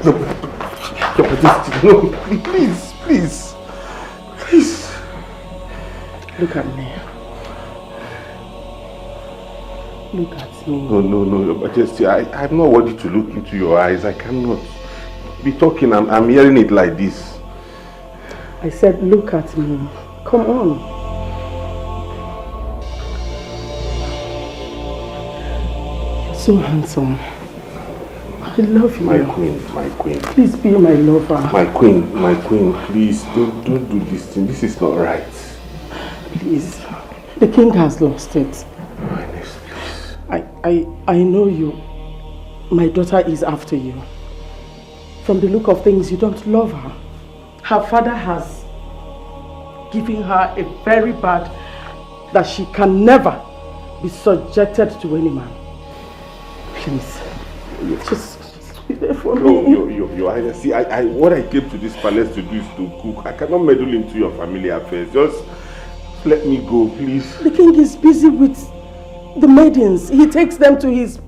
Your Majesty, no, please, please, please. Look at me. Look at me. No, Your Majesty, I'm not worthy to look into your eyes. I cannot be talking. I'm hearing it like this. I said, look at me. Come on. You're so handsome. I love you. My queen. Please be my lover. My queen, please, don't do this thing. This is not right. Please. The king has lost it. Highness, please. I know you. My daughter is after you. From the look of things, you don't love her. Her father has given her a very bad that she can never be subjected to any man. Please, just be there for me. Your Highness, see, what I came to this palace to do is to cook. I cannot meddle into your family affairs. Just let me go, please. The king is busy with the maidens. He takes them to his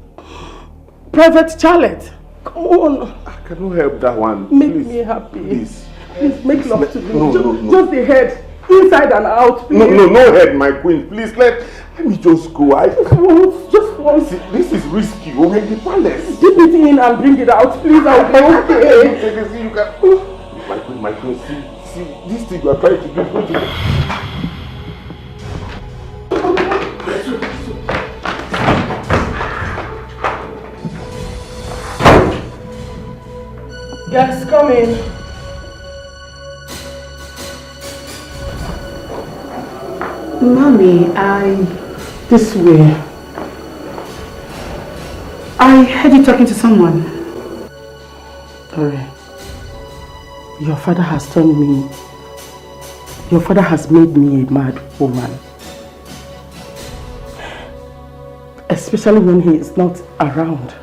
private chalet. Come on. I cannot help that one. Make me happy. Please. Please make love to me. No. Just the head. Inside and out, please. No head, my queen. Please, let me just go. Just once. This is risky. We're in the palace. Dip it in and bring it out, please. I'll be okay. You can... My queen, see, this thing you are trying to do. Yes, come in. Mommy, This way. I heard you talking to someone. Sorry. Your father has turned me... Your father has made me a mad woman. Especially when he is not around.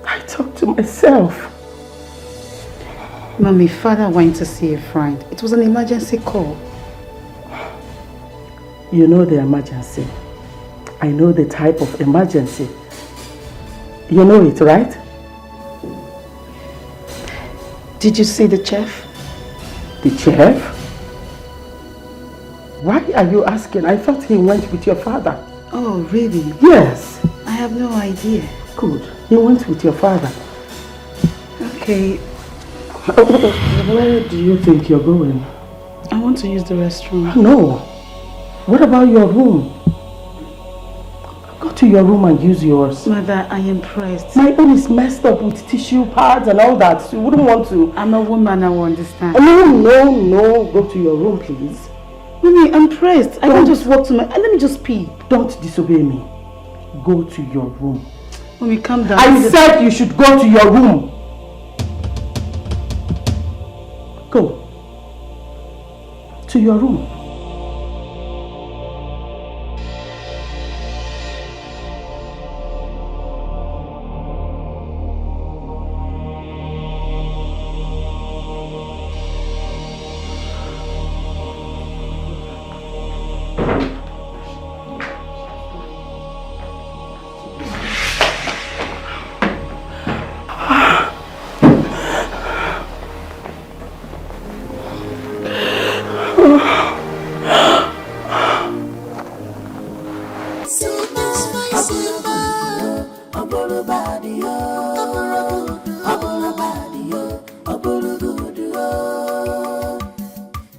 I talk to myself. Mommy, father went to see a friend. It was an emergency call. You know the emergency. I know the type of emergency. You know it, right? Did you see the chef? The chef? Why are you asking? I thought he went with your father. Oh, really? Yes. I have no idea. Good. He went with your father. Okay. Where do you think you're going? I want to use the restroom. No. What about your room? Go to your room and use yours. Mother, I am pressed. My own is messed up with tissue pads and all that. So you wouldn't want to. I'm a woman, I will understand. No. Go to your room, please. Mommy, I'm pressed. I can't just walk to my... Let me just pee. Don't disobey me. Go to your room. Mommy, calm down. I said you should go to your room. Go. To your room.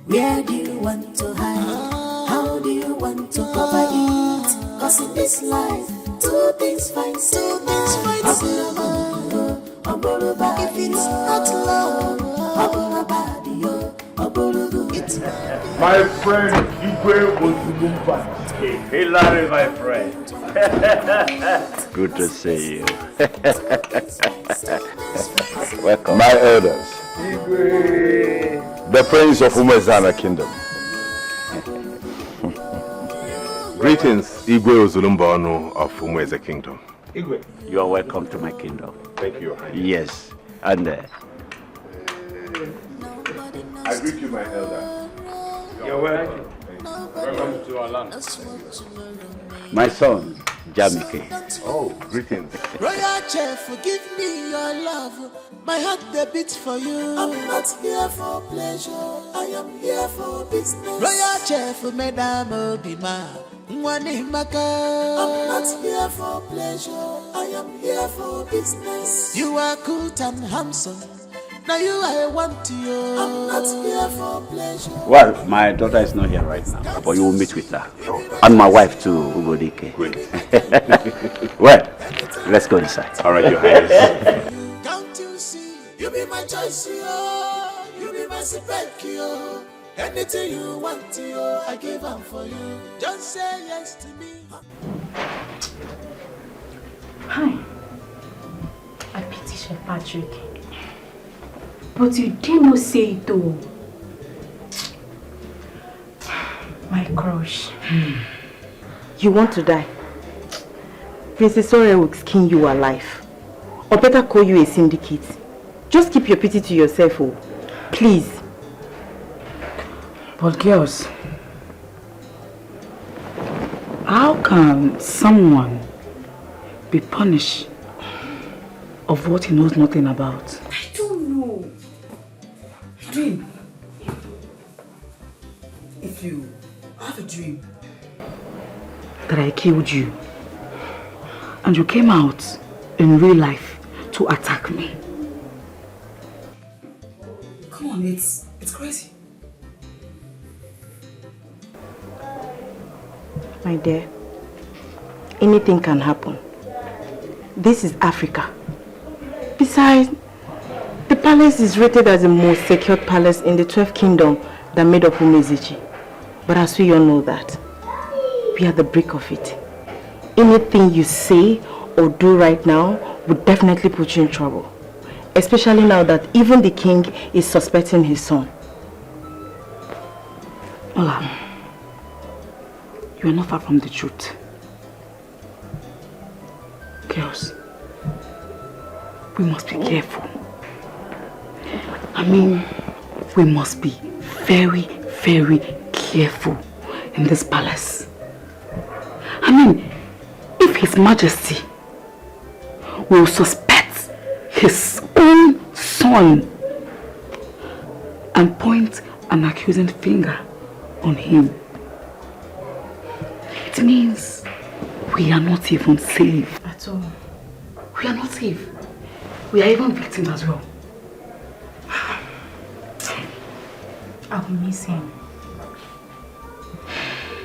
Where do you want to hide? How do you want to cover it? Cause in this life, two things fight. If it's not love, my friend Igwe Ozulumba. Hilary, my friend. Good to see you. Welcome. My elders. Igwe. The Prince of Umezana Kingdom. Greetings, Igwe Ozulumbano of Umeze Kingdom. Igwe. You are welcome to my kingdom. Thank you, Your Highness. Yes, and I greet you, my elder. You're welcome. Welcome to our land. My son, Jamike. Oh, greetings. Royal chef, forgive me your love. My heart the beats for you. I'm not here for pleasure. I am here for business. Royal chef, Madame Obima. I'm not here for pleasure. I am here for business. You are good and handsome. Now you I want you. I'm not here for pleasure. Well, my daughter is not here right now, but you will meet with her. And my wife too, Ugodike. Great. Well, let's go inside. All right, Your Highness. Can't you see? You be my choice, yo. You be my spec, yo. Anything you want, yo, I give up for you. Just say yes to me. Hi. I pity Chef Patrick. But you did not say it though. My crush. You want to die? Princess Ore will skin you alive. Or better call you a syndicate. Just keep your pity to yourself, oh. Please. But girls, how can someone be punished of what he knows nothing about? I don't know. Dream. If you have a dream that I killed you and you came out in real life to attack me. Come on, it's crazy. My dear, anything can happen. This is Africa. Besides, the palace is rated as the most secured palace in the 12th kingdom that made up Umezichi. But as we all know that, we are the brick of it. Anything you say or do right now would definitely put you in trouble. Especially now that even the king is suspecting his son. Ola, you are not far from the truth. Girls, we must be careful. I mean, we must be very, very careful in this palace. I mean, if His Majesty will suspect his own son and point an accusing finger on him, it means we are not even safe. At all. We are not safe. We are even victims as well. I'll miss him.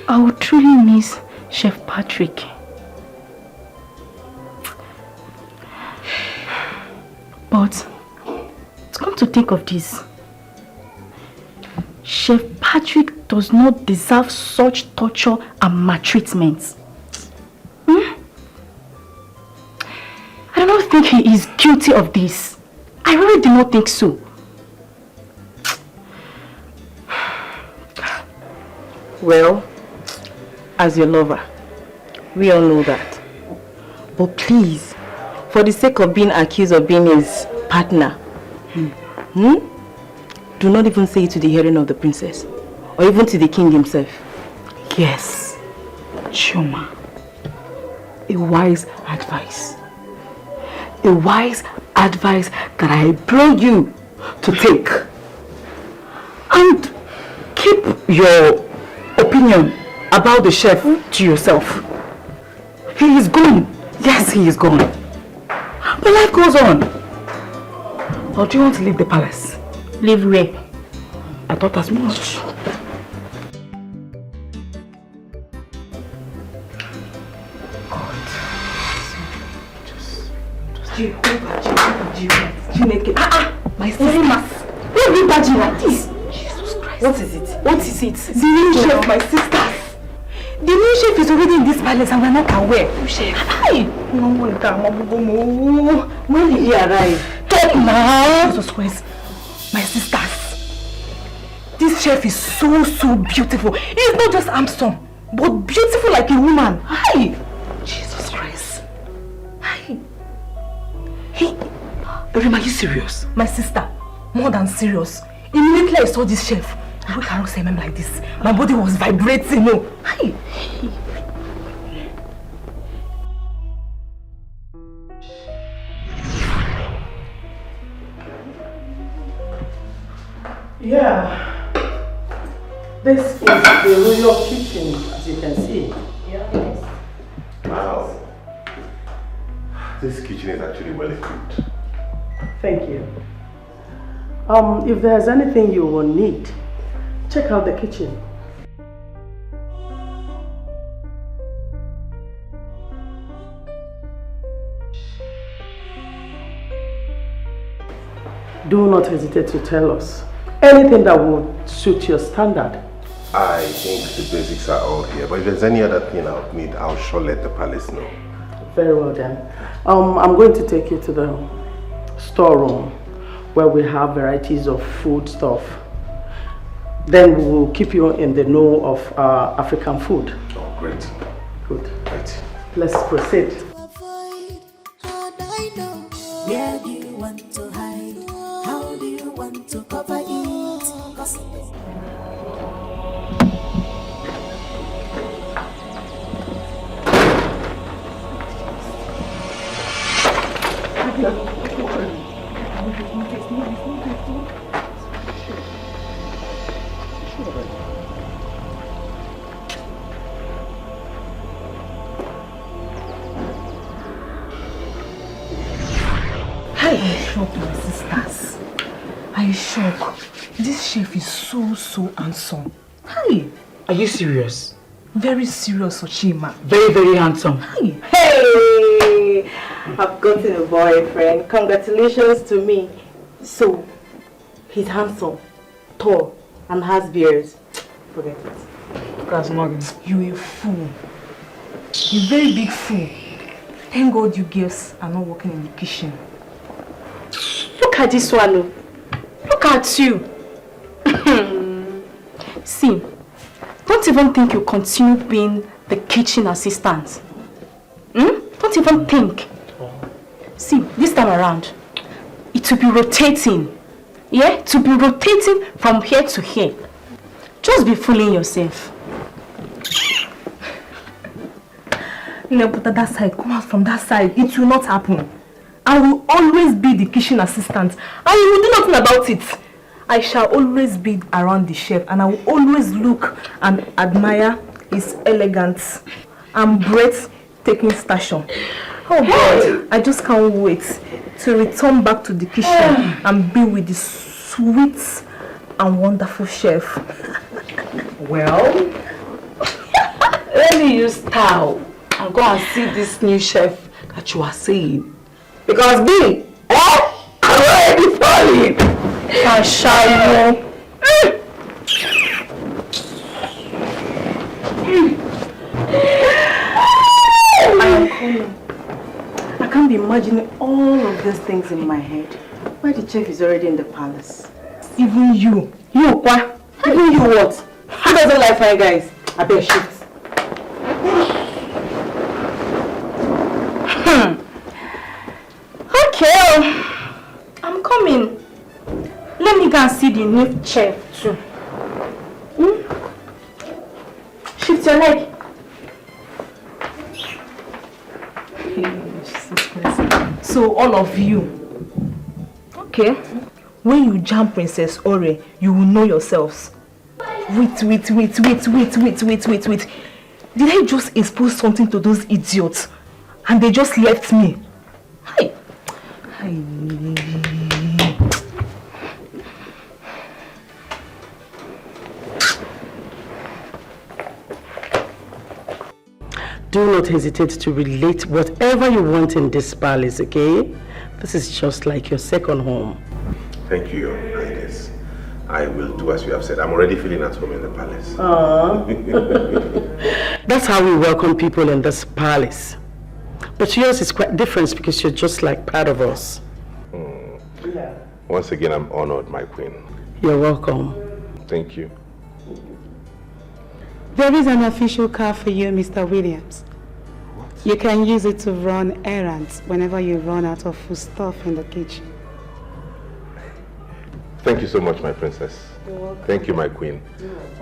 I will truly miss Chef Patrick. But come to think of this, Chef Patrick does not deserve such torture and maltreatment. I do not think he is guilty of this. I really do not think so. Well, as your lover, we all know that. But please, for the sake of being accused of being his partner, do not even say it to the hearing of the princess, or even to the king himself. Yes, Chioma, a wise advice. A wise advice that I implore you to take. And keep your opinion about the chef to yourself. He is gone. Yes, he is gone. But life goes on. Or do you want to leave the palace? Leave where? I thought as much. My sister. Why are you badging like this? Jesus Christ. What is it? What is it? The new chef, my sister. The new chef is already in this palace and we're not aware. New chef. Hi! When did he arrive? Talk now! Jesus Christ. My sisters. This chef is so beautiful. He's not just handsome, but beautiful like a woman. Hi! Jesus Christ. Hi. Hey, Rima, are you serious? My sister, more than serious. Immediately I saw this chef, I cannot say him like this. My body was vibrating. No. Hi. Yeah. This is the royal kitchen, as you can see. Yes. Wow. This kitchen is actually well equipped. Thank you. If there's anything you will need, check out the kitchen. Do not hesitate to tell us anything that would suit your standard. I think the basics are all here, but if there's any other thing I would need, I'll sure let the palace know. Very well then. I'm going to take you to the storeroom where we have varieties of food stuff. Then we will keep you in the know of African food. Oh, great. Good. Right. Let's proceed. Where do you want to hide? How do you want to cover it? Are you shocked, my sisters? Are you shocked? This chef is so handsome. Hi. Are you serious? Very serious, Ochima. Very, very handsome. Hi. Hey! I've gotten a boyfriend. Congratulations to me. So, he's handsome, tall, and has beards. Forget it. That's nothing. You're a fool. A very big fool. Thank God you girls are not working in the kitchen. Look at this one. Look at you. See, don't even think you continue being the kitchen assistant. Don't even think. See, this time around, it will be rotating. Yeah, to be rotating from here to here. Just be fooling yourself. No, put that side. Come out from that side. It will not happen. I will always be the kitchen assistant. And you will do nothing about it. I shall always be around the chef. And I will always look and admire his elegance and breathtaking stature. Oh God, I just can't wait to return back to the kitchen and be with the sweet and wonderful chef. Well, let me use towel and go and see this new chef that you are saying. Because me, I'm already falling. I shall know. I am coming. I can't be imagining all of these things in my head. Why the chef is already in the palace? Even you. You, what? Even you what? Who doesn't like fine guys? I bet shift. Okay, I'm coming. Let me go and see the new chef too. Shift your leg. So all of you, okay, when you jam Princess Ore, you will know yourselves. Wait. Did I just expose something to those idiots and they just left me? Hi. Do not hesitate to relate whatever you want in this palace, okay? This is just like your second home. Thank you, Your Highness. I will do as you have said. I'm already feeling at home in the palace. That's how we welcome people in this palace. But yours is quite different because you're just like part of us. Yeah. Once again, I'm honored, my queen. You're welcome. Thank you. There is an official car for you, Mr. Williams. What? You can use it to run errands whenever you run out of food stuff in the kitchen. Thank you so much, my princess. Thank you, my queen.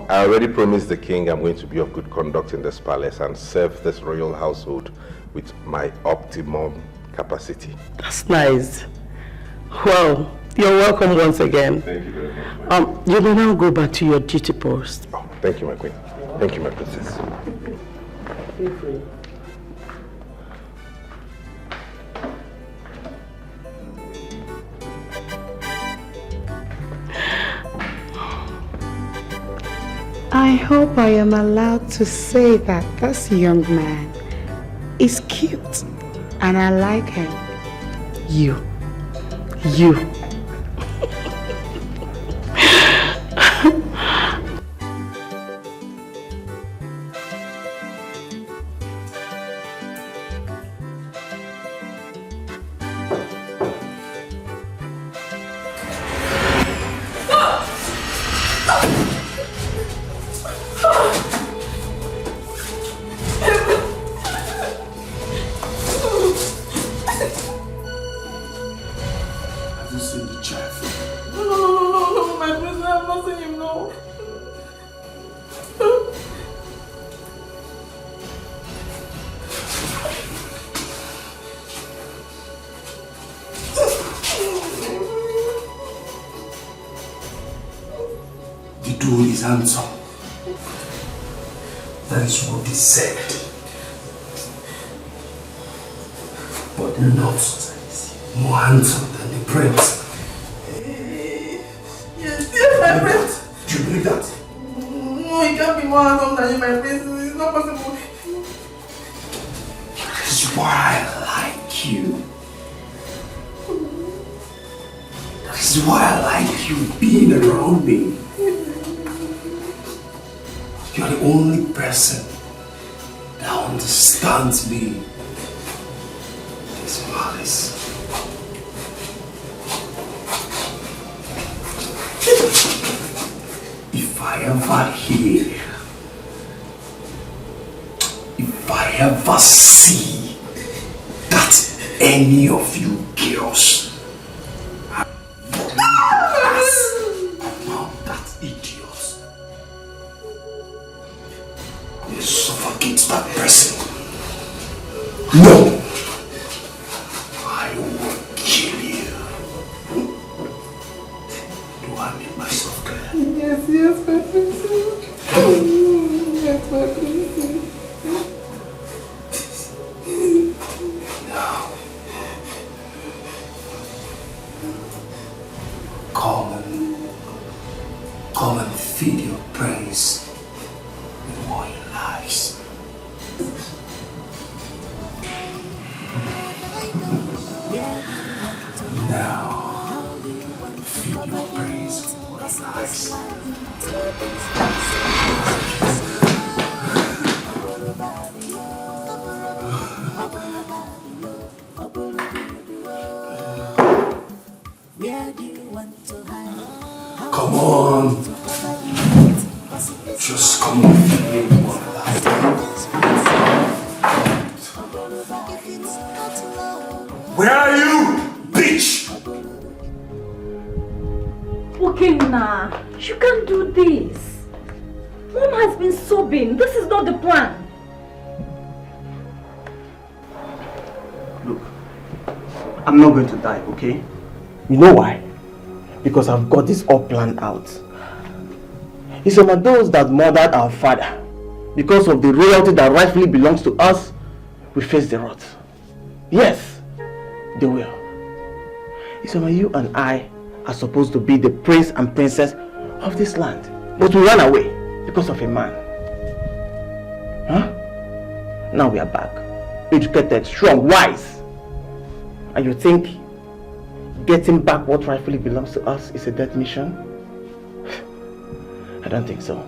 I already promised the king I'm going to be of good conduct in this palace and serve this royal household with my optimum capacity. That's nice. Well, You're welcome once again. Thank you very much. You may now go back to your duty post. Oh, thank you, my queen. Thank you, my princess. Feel free. I hope I am allowed to say that this young man is cute and I like him. You. Handsome. That is what is said. But not more handsome than the prince. Yes, my prince. Do you believe that? No, he can't be more handsome than you, my prince. It's not possible. That is why I like you. That is why I like you being around me. You are the only person that understands me. This malice. If I ever see that any of you girls suffocate that person. No! I will kill you. Do I make myself clear? Yes, my princess. Yes, my princess. Now, come and feed your praise with more lies. Now, feed your praise with more lies. Come on. Just come on, feed me more lies. Where are you, bitch? Okay, nah. You can't do this. Mom has been sobbing. This is not the plan. Look, I'm not going to die, okay? You know why? Because I've got this all planned out. It's some of those that murdered our father. Because of the royalty that rightfully belongs to us, we face the wrath. Yes, they will. It's some of you and I are supposed to be the prince and princess of this land. But we ran away because of a man. Huh? Now we are back. Educated, strong, wise. And you think getting back what rightfully belongs to us is a death mission? I don't think so.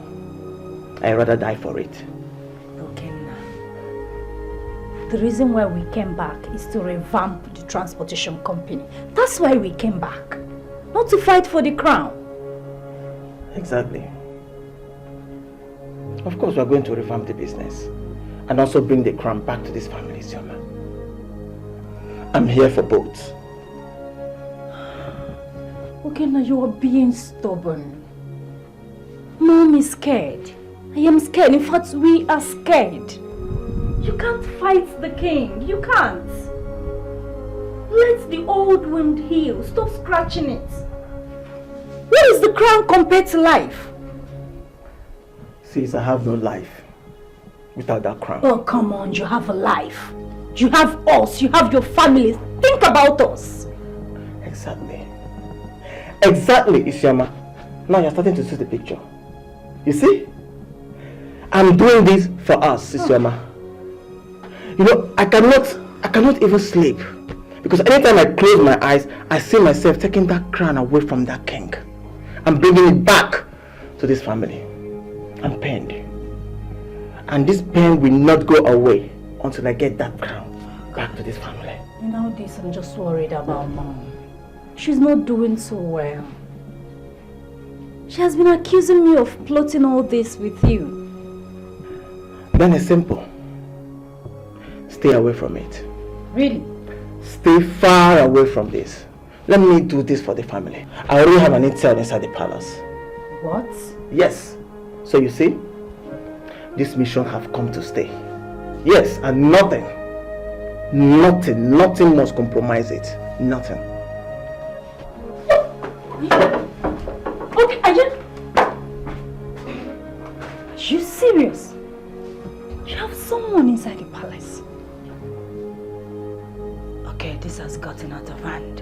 I'd rather die for it. Okay, now. The reason why we came back is to revamp the transportation company. That's why we came back. Not to fight for the crown. Exactly. Of course, we are going to revamp the business and also bring the crown back to this family, Sioma. I'm here for both. Okay, now you are being stubborn. Mom is scared. I am scared. In fact, we are scared. You can't fight the king. You can't. Let the old wound heal. Stop scratching it. What is the crown compared to life? Sis, I have no life without that crown. Oh, come on. You have a life. You have us. You have your families. Think about us. Exactly. Exactly, Isioma. Now you're starting to see the picture. You see? I'm doing this for us, Isioma. You know, I cannot even sleep. Because anytime I close my eyes, I see myself taking that crown away from that king. And bringing it back to this family. I'm pained. And this pain will not go away until I get that crown back to this family. You know this, I'm just worried about Mom. She's not doing so well. She has been accusing me of plotting all this with you. Then it's simple. Stay away from it. Really? Stay far away from this. Let me do this for the family. I already have an intel inside the palace. What? Yes. So you see, this mission have come to stay. Yes, and nothing must compromise it. Nothing. Okay, are you serious? You have someone inside the palace. Okay, this has gotten out of hand.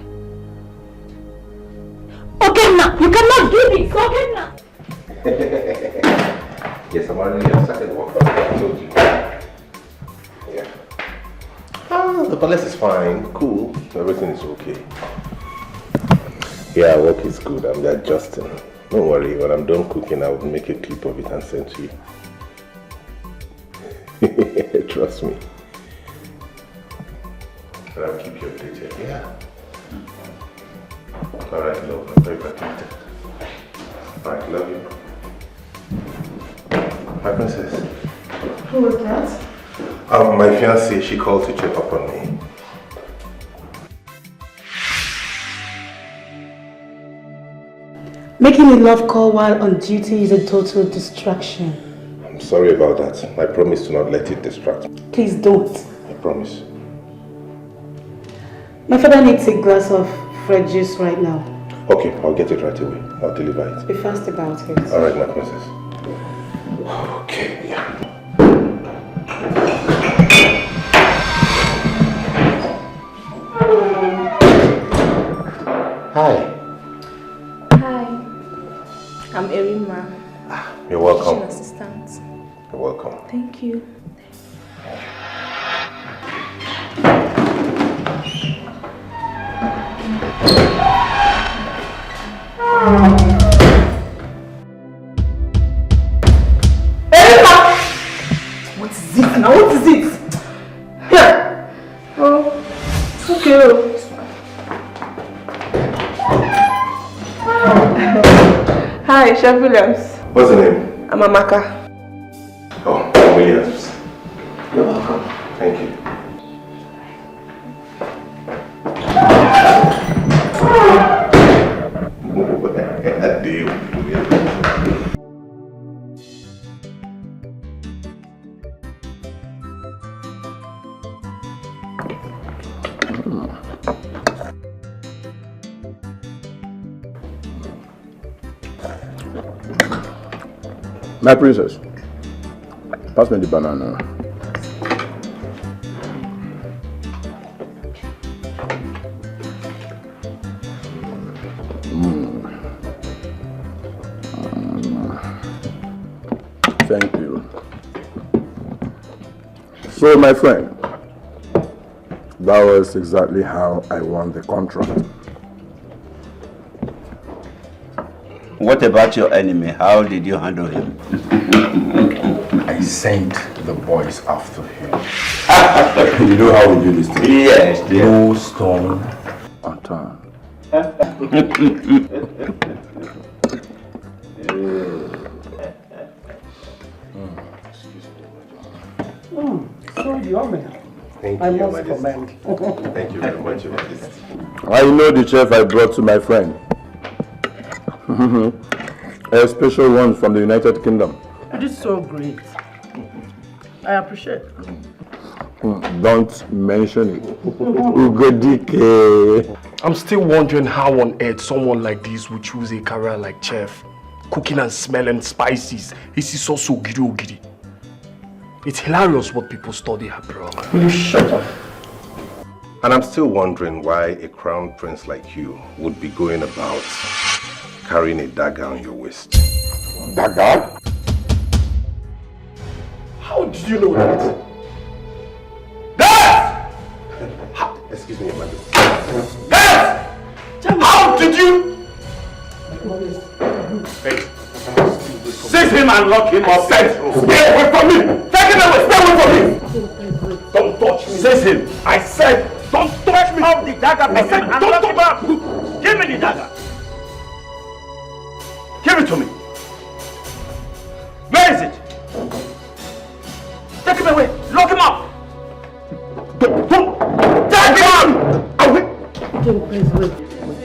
Okay, now you cannot do this. Okay, now. Yes, I'm already on second walk. I told you. Yeah. The palace is fine, cool. Everything is okay. Yeah, work is good. I'm adjusting. Don't worry, when I'm done cooking, I will make a clip of it and send to you. Trust me. And I'll keep you updated. Yeah. Alright, love. I'm very protected. Alright, love you. My princess. Who was that? My fiancée, she called to check up on me. Making a love call while on duty is a total distraction. I'm sorry about that. I promise to not let it distract me. Please don't. I promise. My father needs a glass of fresh juice right now. Okay, I'll get it right away. I'll deliver it. Be fast about it. Alright, my princess. Okay, yeah. Hi. Hi. I'm Erima. You're welcome. Kitchen assistant. You're welcome. Thank you. What is it now? What is it? Here. Oh, it's okay. Hi, Chef Williams. What's the name? I'm Amaka. Oh, Williams. You're welcome. Thank you. My princess, pass me the banana. Thank you. So, my friend, that was exactly how I won the contract. What about your enemy? How did you handle him? I sent the boys after him. You know how we do this thing? Yes, no stone unturned. So yummy. Thank I you, Your must Majesty. commend. Thank you very much, Your Majesty. I know the chef I brought to my friend. A special one from the United Kingdom. It is so great. I appreciate it. Don't mention it. Ugodike. I'm still wondering how on earth someone like this would choose a career like chef. Cooking and smelling spices. This is also ogiri. It's hilarious what people study abroad. Will you shut up? And I'm still wondering why a crown prince like you would be going about carrying a dagger on your waist. Dagger? How did you know that? Excuse me, Amanda. How did you? Hey. Seize him and lock him up. Stay away from me! Take him away! Stay away from me! Don't touch me! Seize him! I said, don't touch me! Off the dagger from him and lock him up! Give me the dagger! Give it to me! Where is it? Take him away! Lock him up! Take him!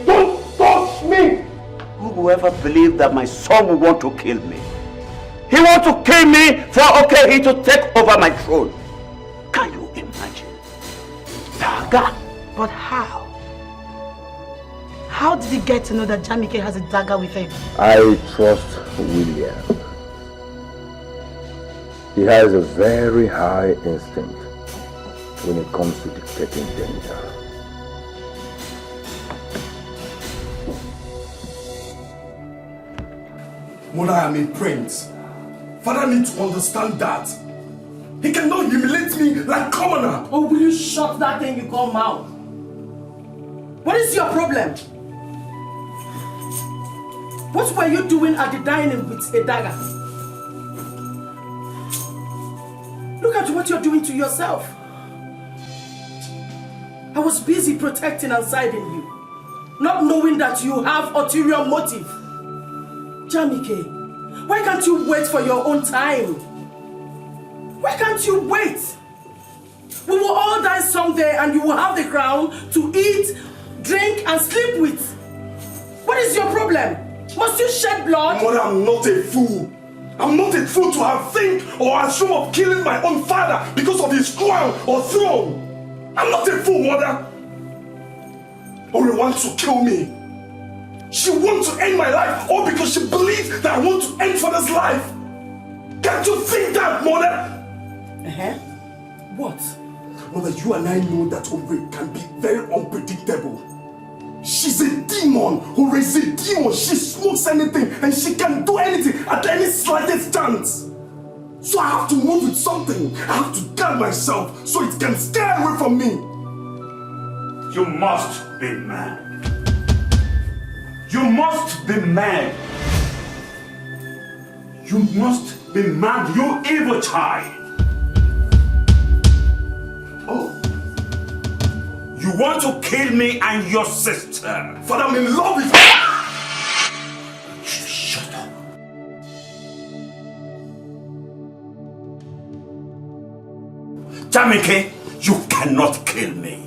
Don't touch me! Who will ever believe that my son will want to kill me? He wants to kill me for okay he to take over my throne. Can you imagine? Dagger? But how? How did he get to know that Jamike has a dagger with him? I trust William. He has a very high instinct when it comes to detecting danger. Mother, I am a prince. Father needs to understand that. He cannot humiliate me like commoner. Oh, will you shut that thing you call mouth? What is your problem? What were you doing at the dining with a dagger? Look at what you're doing to yourself. I was busy protecting and siding you, not knowing that you have ulterior motive. Jamike, why can't you wait for your own time? Why can't you wait? We will all die someday and you will have the crown to eat, drink and sleep with. What is your problem? Must you shed blood? Mother, I'm not a fool. I'm not a fool to have think or assume of killing my own father because of his crown or throne. I'm not a fool, Mother. Ori wants to kill me. She wants to end my life all because she believes that I want to end Father's life. Can't you think that, Mother? What? Mother, you and I know that Ori can be very unpredictable. She's a demon who raises a demon. She smokes anything and she can do anything at any slightest chance. So I have to move with something. I have to guard myself so it can stay away from me. You must be mad. You must be mad. You must be mad, you evil child. Oh. You want to kill me and your sister. Father, I'm in love with you. Shut up. Jamike, you cannot kill me.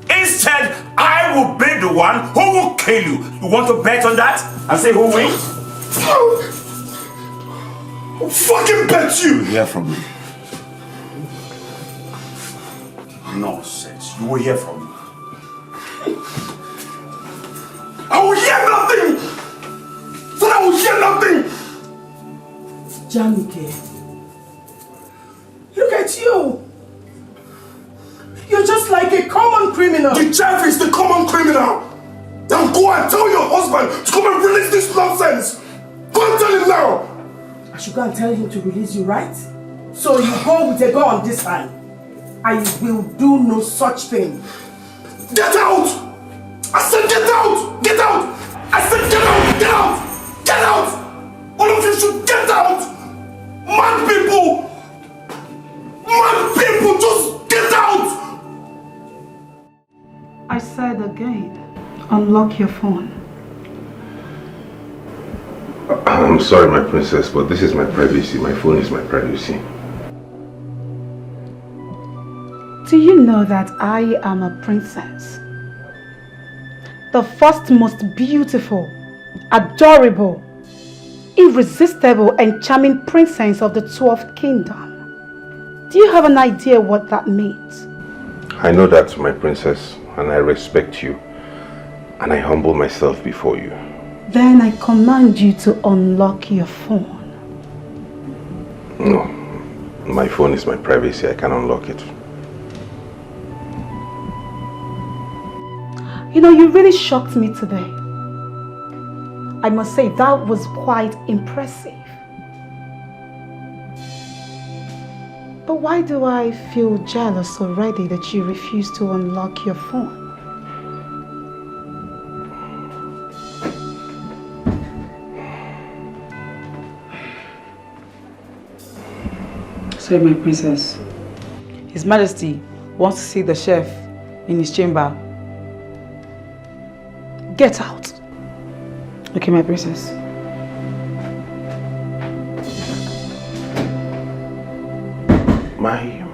Instead, I will be the one who will kill you. You want to bet on that? And say who wins? I'll fucking bet you. You will hear from me. Nonsense. You will hear from me. I will hear nothing! Son, I will hear nothing! Jamike, look at you! You're just like a common criminal! The chef is the common criminal! Then go and tell your husband to come and release this nonsense! Go and tell him now! I should go and tell him to release you, right? So you go with a gun this time. I will do no such thing. Get out! I said get out! Get out! I said get out! Get out! Get out! All of you should get out! Mad people! Mad people! Just get out! I said again, unlock your phone. I'm sorry, my princess, but this is my privacy. My phone is my privacy. Do you know that I am a princess? The first most beautiful, adorable, irresistible and charming princess of the 12th kingdom. Do you have an idea what that means? I know that, my princess, and I respect you, and I humble myself before you. Then I command you to unlock your phone. No, my phone is my privacy. I can unlock it. You know, you really shocked me today. I must say that was quite impressive. But why do I feel jealous already that you refuse to unlock your phone? Sorry, my princess. His Majesty wants to see the chef in his chamber. Get out. Okay, my princess.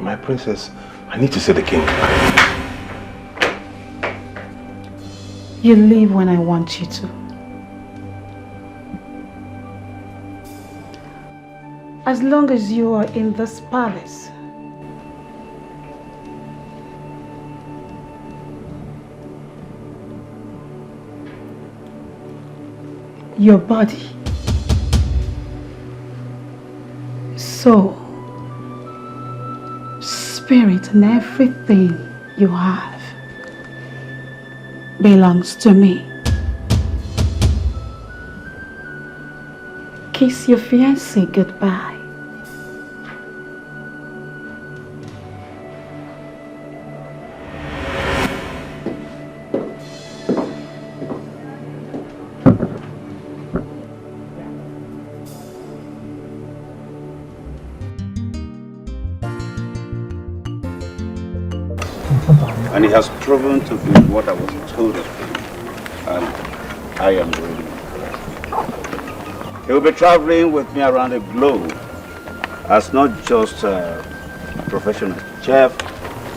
My princess, I need to see the king. You leave when I want you to. As long as you are in this palace. Your body, soul, spirit, and everything you have belongs to me. Kiss your fiancé goodbye. And he has proven to be what I was told of him. And I am ready. He will be traveling with me around the globe as not just a professional chef,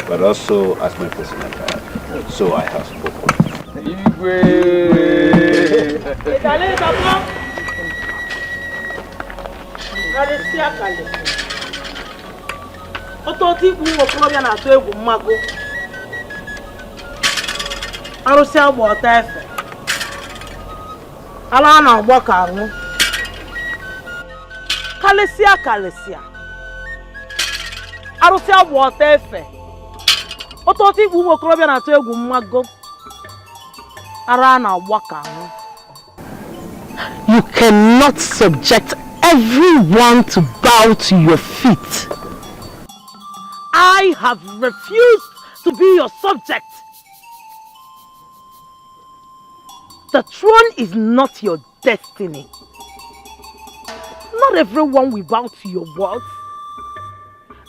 but also as my personal guide. So I have spoken. Arụsị agba ọta efe ala na agba ka anwụ kalịsịa arụsị agba ọta efe ọtọtọ ikpu ụmụ okorobịa na-atụ egwu mmago ara na agba ka anwụ. You cannot subject everyone to bow to your feet. I have refused to be your subject. The throne is not your destiny. Not everyone will bow to your words.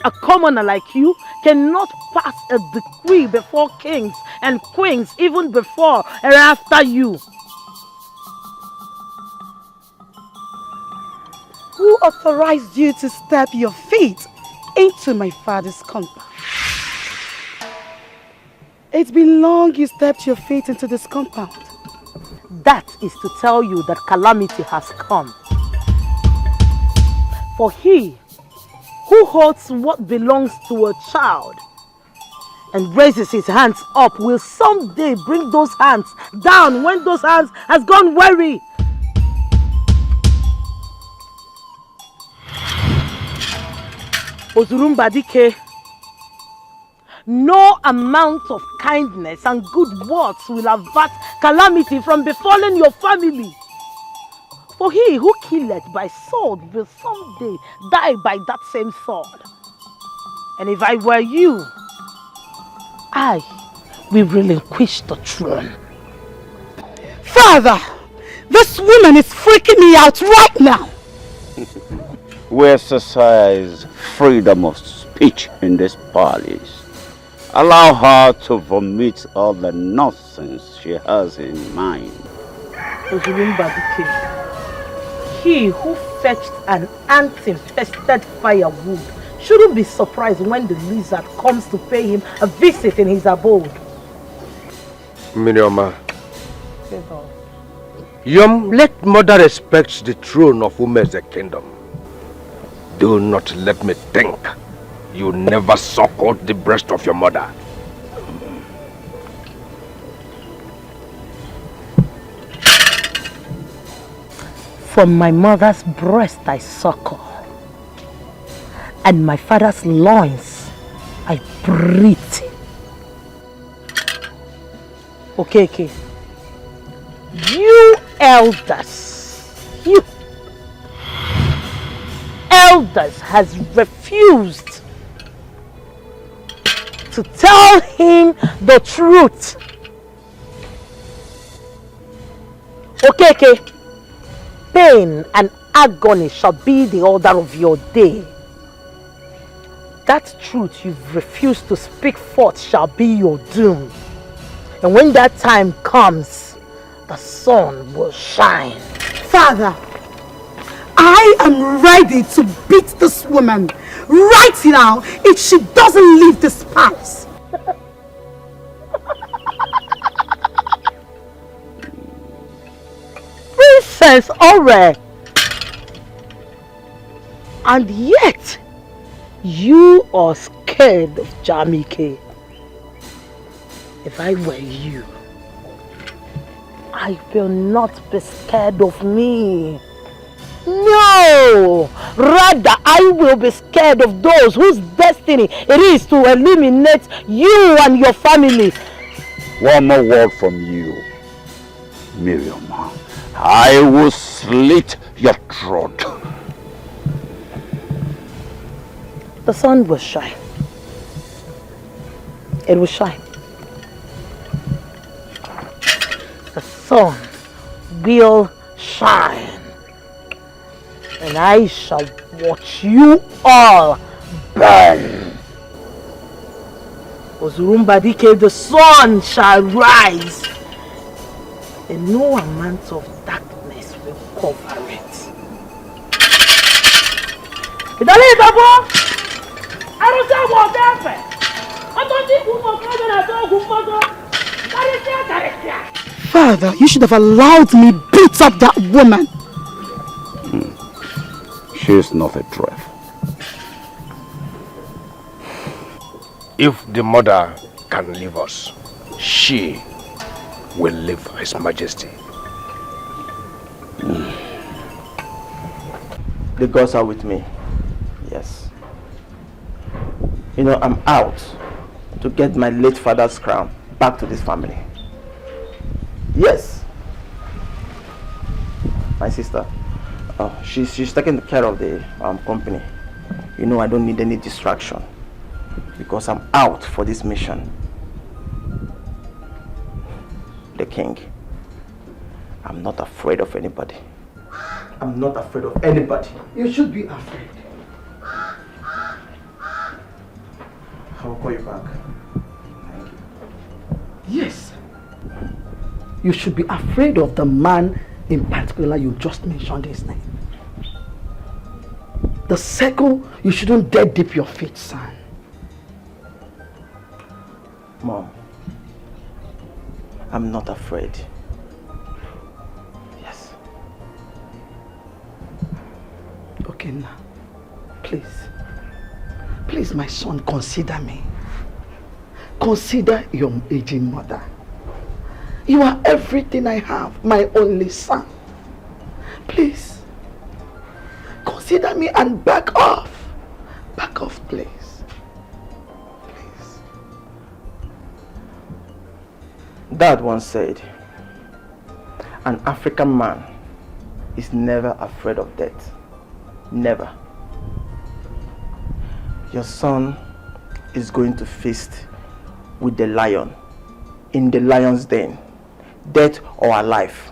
A commoner like you cannot pass a decree before kings and queens, even before and after you. Who authorized you to step your feet into my father's compound? It's been long you stepped your feet into this compound. That is to tell you that calamity has come. For he who holds what belongs to a child and raises his hands up will someday bring those hands down when those hands has gone weary. Ozurumba Dike, no amount of kindness and good words will avert calamity from befalling your family. For he who killeth by sword will someday die by that same sword. And if I were you, I will relinquish the throne. Father, this woman is freaking me out right now. We exercise freedom of speech in this palace. Allow her to vomit all the nonsense she has in mind. He who fetched an ant-infested firewood shouldn't be surprised when the lizard comes to pay him a visit in his abode. Mirioma, let mother respect the throne of whom is the kingdom. Do not let me think you never suckled the breast of your mother. From my mother's breast I suckle, and my father's loins I breathe. Okay. You elders has refused to tell him the truth. Okay. Pain and agony shall be the order of your day. That truth you've refused to speak forth shall be your doom. And when that time comes, the sun will shine. Father, I am ready to beat this woman right now if she doesn't leave this palace. Princess Ore. And yet, you are scared of Jamike. If I were you, I will not be scared of me. No! Rather, I will be scared of those whose destiny it is to eliminate you and your family. One more word from you, Miriam. I will slit your throat. The sun will shine. It will shine. The sun will shine. And I shall watch you all burn. Ozurumbadike, the sun shall rise. And no amount of darkness will cover it. Father, you should have allowed me beat up that woman. She is not a threat. If the mother can leave us, she will leave His Majesty. The gods are with me. Yes. You know, I'm out to get my late father's crown back to this family. Yes. My sister, she's taking care of the company. You know, I don't need any distraction because I'm out for this mission. The king. I'm not afraid of anybody. I'm not afraid of anybody. You should be afraid. I will call you back. Thank you. Yes. You should be afraid of the man in particular you just mentioned his name. The second, you shouldn't dare dip your feet, son. Mom, I'm not afraid. Yes. Okay, now, please. Please, my son, consider me. Consider your aging mother. You are everything I have, my only son. Please, consider me and back off. Back off, please. Please. Dad once said, an African man is never afraid of death. Never. Your son is going to feast with the lion in the lion's den, dead or alive.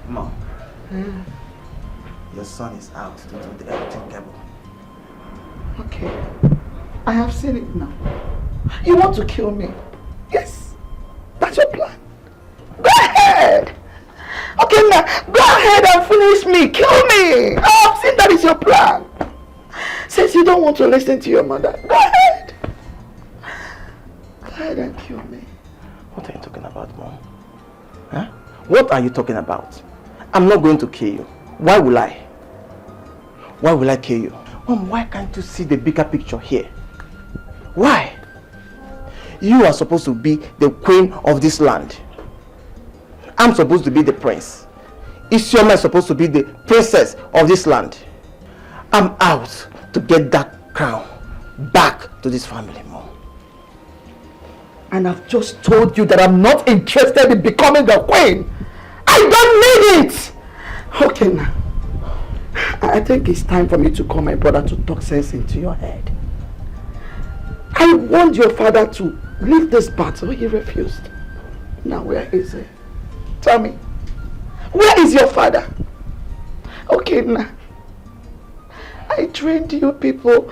Mom, your son is out to do the unthinkable. Okay, I have seen it now. You want to kill me? Yes, that's your plan. Go ahead. Okay, now go ahead and finish me. Kill me. I have seen that is your plan. Since you don't want to listen to your mother, go ahead. Go ahead and kill me. What are you talking about, Mom? Huh? What are you talking about? I'm not going to kill you. Why will I? Why will I kill you? Mom, why can't you see the bigger picture here? Why? You are supposed to be the queen of this land. I'm supposed to be the prince. Isioma is supposed to be the princess of this land. I'm out to get that crown back to this family, Mom. And I've just told you that I'm not interested in becoming the queen. I don't need it! Okay now. I think it's time for me to call my brother to talk sense into your head. I warned your father to leave this battle. He refused. Now where is he? Tell me. Where is your father? Okay now. I trained you people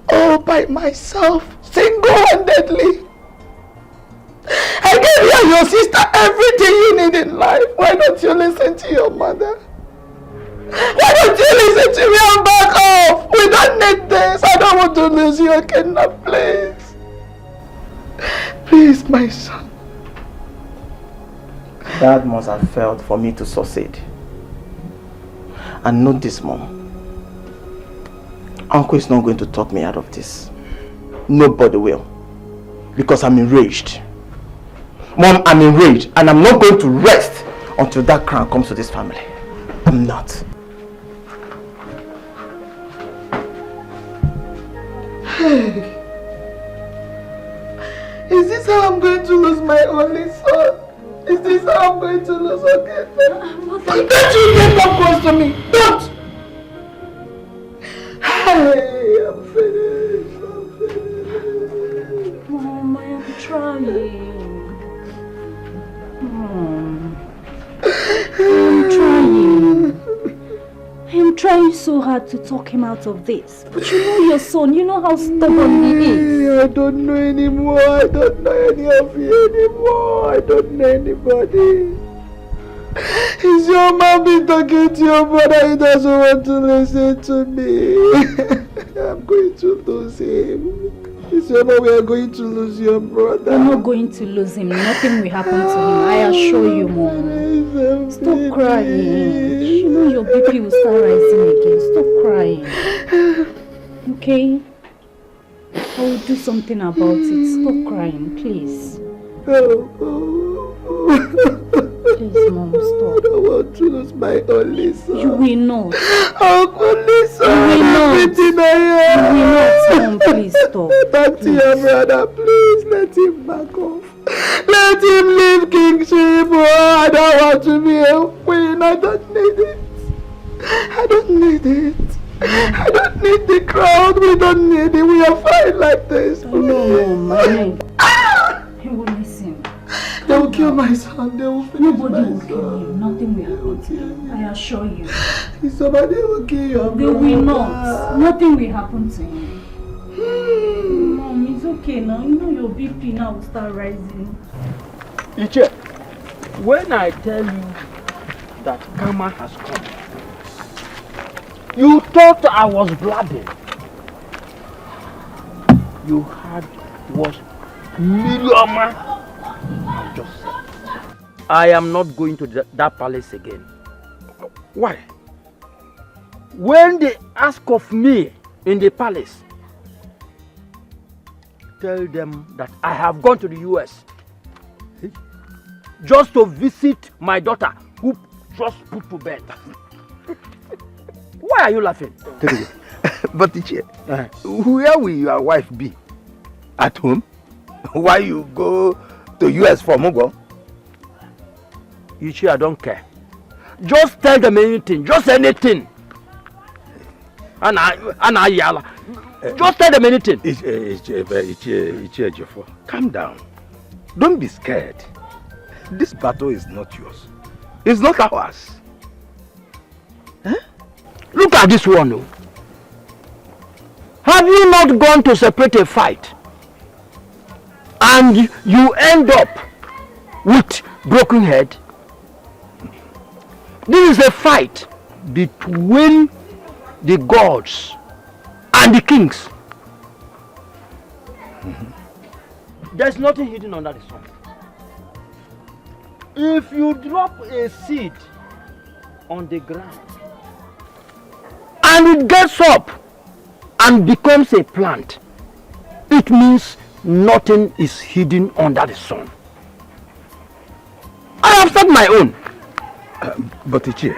all by myself, single-handedly. I gave you and your sister everything you need in life. Why don't you listen to your mother? Why don't you listen to me and back off? We don't need this. I don't want to lose you. I cannot, please. Please, my son. Dad must have failed for me to succeed. And note this, Mom. Uncle is not going to talk me out of this. Nobody will. Because I'm enraged. Mom, I'm enraged. And I'm not going to rest until that crown comes to this family. I'm not. Hey. Is this how I'm going to lose my only son? Is this how I'm going to lose again? Don't you get up close to me! Don't! Hey, I'm finished. Mom, I am trying. Mom. I'm trying. I am trying so hard to talk him out of this. But you know your son, you know how stubborn he is. I don't know anymore. I don't know any of you anymore. I don't know anybody. Is your mom been talking to your brother? He doesn't want to listen to me. I'm going to lose him. Is your mom, we are going to lose your brother. We're not going to lose him. Nothing will happen to him. I assure you, Mom. Stop crying. You know your BP will start rising again. Stop crying. Okay? I will do something about it. Stop crying, please. Please, Mom, stop. I don't want to lose my only son. You will not. Only son. You will not. Everything I have. You will not, Mom. Please stop. Talk to your brother, please. Let him back off. Let him leave kingship. Oh, I don't want to be a queen. I don't need it. I don't need it. I don't need the crown. We don't need it. We are fine like this. No, Mom. He will listen. They will kill my son. They will finish Nobody my will kill him. Nothing will happen to him. I assure you. Somebody will kill your They brother. will not. Nothing will happen to him. Mom, it's okay now. You know your BP now will start rising. Iche, when I tell you that karma has come, you thought I was blabbing. You had what Miriam just said. I am not going to that palace again. Why? When they ask of me in the palace, tell them that I have gone to the US just to visit my daughter who just put to bed. Why are you laughing? But teacher, where will your wife be? At home? Why you go to US for Mugo? Ichi, I don't care. Just tell them anything, just anything. Yala. Just tell them anything. Calm down. Don't be scared. This battle is not yours. It's not ours. Huh? Look at this one. Oh. Have you not gone to separate a fight? And you end up with broken head? This is a fight between the gods and the kings. There's nothing hidden under the sun. If you drop a seed on the ground and it gets up and becomes a plant, it means nothing is hidden under the sun. I have said my own. But Ichie,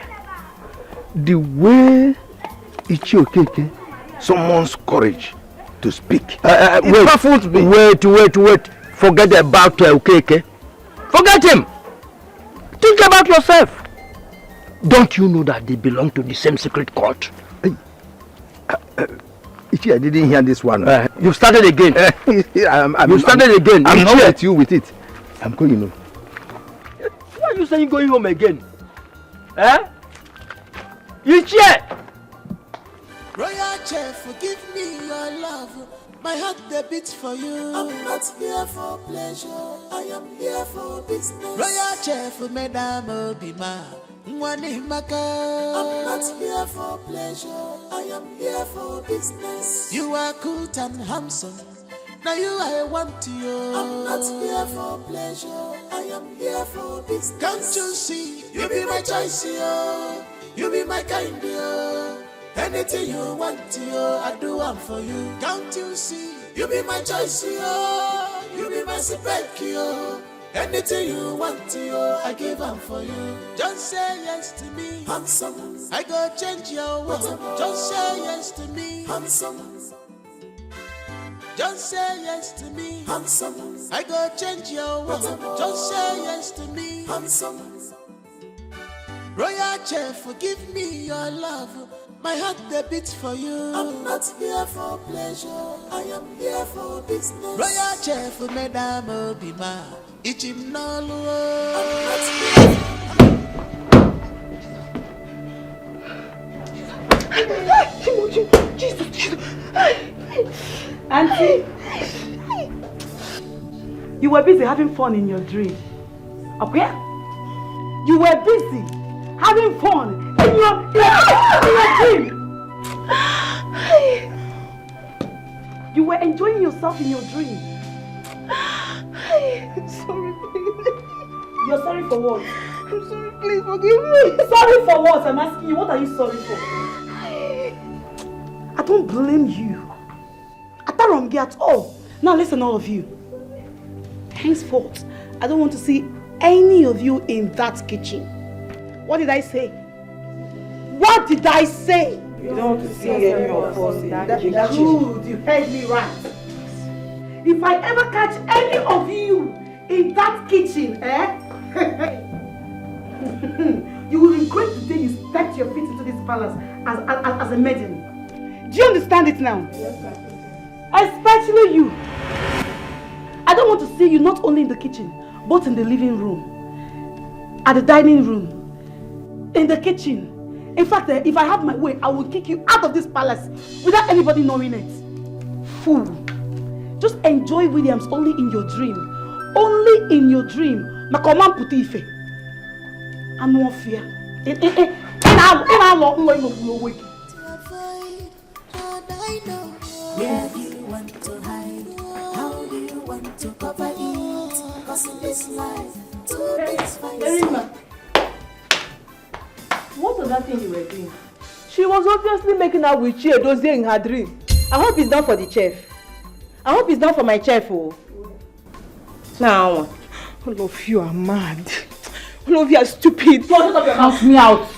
the way Ichie Okeke summons courage to speak, it baffles me. Wait. Forget about Okeke. Forget him. Think about yourself. Don't you know that they belong to the same secret cult? Ichie, I didn't hear this one. You started again. You started again. I'm not with you with it. I'm going home. Why are you saying going home again? Ichie! Royal chair, forgive me your love. My heart they beats for you. I'm not here for pleasure. I am here for business. Royal chair for Madame Obima. I'm not here for pleasure. I am here for business. You are good and handsome. Now you I want you. I'm not here for pleasure. I am here for business. Can't you see? You be my choice, yo. You be my kind, yo. Anything you want, yo, I do one for you. Can't you see? You be my choice, yo. You be my spec, yo. Anything you want, yo, I give one for you. Just say yes to me, handsome. I go change your world. Just say yes to me, handsome. Just say yes to me, handsome. I go change your world. Just say yes to me, handsome. Royal chair, forgive me your love. My heart they beats for you. I'm not here for pleasure. I am here for business. Royal chair for Madame Obima. Ichim Nollywood. Jesus. Auntie, you were busy having fun in your dream. Okay? You were busy having fun in your dream. You were enjoying yourself in your dream. I'm sorry, please. You're sorry for what? I'm sorry, please forgive me. Sorry for what? I'm asking you, what are you sorry for? I don't blame you. At all. Now listen, all of you. Henceforth, I don't want to see any of you in that kitchen. What did I say? What did I say? You don't want to see any of us in that kitchen. Good, you heard me right. If I ever catch any of you in that kitchen, you will regret the day you stepped your feet into this palace as a maiden. Do you understand it now? Yes, sir. Especially you. I don't want to see you not only in the kitchen, but in the living room, at the dining room, in the kitchen. In fact, if I have my way, I will kick you out of this palace without anybody knowing it. Fool. Just enjoy Williams only in your dream. Only in your dream. Makoman Putife. And no fear. In our law, no wake. Where do you want to hide? How do you want to cover it? Cause in this life, two things find. What was that thing you were doing? She was obviously making out with Chie Dozie in her dream. I hope it's done for the chef. I hope it's done for my chef. Oh. Now, all of you are mad. All of you are stupid. Count me out.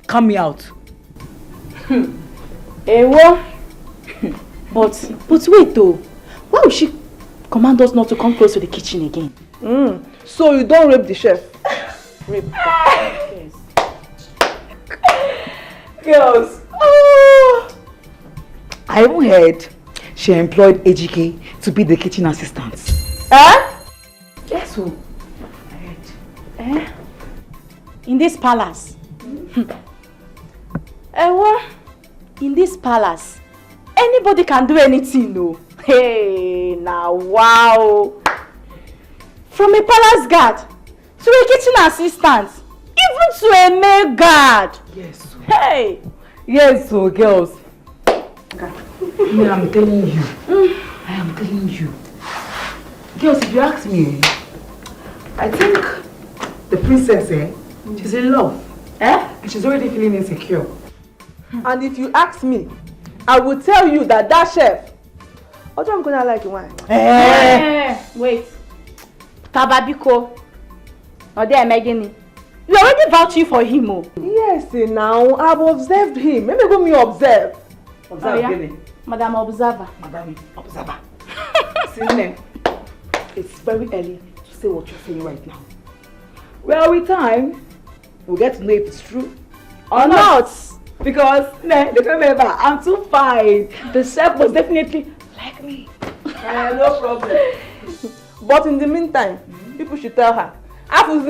Count me out. What? But wait though. Why would she command us not to come close to the kitchen again? So you don't rape the chef? Rape? Yes. Girls. Oh. I even heard she employed AGK to be the kitchen assistant. Yes, who? I heard. In this palace? What? In this palace? Anybody can do anything, no? Hey, now wow! From a palace guard to a kitchen assistant, even to a male guard. Yes. Hey. Yes, so girls. I'm telling you. I am telling you. Girls, if you ask me, I think the princess, she's in love. And she's already feeling insecure. And if you ask me, I will tell you that chef. What am I gonna like wine? Wait. Tababiko. Or there, Megini. You already vouching for him, oh. Yes, now I've observed him. Maybe go me observe. Observe, Madam Observer. Madam Observer. See, it's very early to say what you're saying right now. Well, with time, we'll get to know if it's true or not. Because, remember, I'm too fine. The chef was definitely like me. No problem. But in the meantime, people should tell her. I'm not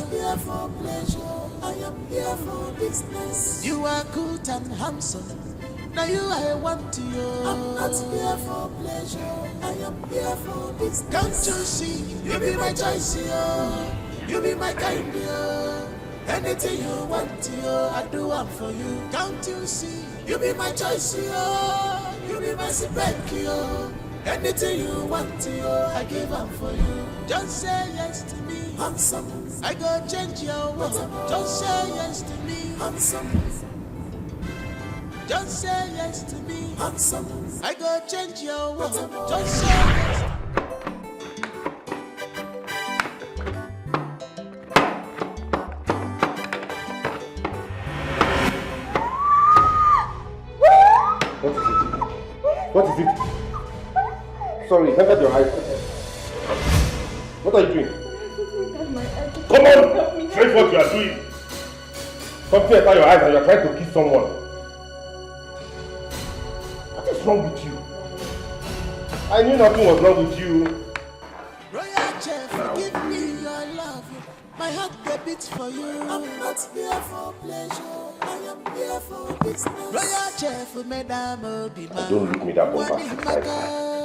here for pleasure, I am here for business. You are good and handsome, now you I want to you. I'm not here for pleasure, I am here for business. Can't you see, you be my choice, you be my kind, anything you want, I do one for you. Can't you see, you be my choice, you be my spec, anything you want, I give up for you. Just say yes to me, handsome. I go change your world. Just say yes to me, handsome. Just say yes to me, handsome. I go change your world. Just say yes. What is it? Sorry, never your eyes. What are you doing? Come on! Face what you are doing! Something inside your eyes and you are trying to kiss someone. What is wrong with you? I knew nothing was wrong with you. Royal Chef, give me your love. My heart beats for you. I'm not here for pleasure, I am here for business. Royal Chef, Madame Obima. Don't look me that bombastic.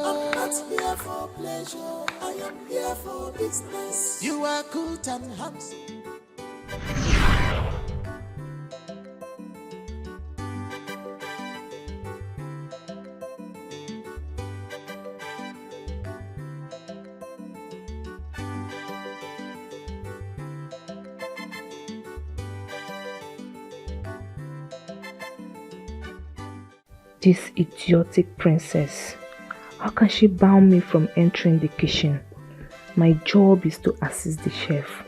I'm not here for pleasure, I am here for business. You are good and handsome. This idiotic princess. How can she ban me from entering the kitchen? My job is to assist the chef.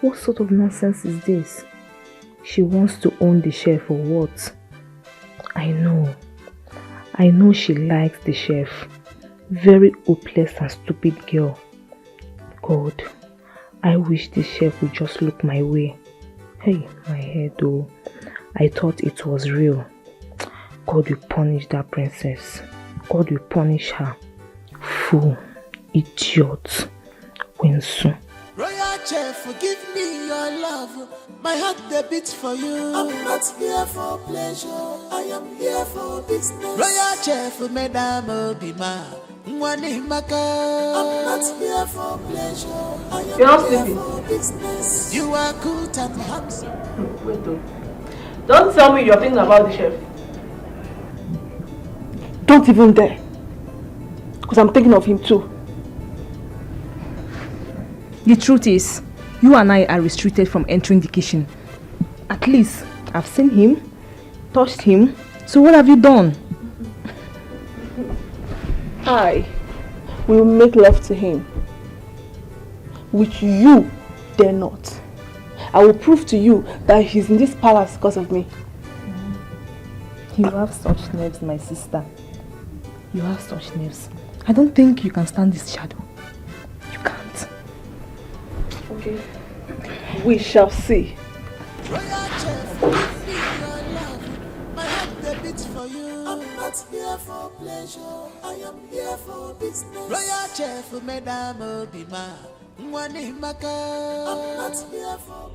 What sort of nonsense is this? She wants to own the chef or what? I know she likes the chef. Very hopeless and stupid girl. God, I wish the chef would just look my way. Hey, my head though. I thought it was real. God will punish that princess. God will punish her. Fool, idiot, Winsu. Royal Chef, give me your love. My heart beats for you. I'm not here for pleasure, I am here for business. Royal Chef, Madame Obima. I'm not here for pleasure, I am here for business. You are good and handsome. Wait though. Don't tell me you're thinking about the chef. Don't even dare. Because I'm thinking of him too. The truth is, you and I are restricted from entering the kitchen. At least, I've seen him, touched him, so what have you done? I will make love to him, which you dare not. I will prove to you that he's in this palace because of me. You have such nerves, my sister. You have such nerves. I don't think you can stand this shadow. You can't. Okay. We shall see. Royal Chef, give me your love. My heart beats for you. I'm not here for pleasure, I am here for business. Royal Chef, Madame Obima. I'm not here for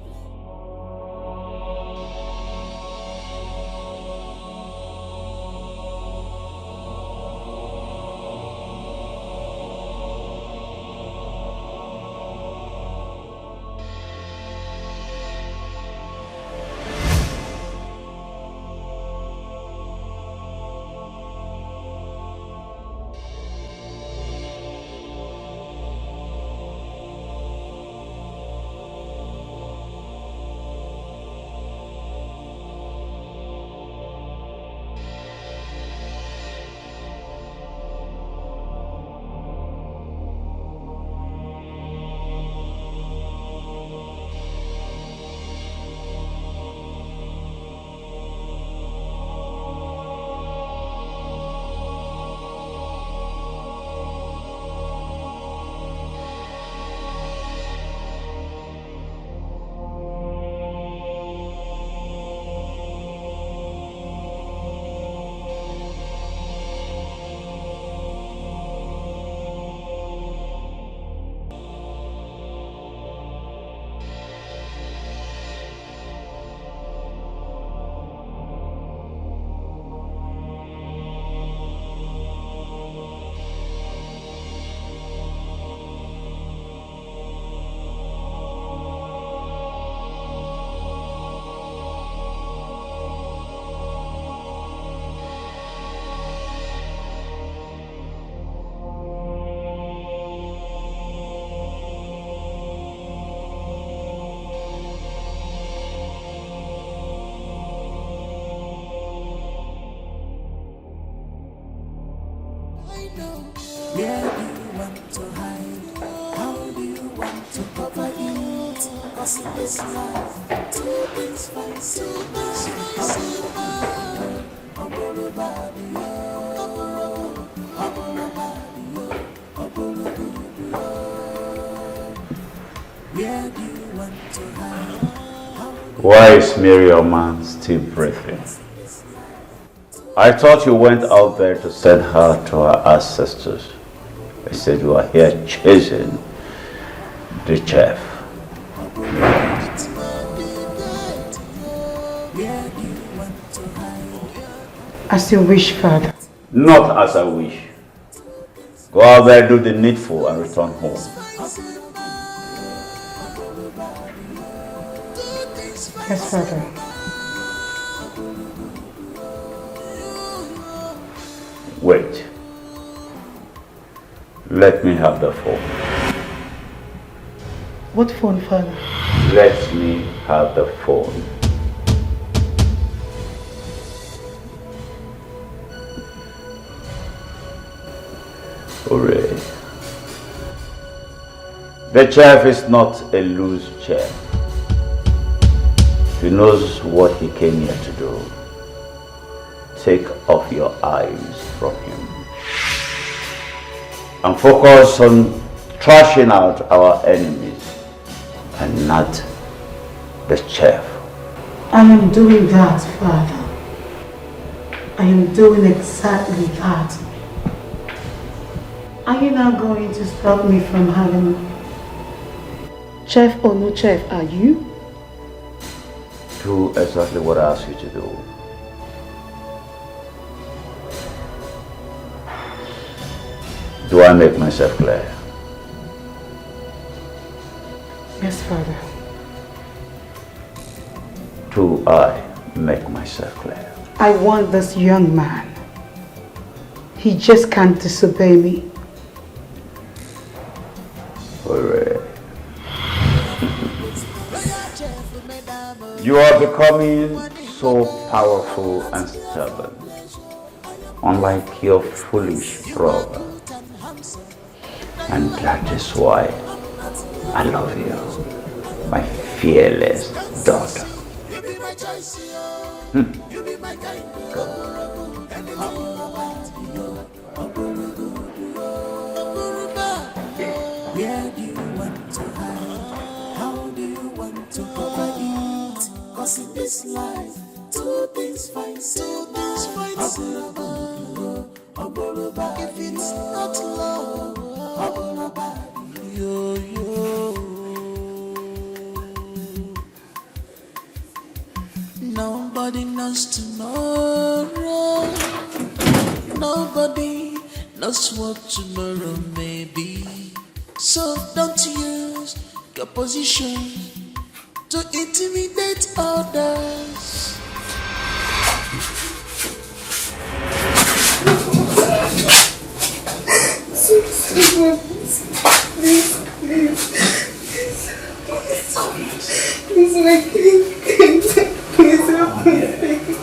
'cause in this life, two things fine, two things fine. Where do you want to hide? Why is Miriam still breathing? I thought you went out there to send her to her ancestors. I said you are here chasing the chef. As you wish, Father. Not as I wish. Go out there, do the needful, and return home. Yes, Father. Wait. Let me have the phone. What phone, Father? Let me have the phone. Hooray. The chef is not a loose chef. He knows what he came here to do. Take off your eyes from him and focus on trashing out our enemies and not the chef. I am doing that, Father. I am doing exactly that. Are you not going to stop me from having chef or no chef, are you? Do exactly what I asked you to do. Do I make myself clear? Yes, Father. Do I make myself clear? I want this young man. He just can't disobey me. Hooray. You are becoming so powerful and stubborn, unlike your foolish brother. And that is why I love you, my fearless daughter. Where do you want to hide? How do you want to cover it? 'Cause in this life, two things fine, two things fine. If it's not love, nobody knows tomorrow. Nobody knows what tomorrow may be. So don't use your position to intimidate others. Please, my king, please help me, please.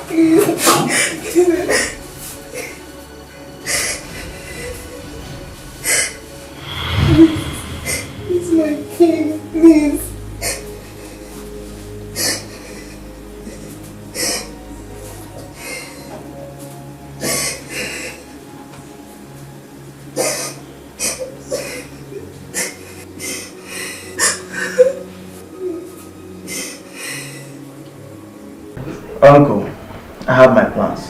Please, my king, please. Uncle, I have my plans.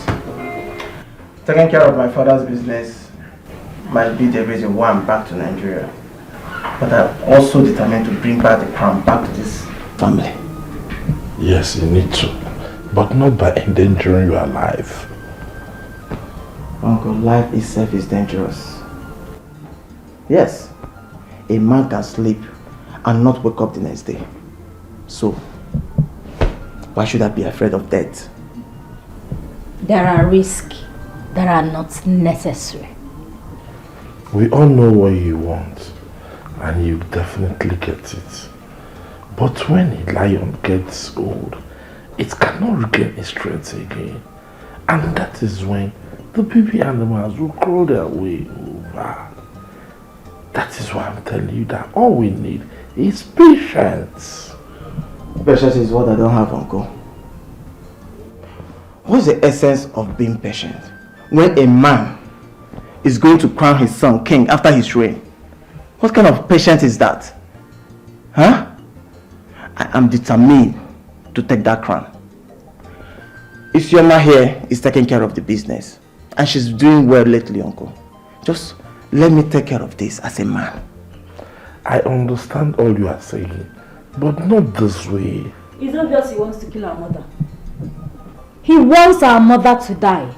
Taking care of my father's business might be the reason why I'm back to Nigeria. But I'm also determined to bring back the crown back to this family. Yes, you need to. But not by endangering your life. Uncle, life itself is dangerous. Yes, a man can sleep and not wake up the next day. So, why should I be afraid of death? There are risks that are not necessary. We all know what you want, and you definitely get it. But when a lion gets old, it cannot regain its strength again. And that is when the baby animals will crawl their way over. That is why I'm telling you that all we need is patience. Patience is what I don't have, Uncle. What's the essence of being patient when a man is going to crown his son king after his reign? What kind of patience is that? Huh? I am determined to take that crown. Isioma here is taking care of the business. And she's doing well lately, Uncle. Just let me take care of this as a man. I understand all you are saying, but not this way. It's obvious he wants to kill our mother. He wants our mother to die.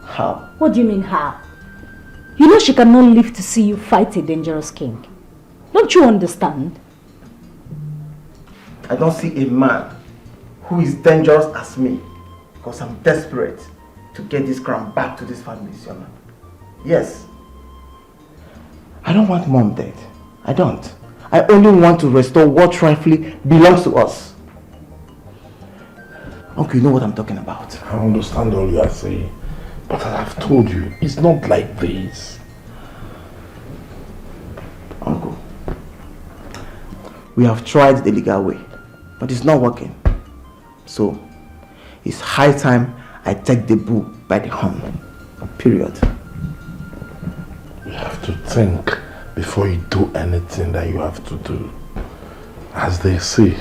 How? What do you mean how? You know she cannot live to see you fight a dangerous king. Don't you understand? I don't see a man who is dangerous as me because I'm desperate to get this crown back to this family, Isioma. Yes. I don't want Mom dead. I don't. I only want to restore what rightfully belongs to us. Uncle, you know what I'm talking about. I understand all you are saying, but as I've told you, it's not like this. Uncle, we have tried the legal way, but it's not working. So, it's high time I take the bull by the horn. Period. You have to think before you do anything that you have to do. As they say,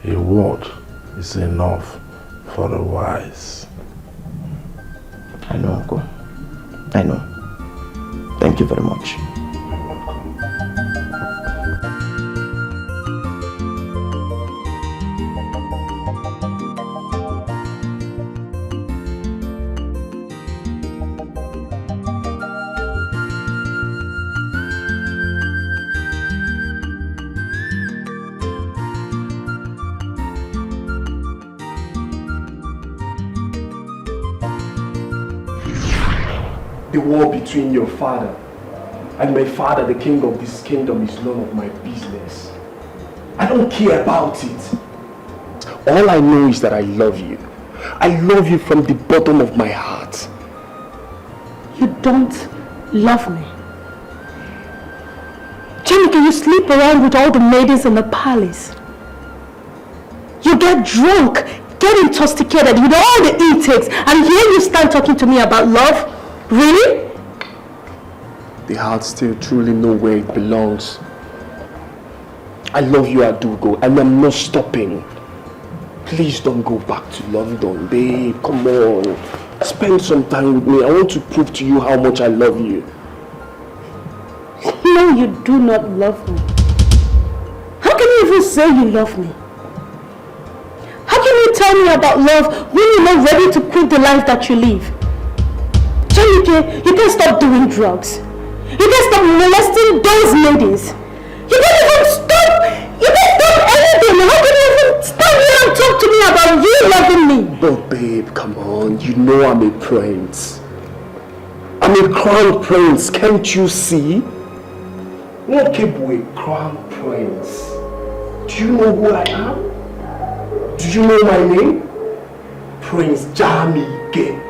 a word is enough for the wise. I know, Uncle. I know. Thank you very much. The war between your father and my father, the king of this kingdom, is none of my business. I don't care about it. All I know is that I love you. I love you from the bottom of my heart. You don't love me. Jamika, you sleep around with all the maidens in the palace. You get drunk, get intoxicated with all the intakes, and here you stand talking to me about love? Really? The heart still truly knows where it belongs. I love you, Adugo, and I'm not stopping. Please don't go back to London, babe. Come on. Spend some time with me. I want to prove to you how much I love you. No, you do not love me. How can you even say you love me? How can you tell me about love when you're not ready to quit the life that you live? Jamike, you can stop doing drugs. You can stop molesting those ladies. You can't even stop. You can't stop anything. How can you even stand here and talk to me about you loving me? But babe, come on. You know I'm a prince. I'm a crown prince. Can't you see? What people a crown prince? Do you know who I am? Do you know my name? Prince Jamike.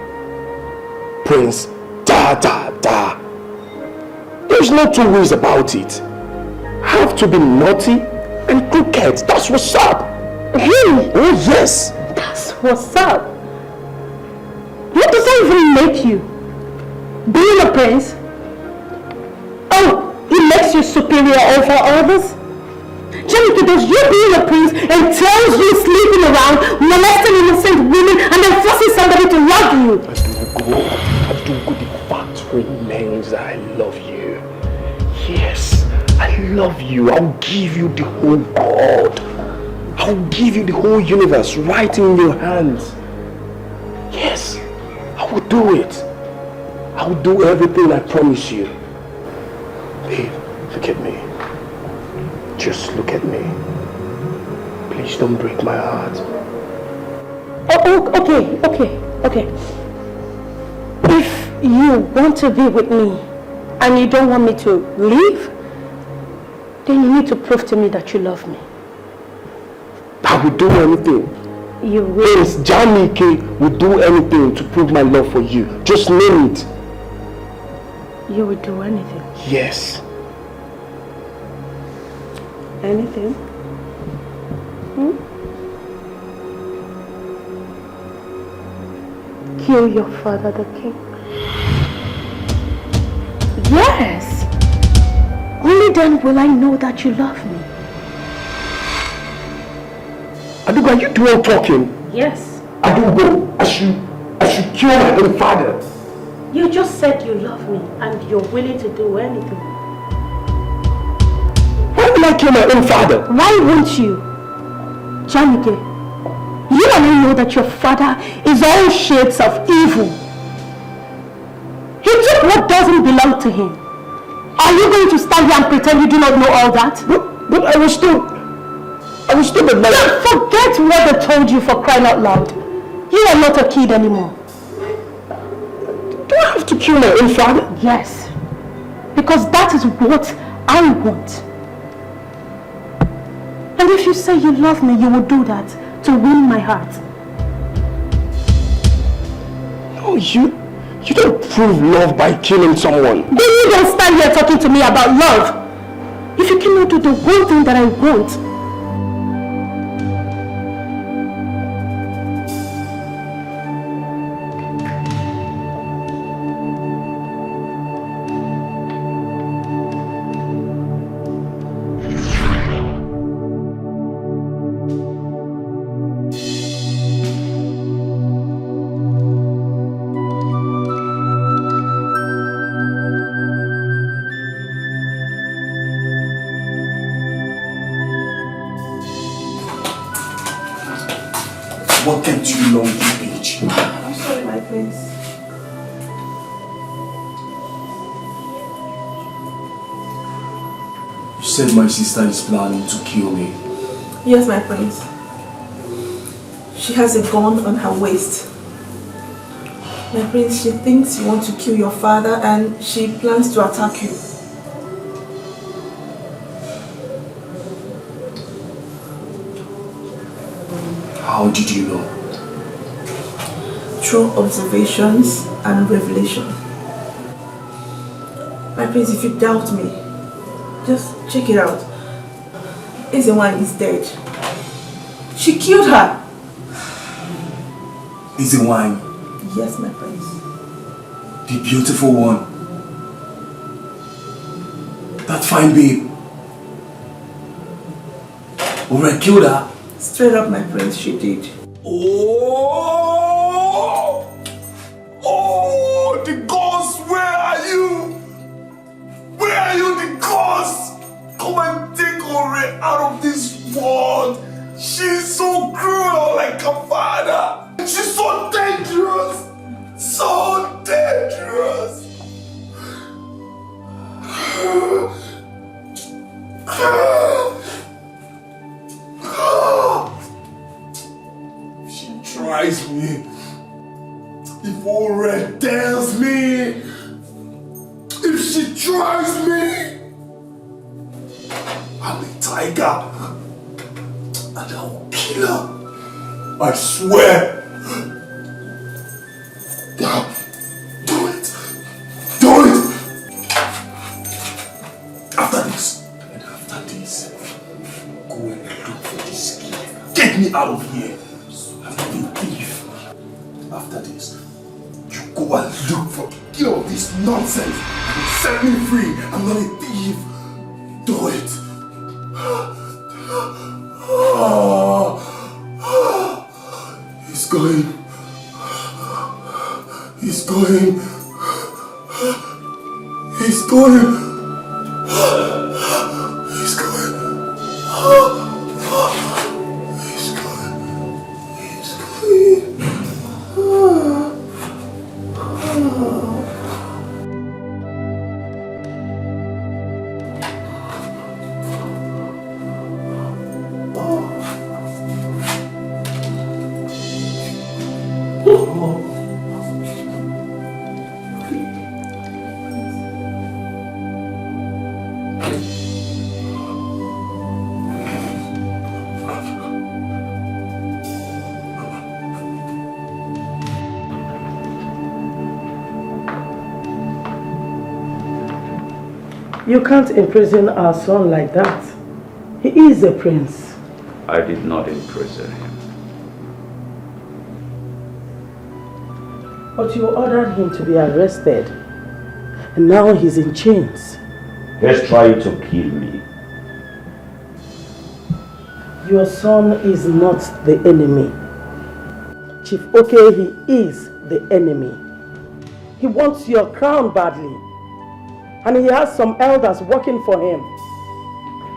Prince Da Da Da. There's no two ways about it. I have to be naughty and crooked. That's what's up. Really? Oh yes. That's what's up. What does that even make you? Being a prince? Oh, it makes you superior over others? Jamika, does you being a prince entails you sleeping around, molesting innocent women, and then forcing somebody to love you? Adugo, the fact remains that I love you. Yes, I love you. I'll give you the whole world. I'll give you the whole universe right in your hands. Yes, I will do it. I will do everything I promise you. Babe, look at me. Just look at me. Please don't break my heart. Oh, okay. If you want to be with me and you don't want me to leave, then you need to prove to me that you love me. I will do anything. You will. Prince Jamike will do anything to prove my love for you. Just name it. You will do anything? Yes. Anything? Kill your father, the king? Yes! Only then will I know that you love me. Adugo, are you doing talking? Yes. Adugo, I should kill my own father. You just said you love me and you're willing to do anything. Why will I kill my own father? Why won't you? Janike, you and I know that your father is all shades of evil. He took what doesn't belong to him. Are you going to stand here and pretend you do not know all that? But I was told that my... Forget what they told you, for crying out loud. You are not a kid anymore. Do I have to kill my own father? Yes. Because that is what I want. And if you say you love me, you will do that to win my heart. No, you don't prove love by killing someone. Then you don't stand here talking to me about love. If you cannot do the one thing that I want. What kept you long, you bitch? I'm sorry, my prince. You said my sister is planning to kill me. Yes, my prince. She has a gun on her waist. My prince, she thinks you want to kill your father and she plans to attack you. How did you know? Through observations and revelation. My prince, if you doubt me, just check it out. Ezewan is dead. She killed her. Ezewan? Yes, my prince. The beautiful one. That fine babe. Ure killed her. Straight up, my prince, she did. Oh! Oh! The gods, where are you? Where are you, the gods? Come and take Ore out of this world. She's so cruel, like her father. She's so dangerous. So dangerous. She tries me. If Ore tells me, if she tries me, I'm a tiger and I will kill her. I swear. Do it. Do it. After this, go and look for this kid. Get me out of here. I'm not a thief. After this, you go and look for all this nonsense and set me free. I'm not a thief. Do it. He's going. He's going. He's going. He's going. He's going. He's You can't imprison our son like that. He is a prince. I did not imprison him. But you ordered him to be arrested. And now he's in chains. He's trying to kill me. Your son is not the enemy. Chief Oke, he is the enemy. He wants your crown badly. And he has some elders working for him.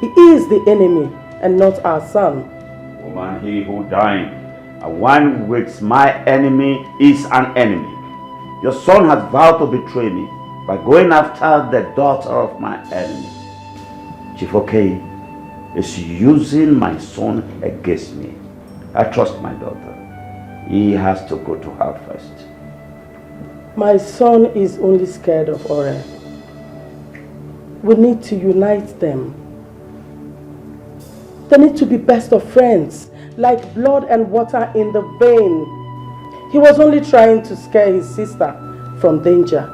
He is the enemy and not our son. Woman, he who dined and one with my enemy is an enemy. Your son has vowed to betray me by going after the daughter of my enemy. Chief Oke is using my son against me. I trust my daughter. He has to go to her first. My son is only scared of Ore. We need to unite them. They need to be best of friends, like blood and water in the vein. He was only trying to scare his sister from danger.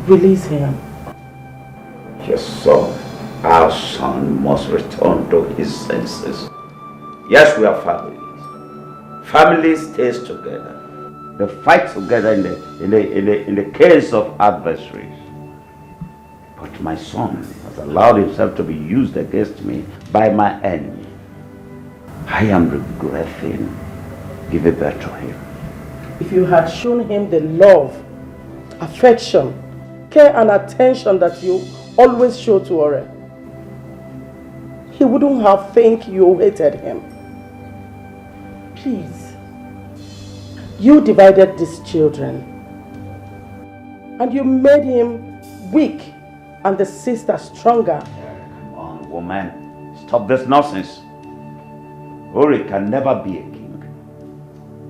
Release him. Your son, our son, must return to his senses. Yes, we are families. Family stays together. They fight together in the case of adversaries. But my son has allowed himself to be used against me by my enemy. I am regretting giving birth to him. If you had shown him the love, affection, care and attention that you always show to Ore, he wouldn't have think you hated him. Please. You divided these children. And you made him weak and the sister stronger. Come on, woman. Stop this nonsense. Ore can never be a king.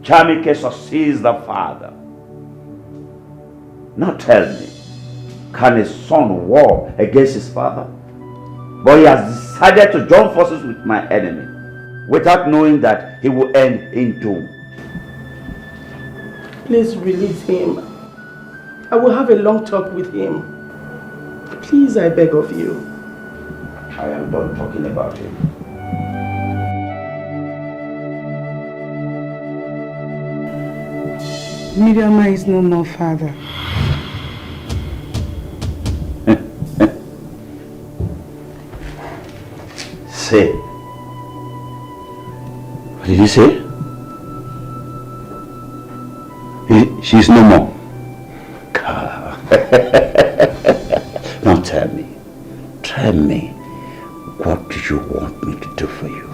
Chamike succeeds the father. Now tell me, can a son war against his father? But he has decided to join forces with my enemy without knowing that he will end in doom. Please release him. I will have a long talk with him. Please, I beg of you. I am done talking about him. Miriama is no more father. Say. What did you say? She's no more. Now tell me, what do you want me to do for you?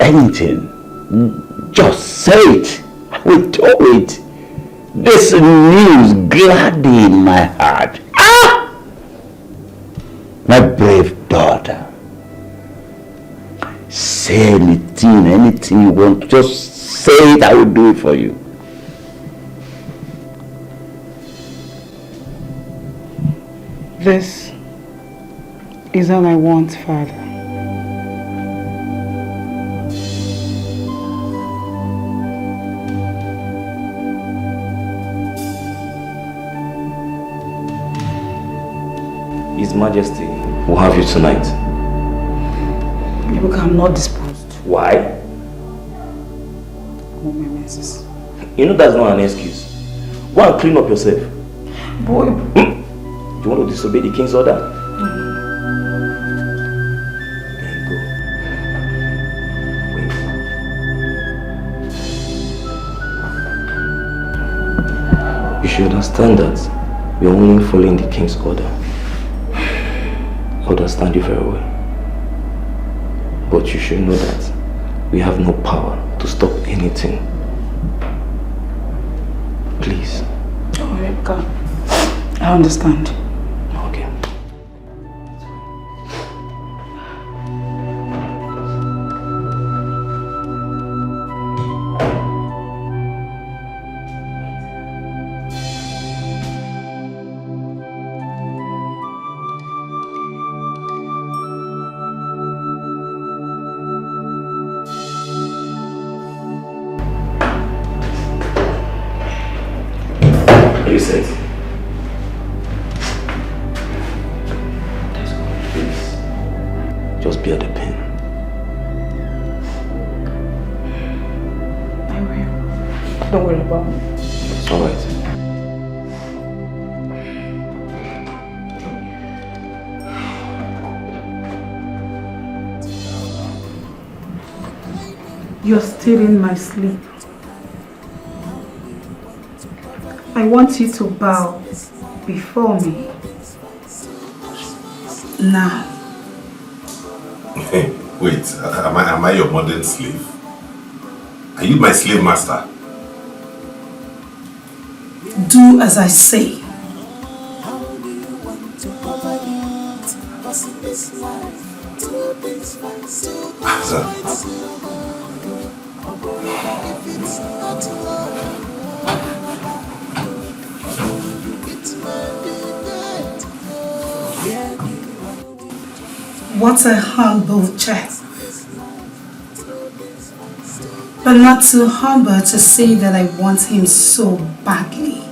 Anything, just say it. I will do it. This news gladdened my heart. Ah! My brave daughter. Say anything you want. Just say it, I will do it for you. This is all I want, Father. His Majesty will have you tonight. Look, I'm not disposed. Why? Oh, my menses. You know that's not an excuse. Go and clean up yourself. Boy. Do you want to disobey the king's order? Then go. Wait. You should understand that we are only following the king's order. I understand you very well. But you should know that we have no power to stop anything. Please. Oh, Rebecca. I understand. Okay. Are you set? Just bear the pain. I will. Don't worry about me. It's alright. You're stealing my sleep. I want you to bow before me. Now. Wait, am I your modern slave? Are you my slave master? Do as I say. What a humble chap. But not too humble to say that I want him so badly.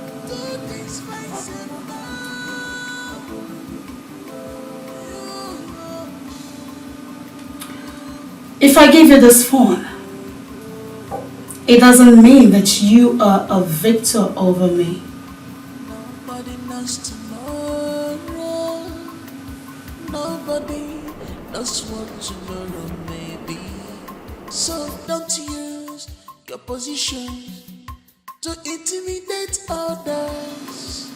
If I give you this phone, it doesn't mean that you are a victor over me. Nobody knows tomorrow. Nobody knows what tomorrow may be. So don't use your position to intimidate others.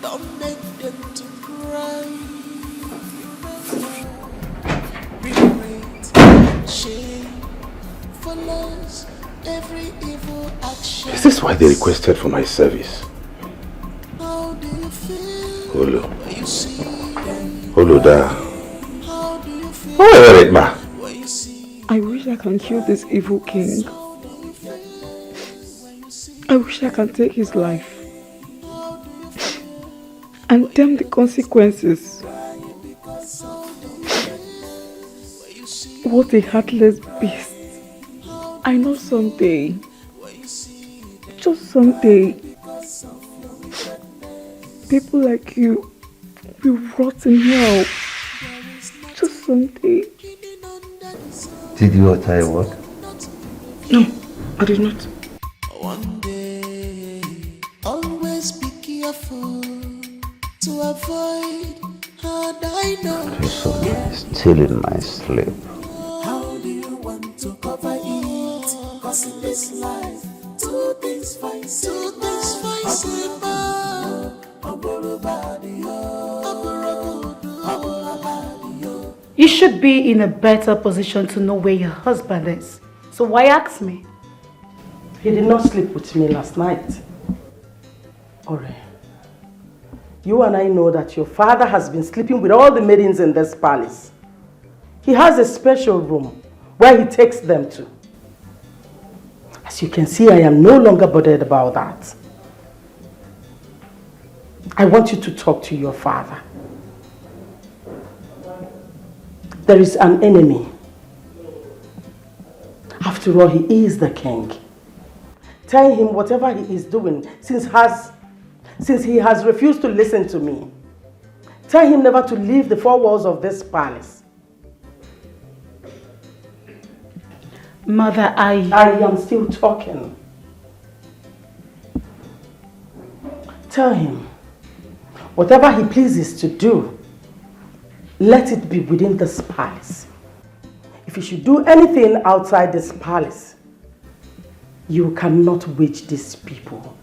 Don't make them to cry. Regret, shame follows every evil action. Is this why they requested for my service? How do you feel? Olo. When you see them? Olo da. How do you feel? Oh, wait, ma. I wish I can kill this evil king. I wish I can take his life and damn the consequences. What a heartless beast. I know someday, just someday, people like you will rot in hell. Just someday. Did you utter a word? No, I did not. One day, always be careful to avoid how I know. Treason is stealing my sleep. How do you want to cover it? Cause in this life, two things fight. You should be in a better position to know where your husband is. So why ask me? He did not sleep with me last night. Ore, you and I know that your father has been sleeping with all the maidens in this palace. He has a special room where he takes them to. As you can see, I am no longer bothered about that. I want you to talk to your father. There is an enemy. After all, he is the king. Tell him whatever he is doing, since he has refused to listen to me. Tell him never to leave the four walls of this palace. Mother, I am still talking. Tell him whatever he pleases to do, let it be within this palace. If you should do anything outside this palace, you cannot wage these people.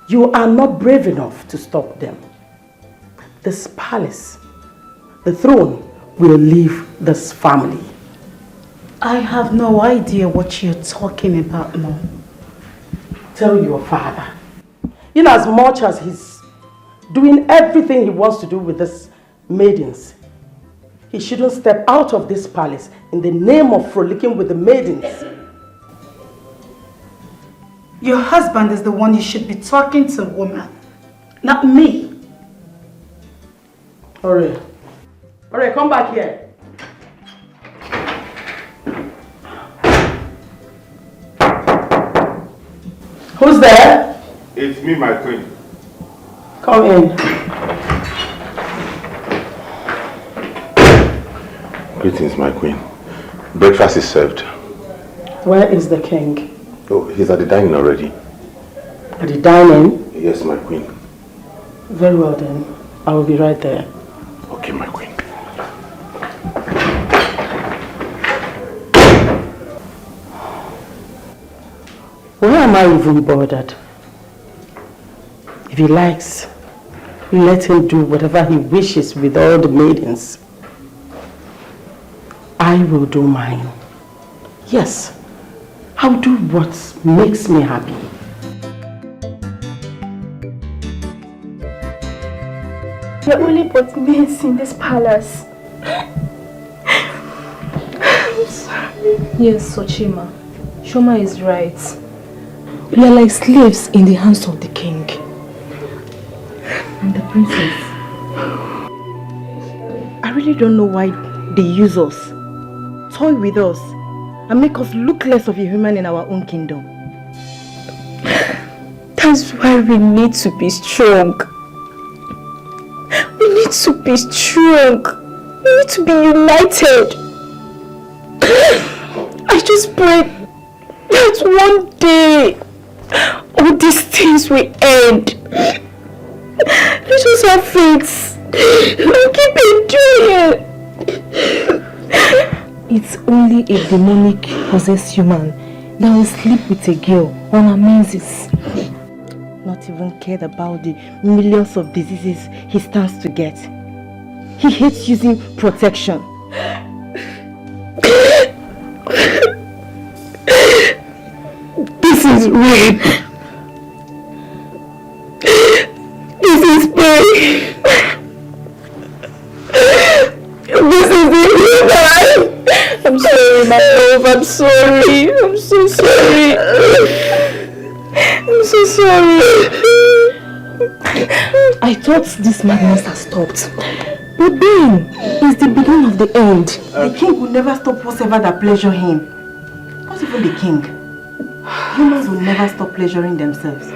You are not brave enough to stop them. This palace, the throne, will leave this family. I have no idea what you're talking about, Mom. Tell your father. In as much as he's doing everything he wants to do with these maidens, he shouldn't step out of this palace in the name of frolicking with the maidens. Your husband is the one you should be talking to, woman. Not me. Ore, come back here. Who's there? It's me, my queen. Come in. Greetings, my queen. Breakfast is served. Where is the king? Oh, he's at the dining already. At the dining? Yes, my queen. Very well then. I will be right there. Okay, my queen. Why am I even bothered? If he likes, let him do whatever he wishes with all the maidens. I will do mine. Yes, I'll do what makes me happy. There are only but maids in this palace. I'm sorry. Yes, Sochima. Shoma is right. We are like slaves in the hands of the king. And the princess. I really don't know why they use us, toy with us, and make us look less of a human in our own kingdom. That's why we need to be strong. We need to be strong. We need to be united. I just pray that one day all these things will end. Let us have faith and keep enjoying. It's only a demonic possessed human that will sleep with a girl on her menses. Not even cared about the millions of diseases he stands to get. He hates using protection. This is rape. This is pain. This is inhuman. I'm sorry, my love. I'm sorry. I'm so sorry. I'm so sorry. I thought this madness had stopped. But then, it's the beginning of the end. The king will never stop whatever that pleasure him. Not even the king. Humans will never stop pleasuring themselves.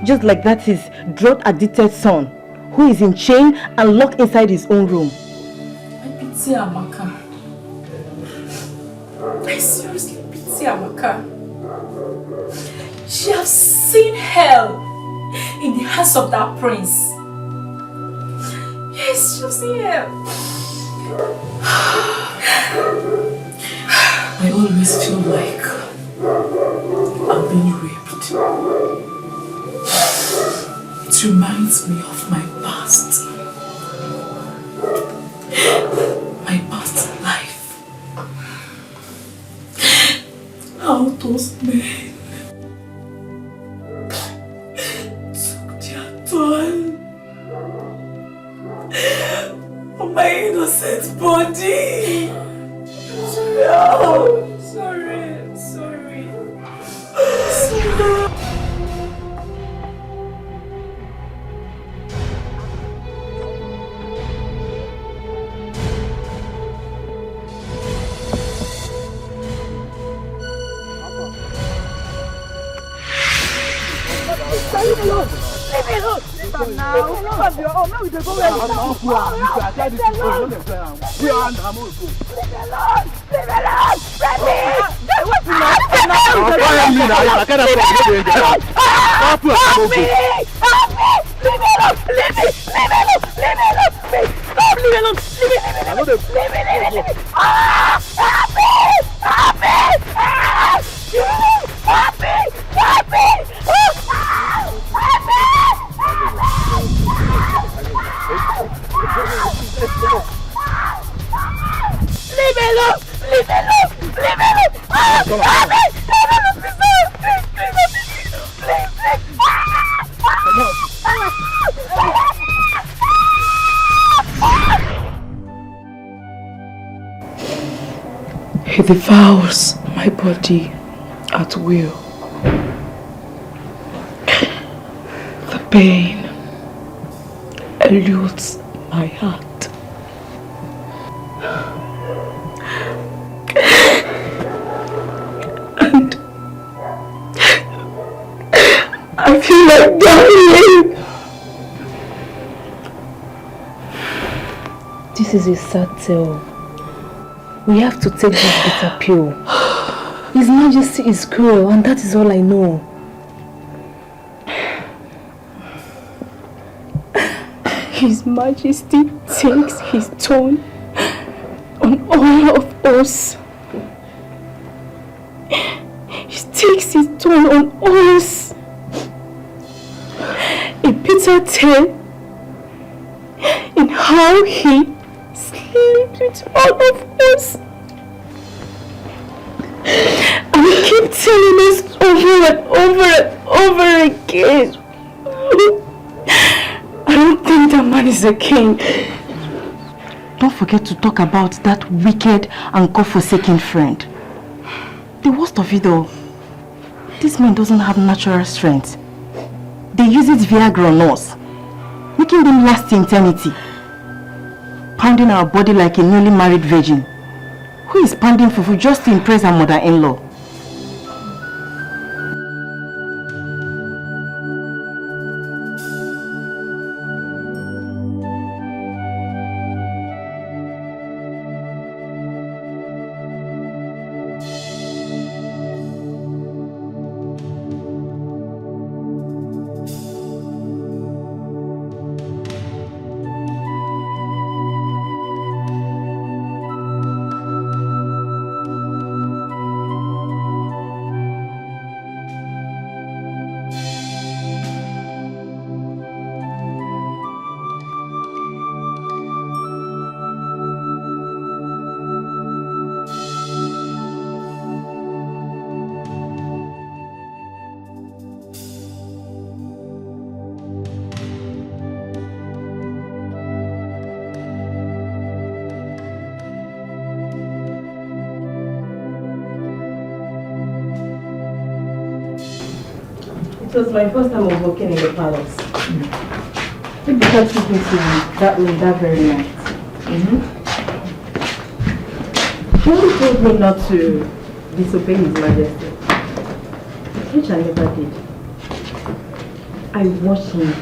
Just like that his drug-addicted son, who is in chain and locked inside his own room. I pity Amaka. I seriously pity Amaka. She has seen hell in the hands of that prince. Yes, she has seen hell. I always feel like I'm being raped. It reminds me of my past. My past life. How those men took their toll on my innocent body. No, sorry. Leave me alone! Leave me alone! Stop now! Stop your own! Now we go where we go! Leave me alone! Leave me alone! Leave me alone! Let me! He devours my body at will. The pain eludes my heart. And I feel like dying. This is a sad tale. We have to take this bitter pill. His Majesty is cruel, and that is all I know. His Majesty takes his tone on all of us. He takes his tone on us. A bitter tale in how he sleeps with all of us. And he keeps telling us over and over and over again. I don't think that man is a king. Don't forget to talk about that wicked and God-forsaken friend. The worst of it all, this man doesn't have natural strength. They use it Viagra on us, making them last eternity. Pounding our body like a newly married virgin. Who is pounding fufu just to impress her mother-in-law? It was my first time of working in the palace. It began to me that way that very night. He only told me not to disobey His Majesty, which I never did. I watched him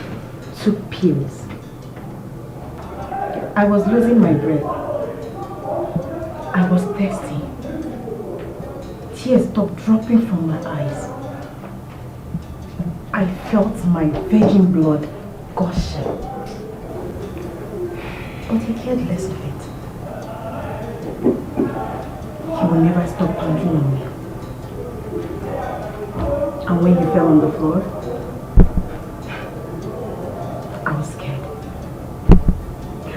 took pills. I was losing my breath. I was thirsty. Tears stopped dropping from my eyes. I felt my virgin blood gushing. But he cared less of it. He will never stop pounding on me. And when he fell on the floor, I was scared.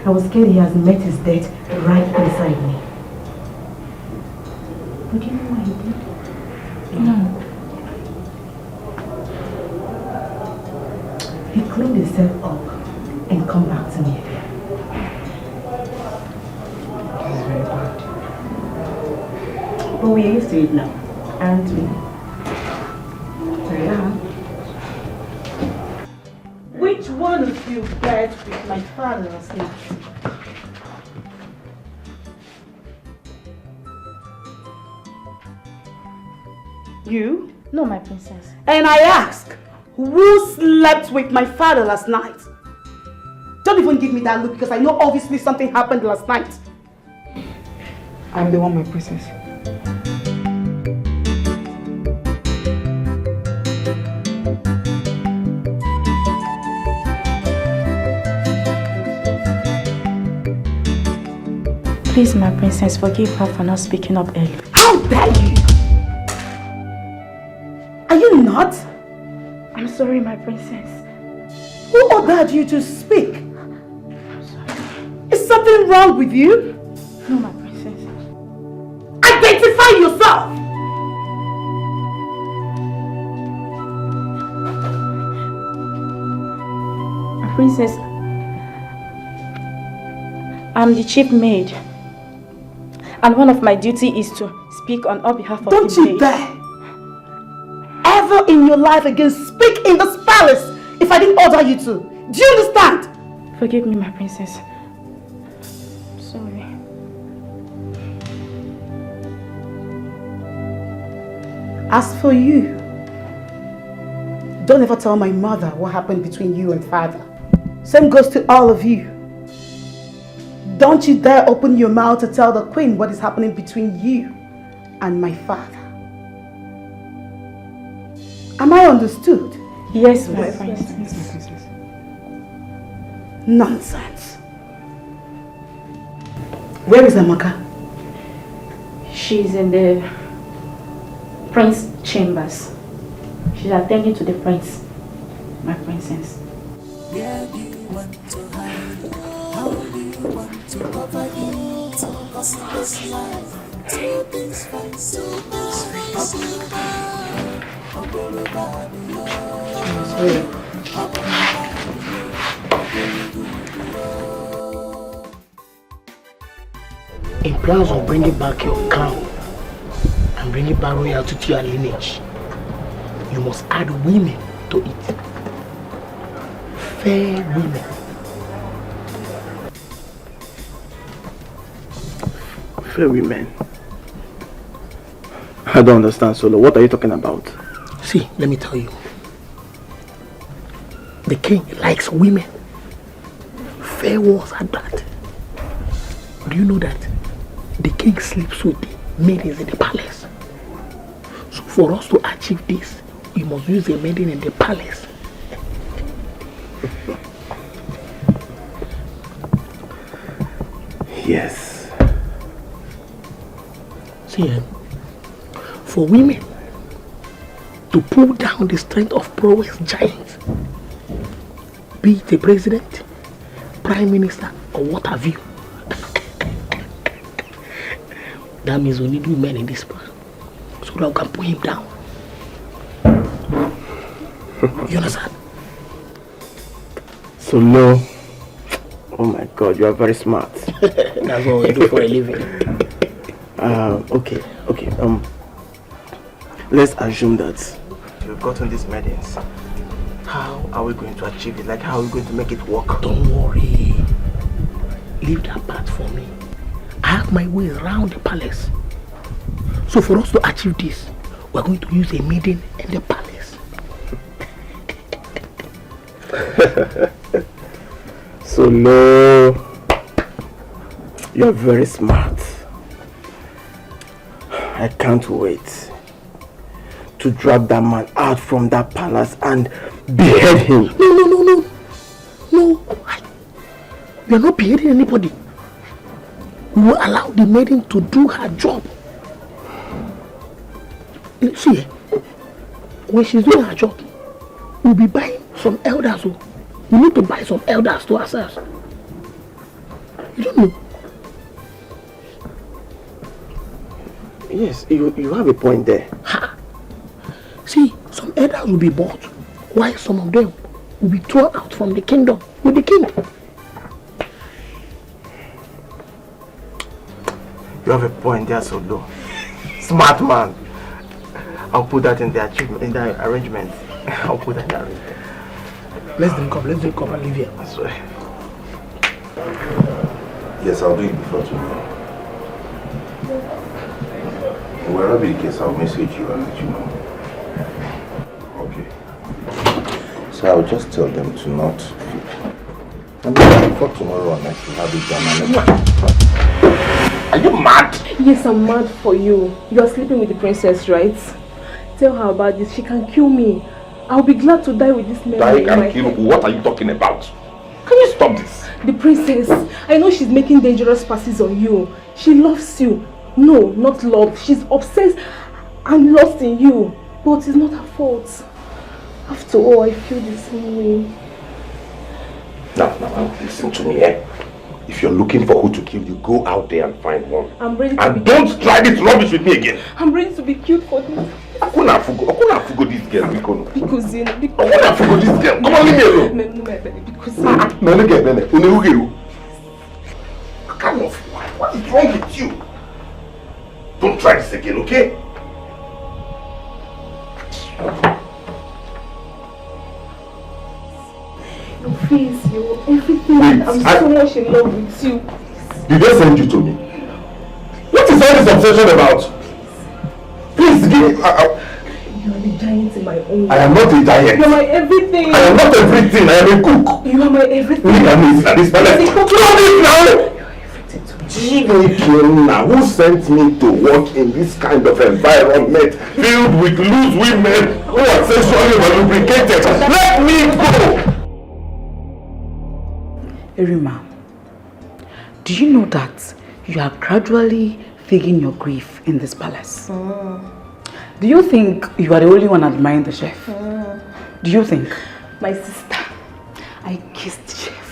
I was scared he has met his death right beside me. But do you know what he did? No. He cleaned himself up and come back to me again. This is very bad. But we're used to it now, aren't we? Yeah. Which one of you bed with my father last night? You? No, my princess. And I ask, who slept with my father last night? Don't even give me that look because I know obviously something happened last night. I'm the one, my princess. Please, my princess, forgive her for not speaking up early. How dare you? Are you not? I'm sorry, my princess. Who ordered you to speak? I'm sorry. Is something wrong with you? No, my princess. Identify yourself! My princess, I'm the chief maid. And one of my duty is to speak on behalf of Don't the you maid. dare ever in your life again speak in this palace if I didn't order you to. Do you understand? Forgive me, my princess. Sorry. As for you, don't ever tell my mother what happened between you and father. Same goes to all of you. Don't you dare open your mouth to tell the queen what is happening between you and my father. Am I understood? Yes, my princess. Nonsense. Where is Amaka? She's in the prince chambers. She's attending to the prince, my princess. Where do you want to hide? How do you want to cover it? Cause in this life, two things fight so In plans of bringing back your crown and bringing back royalty to your lineage, you must add women to it. Fair women. Fair women. I don't understand, Solo. What are you talking about? See, let me tell you. The king likes women. Fair ones at that. Do you know that the king sleeps with the maidens in the palace? So for us to achieve this, we must use a maiden in the palace. Yes. See, for women to pull down the strength of prowess giants, be it a president, prime minister, or what have you, that means we need women in this plan so that we can pull him down. You understand? So no. Oh my God, you are very smart. That's what we do for a living. Okay. Let's assume that we've gotten these maidens. How are we going to achieve it? Like, how are we going to make it work? Don't worry. Leave that part for me. I have my way around the palace. So for us to achieve this, we're going to use a maiden in the palace. So no, you're very smart. I can't wait to drag that man out from that palace and behead him. No. We are not beheading anybody. We will allow the maiden to do her job. See, when she's doing her job, we'll be buying some elders. We need to buy some elders to ourselves. You don't know? Yes, you have a point there. Ha! See, some elders will be bought, while some of them will be thrown out from the kingdom with the king. You have a point there, Solo. Smart man. I'll put that in the achievement, in the arrangement. I'll put that in the arrangement. Let's drink up and leave here. I swear. Yes, I'll do it before tomorrow. Wherever the case, I'll message you and let you know. Okay. So I'll just tell them to not feed. And then before tomorrow night, we'll have it done. Are you mad? Yes, I'm mad for you. You are sleeping with the princess, right? Tell her about this. She can kill me. I'll be glad to die with this memory. Die and kill? What are you talking about? Can you stop this? The princess. I know she's making dangerous passes on you. She loves you. No, not love. She's obsessed and lost in you. But it's not her fault. After all, I feel the same way. Now, listen to me, eh? If you're looking for who to kill, you go out there and find one. I'm ready to and don't try this rubbish with me again. I'm ready to be killed for this. Akuna fugo this girl, Bikono. Because Akuna fugo this girl. Come on, leave me alone. Because no, look at me. What is wrong with you? Don't try this again, okay? Your face, your everything. I'm so much in love with you. Did they send you to me? What is all this obsession about? Please give me. You are the giant in my own. I am not a giant. You are my everything. I am not everything. I am a cook. You are my everything. Look at me. This palace. Throw this now. Who sent me to work in this kind of environment filled with loose women who are sexually lubricated? Let me go! Erima, do you know that you are gradually faking your grief in this palace? Do you think you are the only one admiring the chef? Do you think? My sister, I kissed the chef.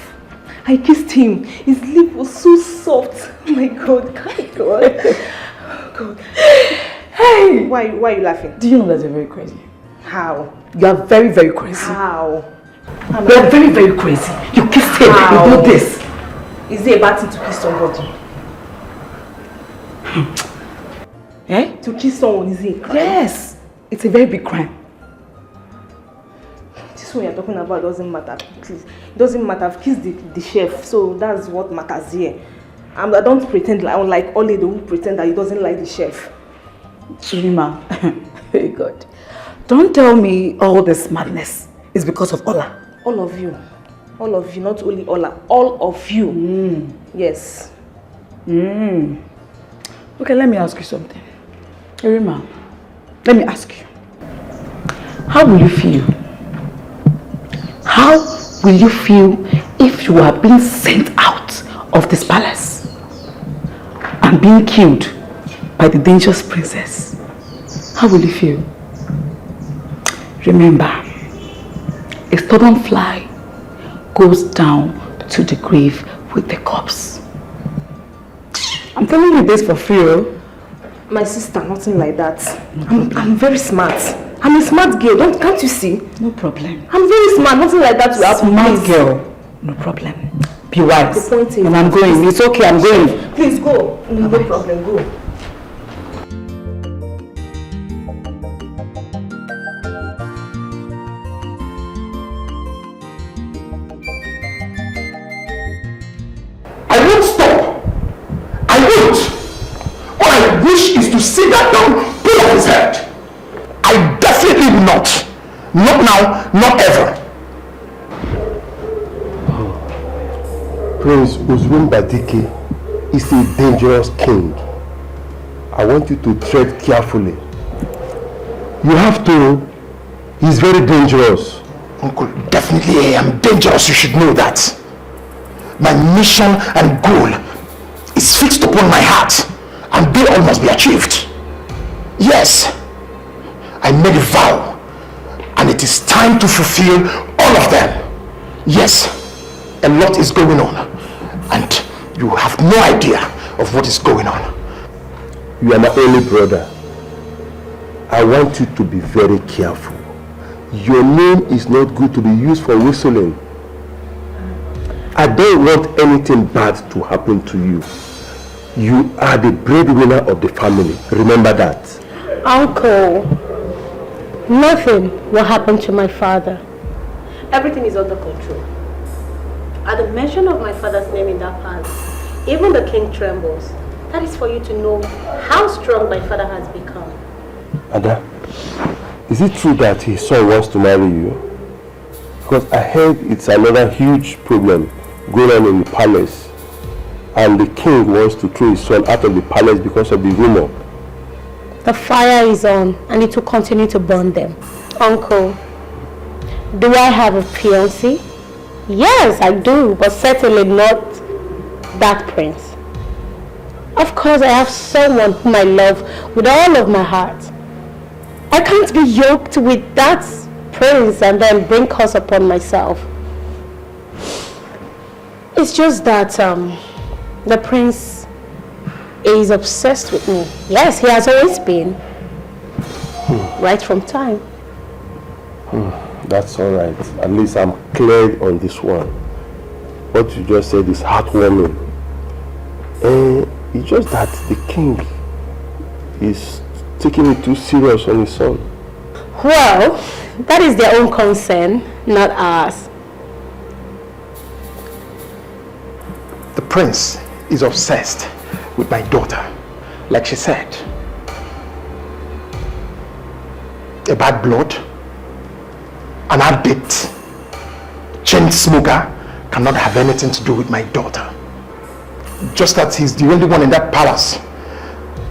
I kissed him. His lip was so soft. Oh my God, God. God. Hey! Why are you laughing? Do you know that you're very crazy? How? You are very, very crazy. How? You are very, very crazy. You kissed him. How? You do this. Is it a bad thing to kiss somebody? Eh? To kiss someone, is it a crime? Yes. It's a very big crime. This one you're talking about doesn't matter, please. It doesn't matter. I've kissed the chef, so that's what matters here. I don't pretend like I'm like Ole who pretend that he doesn't like the chef. Chima, very good. Don't tell me all this madness is because of Ola. All of you. All of you, not only Ola. All of you. Yes. Okay, let me ask you something. Erima, let me ask you. How will you feel? How will you feel if you are being sent out of this palace and being killed by the dangerous princess? How will you feel? Remember, a stubborn fly goes down to the grave with the corpse. I'm telling you this for free. My sister, nothing like that. I'm very smart. I'm a smart girl, can't you see? No problem. I'm very smart, nothing like that will happen. Smart girl, no problem. Be wise. The point is, and I'm going. It's okay, I'm going. Please go. No problem, go. I won't stop. I won't. All I wish is to see that down, pull off his head. I definitely will not. Not now, not ever. Prince Uzwin Badike is a dangerous king. I want you to tread carefully. You have to. He's very dangerous. Uncle, definitely I am dangerous. You should know that. My mission and goal is fixed upon my heart, and they all must be achieved. Yes, I made a vow, and it is time to fulfill all of them. Yes, a lot is going on, and you have no idea of what is going on. You are my only brother. I want you to be very careful. Your name is not good to be used for whistling. I don't want anything bad to happen to you. You are the breadwinner of the family. Remember that. Uncle, nothing will happen to my father. Everything is under control. At the mention of my father's name in that palace, even the king trembles. That is for you to know how strong my father has become. Ada, is it true that his son wants to marry you? Because I heard it's another huge problem going on in the palace, and the king wants to throw his son out of the palace because of the rumor. The fire is on and it will continue to burn them. Uncle, do I have a fiancé? Yes, I do, but certainly not that prince. Of course, I have someone whom I love with all of my heart. I can't be yoked with that prince and then bring curse upon myself. It's just that the prince is obsessed with me. Yes, he has always been. Right from time. That's all right. At least I'm clear on this one. What you just said is heartwarming. It's just that the king is taking it too serious on his son. Well, that is their own concern, not ours. The prince is obsessed with my daughter, like she said. A bad blood, an addict, chain smoker cannot have anything to do with my daughter. Just that he's the only one in that palace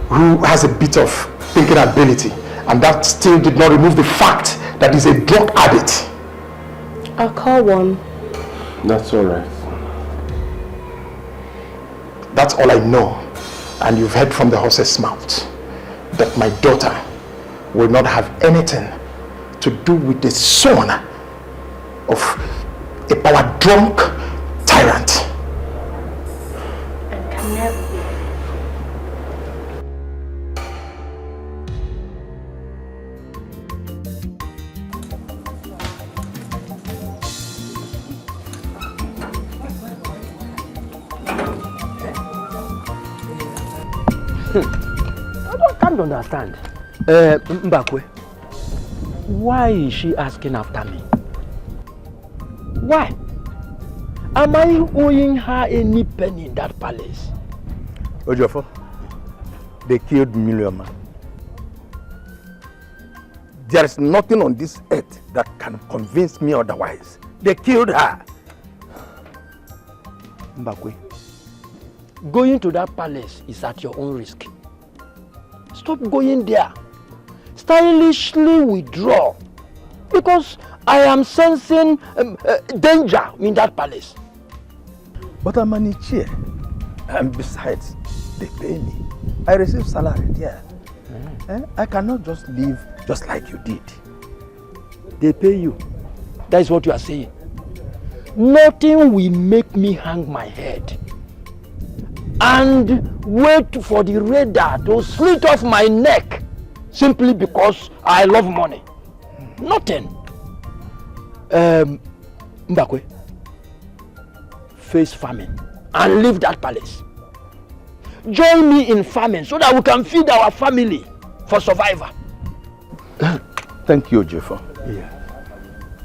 who has a bit of thinking ability, and that still did not remove the fact that he's a drug addict. I'll call one. That's all right. That's all I know, and you've heard from the horse's mouth that my daughter will not have anything to do with the son of a power-drunk tyrant. And can never be. I can't understand. Mbakwe, why is she asking after me? Why? Am I owing her any penny in that palace? Ojofo, they killed Million Man. There is nothing on this earth that can convince me otherwise. They killed her. Mbakwe, going to that palace is at your own risk. Stop going there. Stylishly withdraw. Because I am sensing danger in that palace. But I'm an chair. And besides, they pay me. I receive salary there. I cannot just live just like you did. They pay you. That is what you are saying. Nothing will make me hang my head and wait for the radar to slit off my neck simply because I love money. Nothing. Mbakwe, face famine and leave that palace. Join me in famine so that we can feed our family for survival. Thank you, Jeffo. Yeah.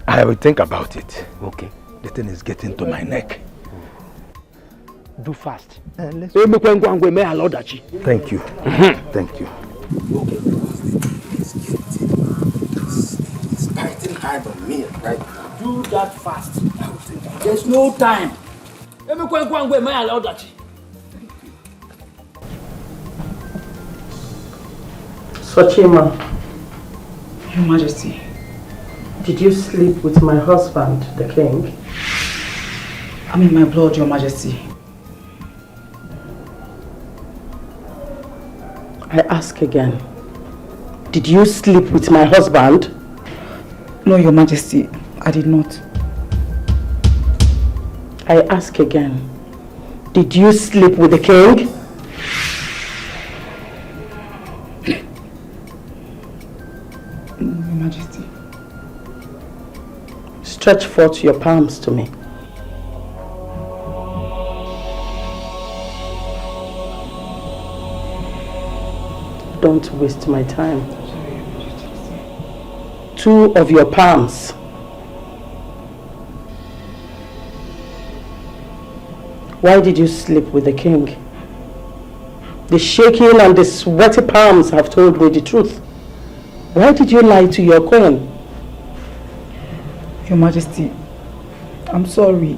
I will think about it. Okay. The thing is getting to my neck. Do fast. Thank you. Thank you. Okay. It's biting hard on me right now. Do that fast. There's no time. Sochima, Your Majesty. did you sleep with my husband, the king? I'm in my blood, Your Majesty. I ask again, did you sleep with my husband? No, Your Majesty, I did not. I ask again, did you sleep with the king? No, Your Majesty. Stretch forth your palms to me. Don't waste my time. Two of your palms. Why did you sleep with the king? The shaking and the sweaty palms have told me the truth. Why did you lie to your queen? Your Majesty, I'm sorry.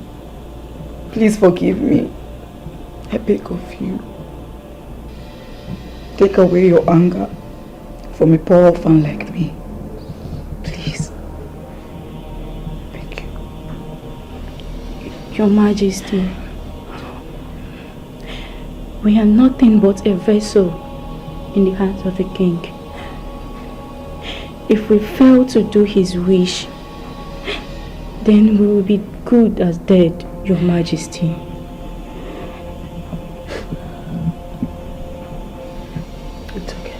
Please forgive me. I beg of you. Take away your anger from a poor orphan like me. Please. Thank you. Your Majesty, we are nothing but a vessel in the hands of the king. If we fail to do his wish, then we will be good as dead, Your Majesty. It's okay.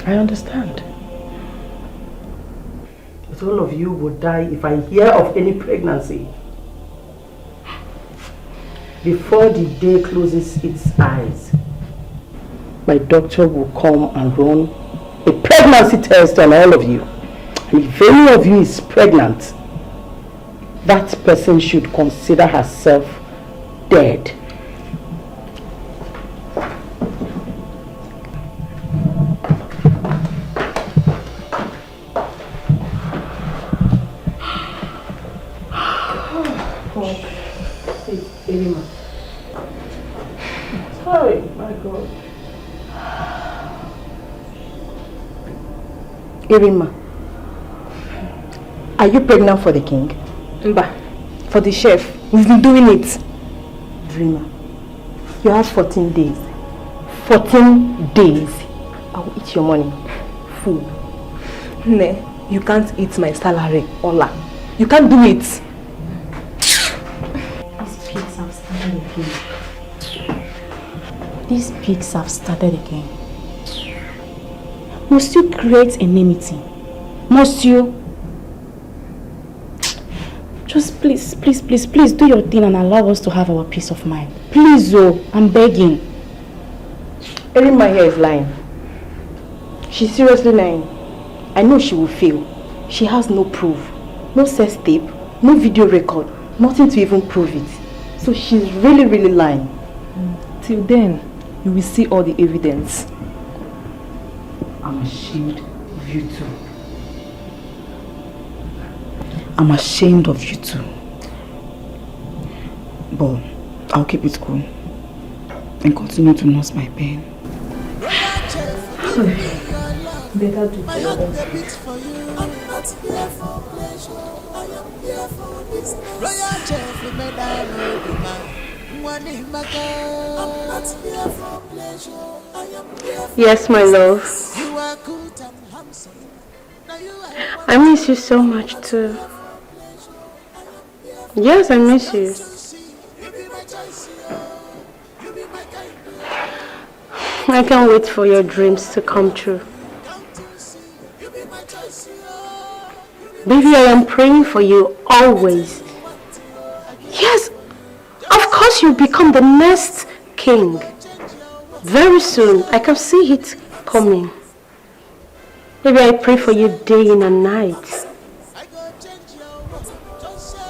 I understand. But all of you would die if I hear of any pregnancy. Before the day closes its eyes, my doctor will come and run a pregnancy test on all of you. And if any of you is pregnant, that person should consider herself dead. Oh my God. Irima, are you pregnant for the king? Mba, for the chef. We've been doing it. Irima, you have 14 days. 14 days. I will eat your money. Fool. Ne, you can't eat my salary, Ola. You can't do it. These pigs have started again. Must you create enmity? Must you? Just please do your thing and allow us to have our peace of mind. Please, oh, I'm begging. Irima here is lying. She's seriously lying. I know she will fail. She has no proof. No sex tape, no video record, nothing to even prove it. So she's really lying. Till then, you will see all the evidence. I'm ashamed of you two. I'm ashamed of you two. But I'll keep it cool and continue to nurse my pain. Better do My heart beats for you. I'm not here for pleasure. I am here for business. Royal chef, I'm not here for pleasure. I am here for Yes, my love. You are good and handsome. I miss you so much too. Yes, I miss you. I can't wait for your dreams to come true. Baby, I am praying for you always. Yes, of course you'll become the next king. Very soon, I can see it coming. Baby, I pray for you day in and night.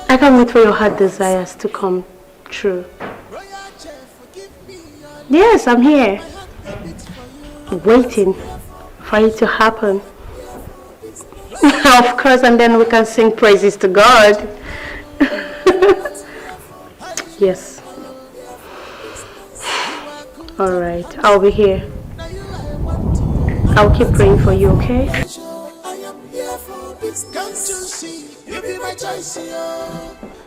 I can't wait for your heart desires to come true. Yes, I'm here. Waiting for it to happen. Of course, and then we can sing praises to God. Yes. Alright, I'll be here. I'll keep praying for you, okay? I am here for business. Can't you see? You be my choice,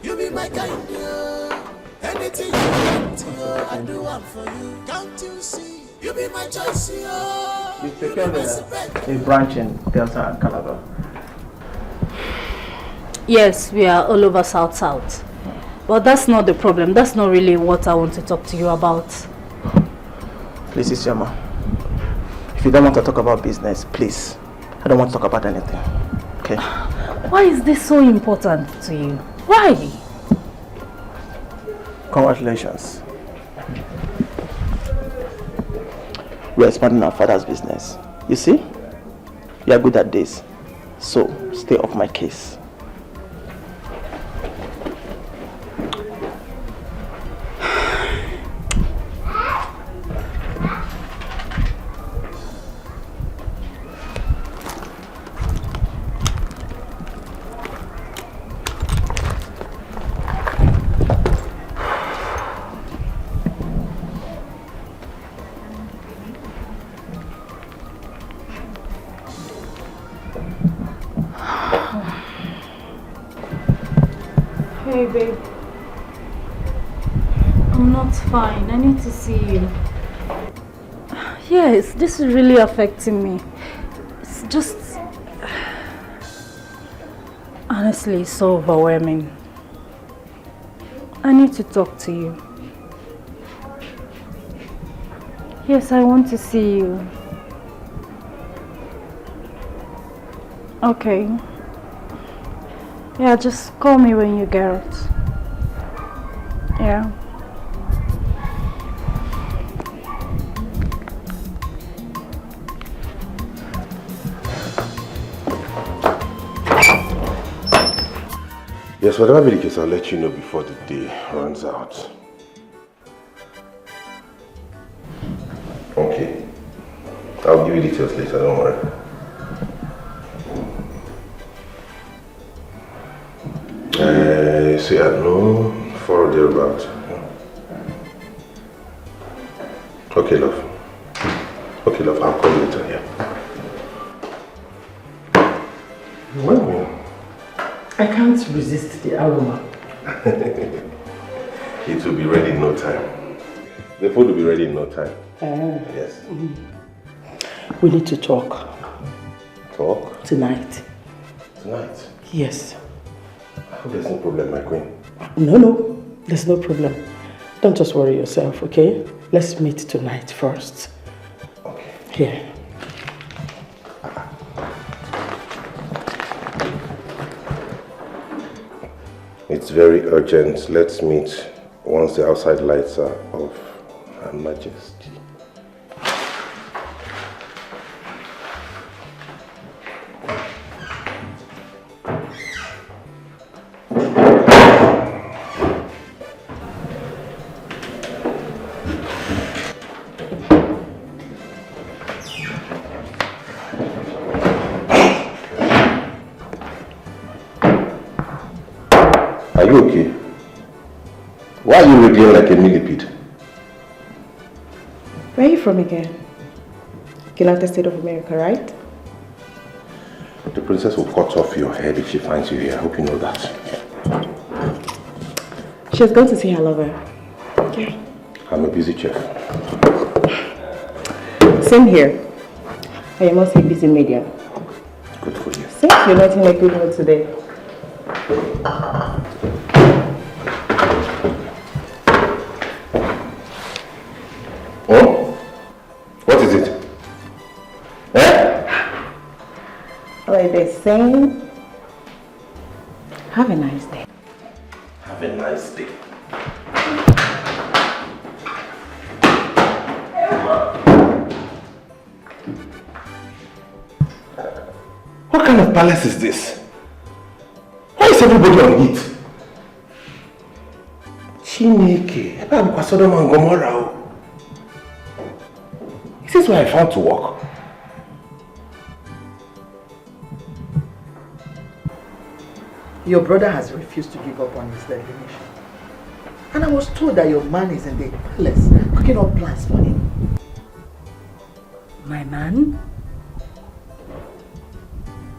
you be my kind, anything you want, I do one for you. Can't you see? You be my choice, You secured a branch in Delta and Calabar. Yes, we are all over South. But that's not the problem. That's not really what I want to talk to you about. Please, Isioma. If you don't want to talk about business, please. I don't want to talk about anything. Okay? Why is this so important to you? Why? Congratulations. We're expanding our father's business. You see? You are good at this. So, stay off my case. Hey, babe. I'm not fine. I need to see you. Yes, this is really affecting me. It's just... honestly, it's so overwhelming. I need to talk to you. Yes, I want to see you. Okay. Yeah, just call me when you get it. Yeah. Yes, whatever be the case, I'll let you know before the day runs out. Okay. I'll give you details later, don't worry. Say at noon, 4 or thereabout. Okay, love. Okay, love, I'll call you later, yeah. Well, I can't resist the aroma. It will be ready in no time. The food will be ready in no time. Yes. We need to talk. Talk? Tonight. Tonight? Yes. I hope there's no problem, my queen. No. There's no problem. Don't just worry yourself, okay? Let's meet tonight first. Okay. Here. It's very urgent. Let's meet once the outside lights are off. Her Majesty. Are you okay? Why are you wriggling like a millipede? Where are you from again? United States of America, right? The princess will cut off your head if she finds you here. I hope you know that. She's going to see her lover. Okay. I'm a busy chef. Same here. I am also a busy medium. Good for you. Since you're not in a good mood today. Oh? What is it? Like they're saying, have a nice day. Have a nice day. What kind of palace is this? Why is everybody on it? Chineke, I'm Sodom and Gomorrah. Is this where I found to work? Your brother has refused to give up on his deadly mission. And I was told that your man is in the palace cooking up plans for him. My man?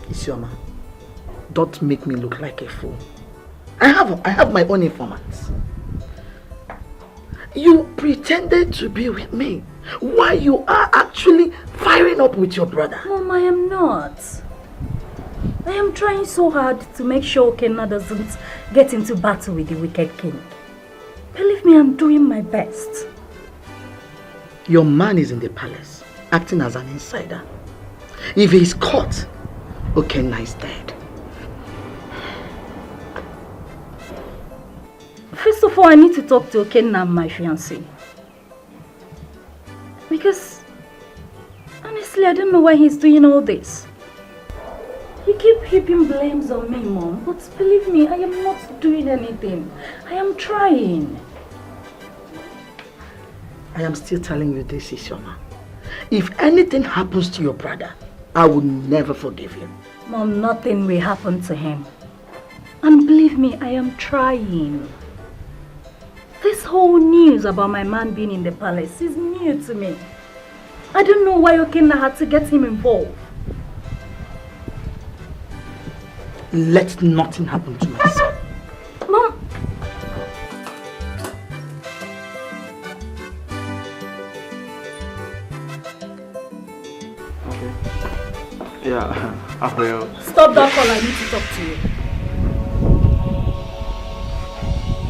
Isioma, don't make me look like a fool. I have my own informants. You pretended to be with me while you are actually firing up with your brother. Mom, I am not. I am trying so hard to make sure Okenna doesn't get into battle with the wicked king. Believe me, I'm doing my best. Your man is in the palace, acting as an insider. If he is caught, Okenna is dead. First of all, I need to talk to Okenna, my fiancé. Because, honestly, I don't know why he's doing all this. You keep heaping blames on me, Mom, but believe me, I am not doing anything. I am trying. I am still telling you this, Isioma. If anything happens to your brother, I will never forgive you. Mom, nothing will happen to him. And believe me, I am trying. This whole news about my man being in the palace is new to me. I don't know why Okenna had to get him involved. Let nothing happen to my son. Mom! Okay. Yeah, I will. Stop that call, I need to talk to you.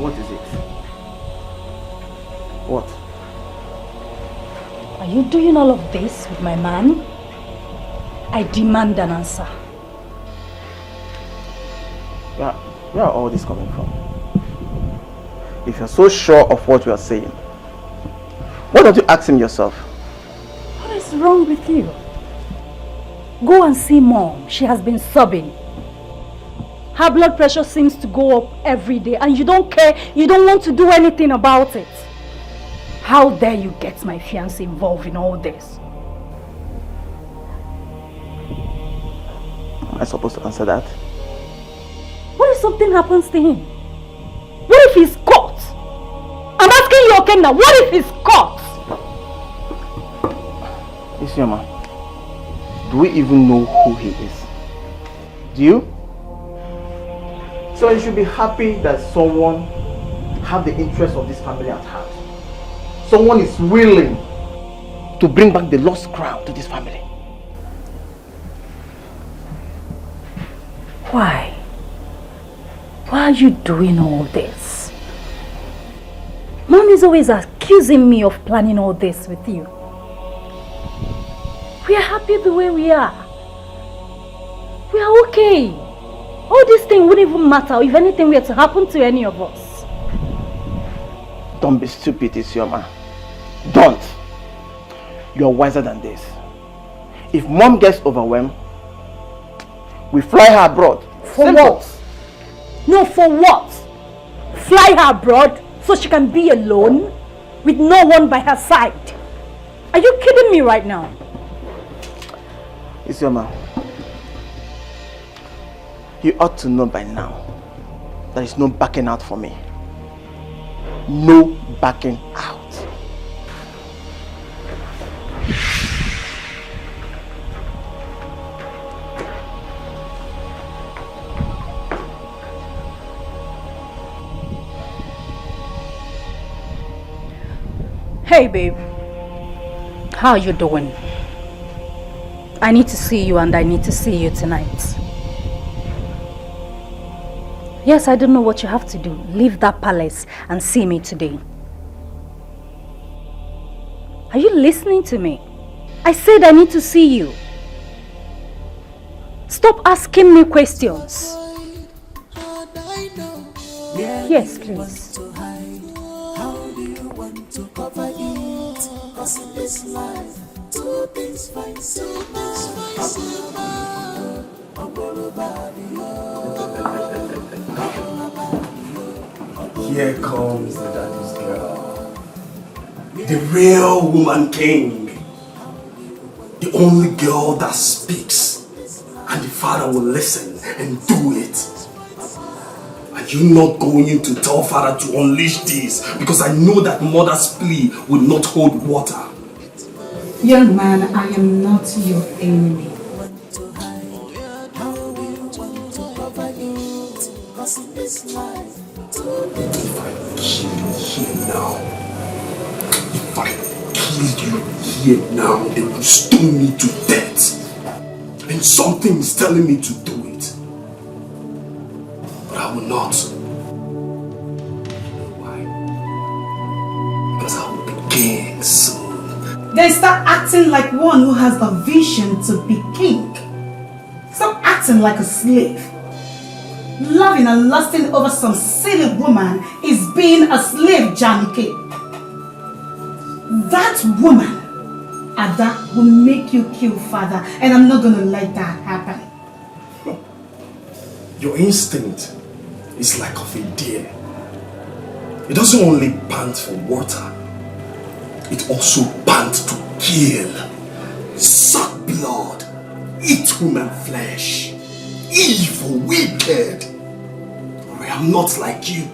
What is it? What? Are you doing all of this with my man? I demand an answer. Where are all this coming from? If you're so sure of what you are saying, why don't you ask him yourself? What is wrong with you? Go and see Mom. She has been sobbing. Her blood pressure seems to go up every day and you don't care, you don't want to do anything about it. How dare you get my fiancé involved in all this? Am I supposed to answer that? What if something happens to him? What if he's caught? I'm asking you, Okenna, what if he's caught? Isioma, do we even know who he is? Do you? So you should be happy that someone have the interest of this family at heart. Someone is willing to bring back the lost crown to this family. Why? Why are you doing all this? Mom is always accusing me of planning all this with you. We are happy the way we are. We are okay. All this thing wouldn't even matter if anything were to happen to any of us. Don't be stupid, Isioma. Don't. You're wiser than this. If Mom gets overwhelmed, we fly her abroad. For what? No, for what? Fly her abroad so she can be alone with no one by her side. Are you kidding me right now? Isioma, you ought to know by now there is no backing out for me. No backing out. Hey babe, how are you doing? I need to see you and I need to see you tonight. Yes, I don't know what you have to do. Leave that palace and see me today. Are you listening to me? I said I need to see you. Stop asking me questions. Yes, please. Here comes the daddy's girl. The real woman king. The only girl that speaks. And the father will listen and do it. Are you not going to tell father to unleash this? Because I know that mother's plea will not hold water. Young man, I am not your enemy. If I kill you here now, they will stone me to death. And something is telling me to do it. But I will not. Why? Because I will be king soon. Then start acting like one who has the vision to be king. Stop acting like a slave. Loving and lusting over some silly woman is being a slave, Janike. That woman, Ada, will make you kill father, and I'm not going to let that happen. Your instinct is like of a deer. It doesn't only pant for water, it also pants to kill, suck blood, eat human flesh. Evil, wicked. I am not like you.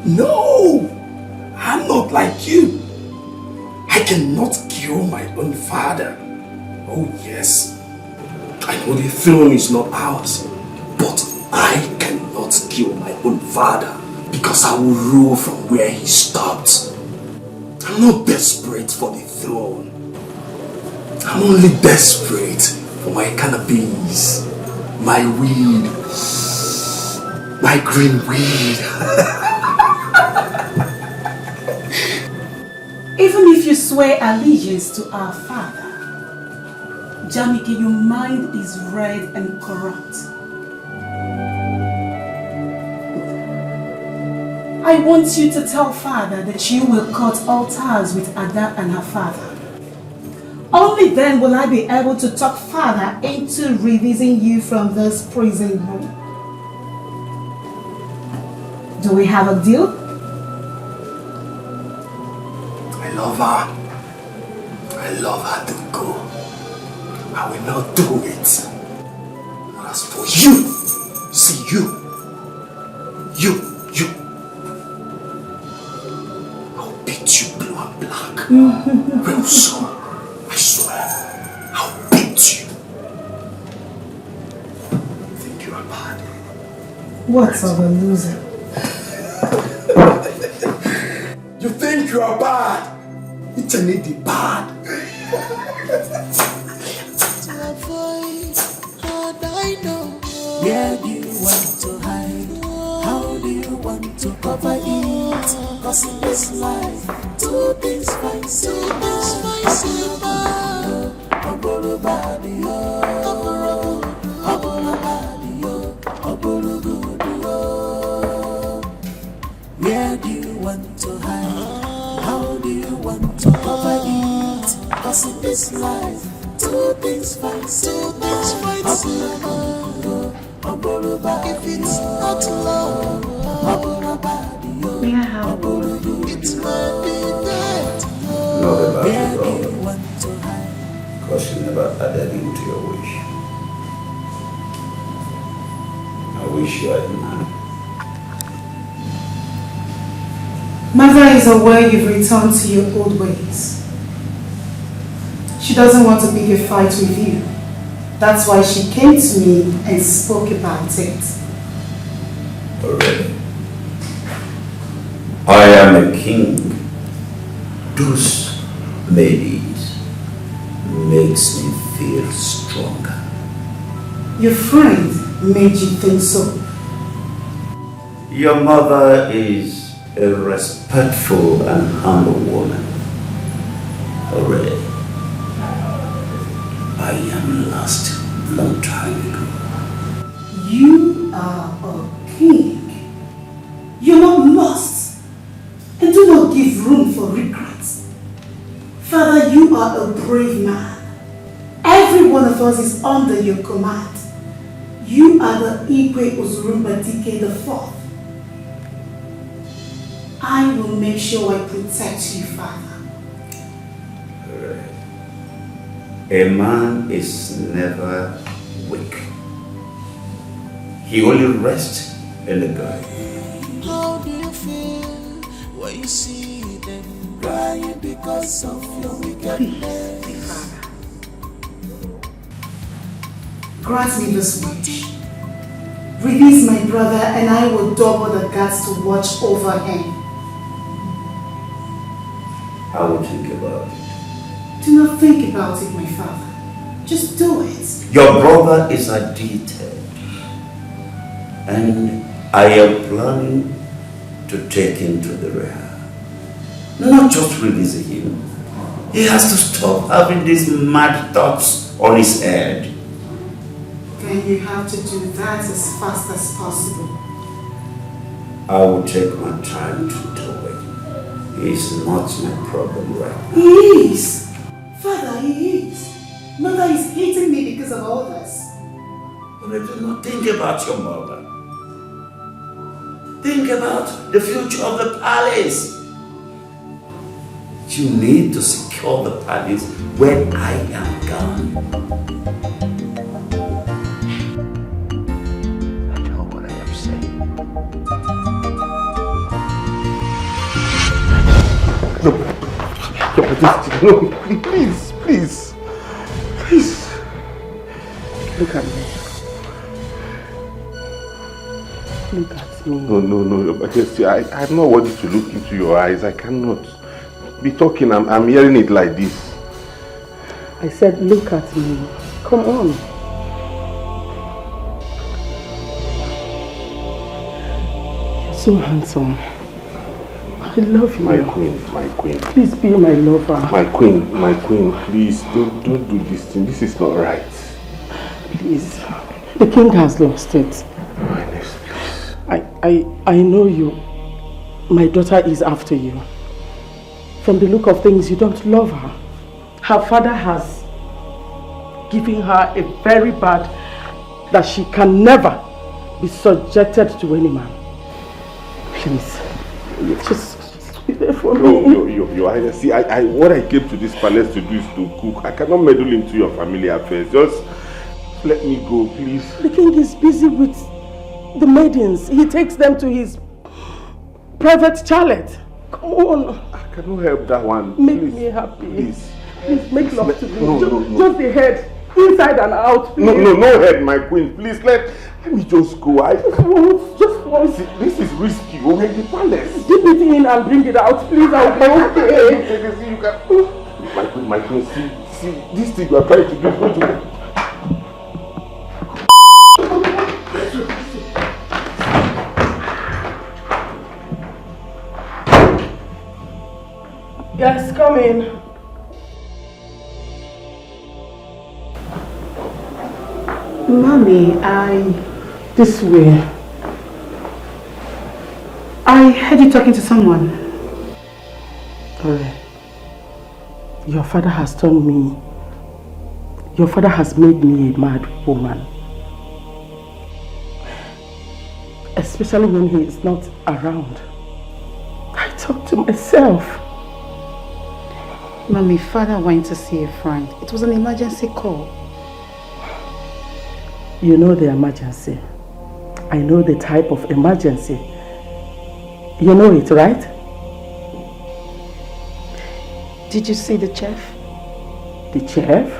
No, I'm not like you. I cannot kill my own father. Oh yes, I know the throne is not ours, but I cannot kill my own father because I will rule from where he stopped. I'm not desperate for the throne. I'm only desperate for my cannabis, my weed, my green weed. Even if you swear allegiance to our father, Jamike, your mind is red and corrupt. I want you to tell father that you will cut all ties with Ada and her father. Only then will I be able to talk father into releasing you from this prison room. Do we have a deal? I love her. I love her to go. I will not do it. As for you, see you. I'll beat you blue and turn black. Real soon, I swear, I'll beat you. You think you are bad? What of a loser? You think you are bad? It's an idiot bad. Where do you want to hide? How do you want to cover it? Cause in this life, two things fight silver. Oboro body, oboro body, oboro good. Where do you want to hide? How do you want to cover it? Cause in this life, two things fight silver. If it's not love, may I have it might be that. Not about your problem, because you never added into your wish. I wish you had none. Mother is aware you've returned to your old ways. She doesn't want to pick a fight with you. That's why she came to me and spoke about it. Already. I am a king. Those ladies makes me feel stronger. Your friend made you think so. Your mother is a respectful and humble woman. Already. I am lost long time ago. You are a king. You're not lost. And do not give room for regrets. Father, you are a brave man. Every one of us is under your command. You are the Igwe Uzurumba Dike the Fourth. I will make sure I protect you, Father. A man is never weak. He only rests in the grave. How do you feel when you see them crying because of your wickedness? Grant me this wish. Release my brother and I will double the guards to watch over him. I will think about it. Do not think about it, my father. Just do it. Your brother is addicted. And I am planning to take him to the rehab. Not just releasing him. He has to stop having these mad thoughts on his head. Then you have to do that as fast as possible. I will take my time to do it. He's not my problem right now. He is. Father, he is. Mother is hating me because of all this. But do not think about your mother. Think about the future of the palace. You need to secure the palace when I am gone. I know what I am saying. No, please. Look at me. Look at me. No, Your Majesty, I'm not worthy to look into your eyes. I cannot be talking. I'm hearing it like this. I said, look at me. Come on. You're so handsome. I love you. My queen. Please be my lover. My queen, please don't do this thing. This is not right. Please. The king has lost it. Highness, please. I know you. My daughter is after you. From the look of things, you don't love her. Her father has given her a very bad that she can never be subjected to any man. Please. Just be there for me. Your Highness, see, what I came to this palace to do is to cook. I cannot meddle into your family affairs. Just let me go, please. The king is busy with the maidens. He takes them to his private chalet. Come on. I cannot help that one. Make please. me happy. Please. Please make love to me. No, Just the head. Inside and out, please. No head, my queen. Please, let me just go. Just once. This is risky. We're in the palace. Dip it in and bring it out, please. I'll be okay. You can... My queen, see, this thing you are trying to do. Yes, come in. Mommy, this way. I heard you talking to someone. Alright. Your father has turned me. Your father has made me a mad woman. Especially when he is not around. I talk to myself. Mommy, father went to see a friend. It was an emergency call. You know the emergency. I know the type of emergency. You know it, right? Did you see the chef? The chef?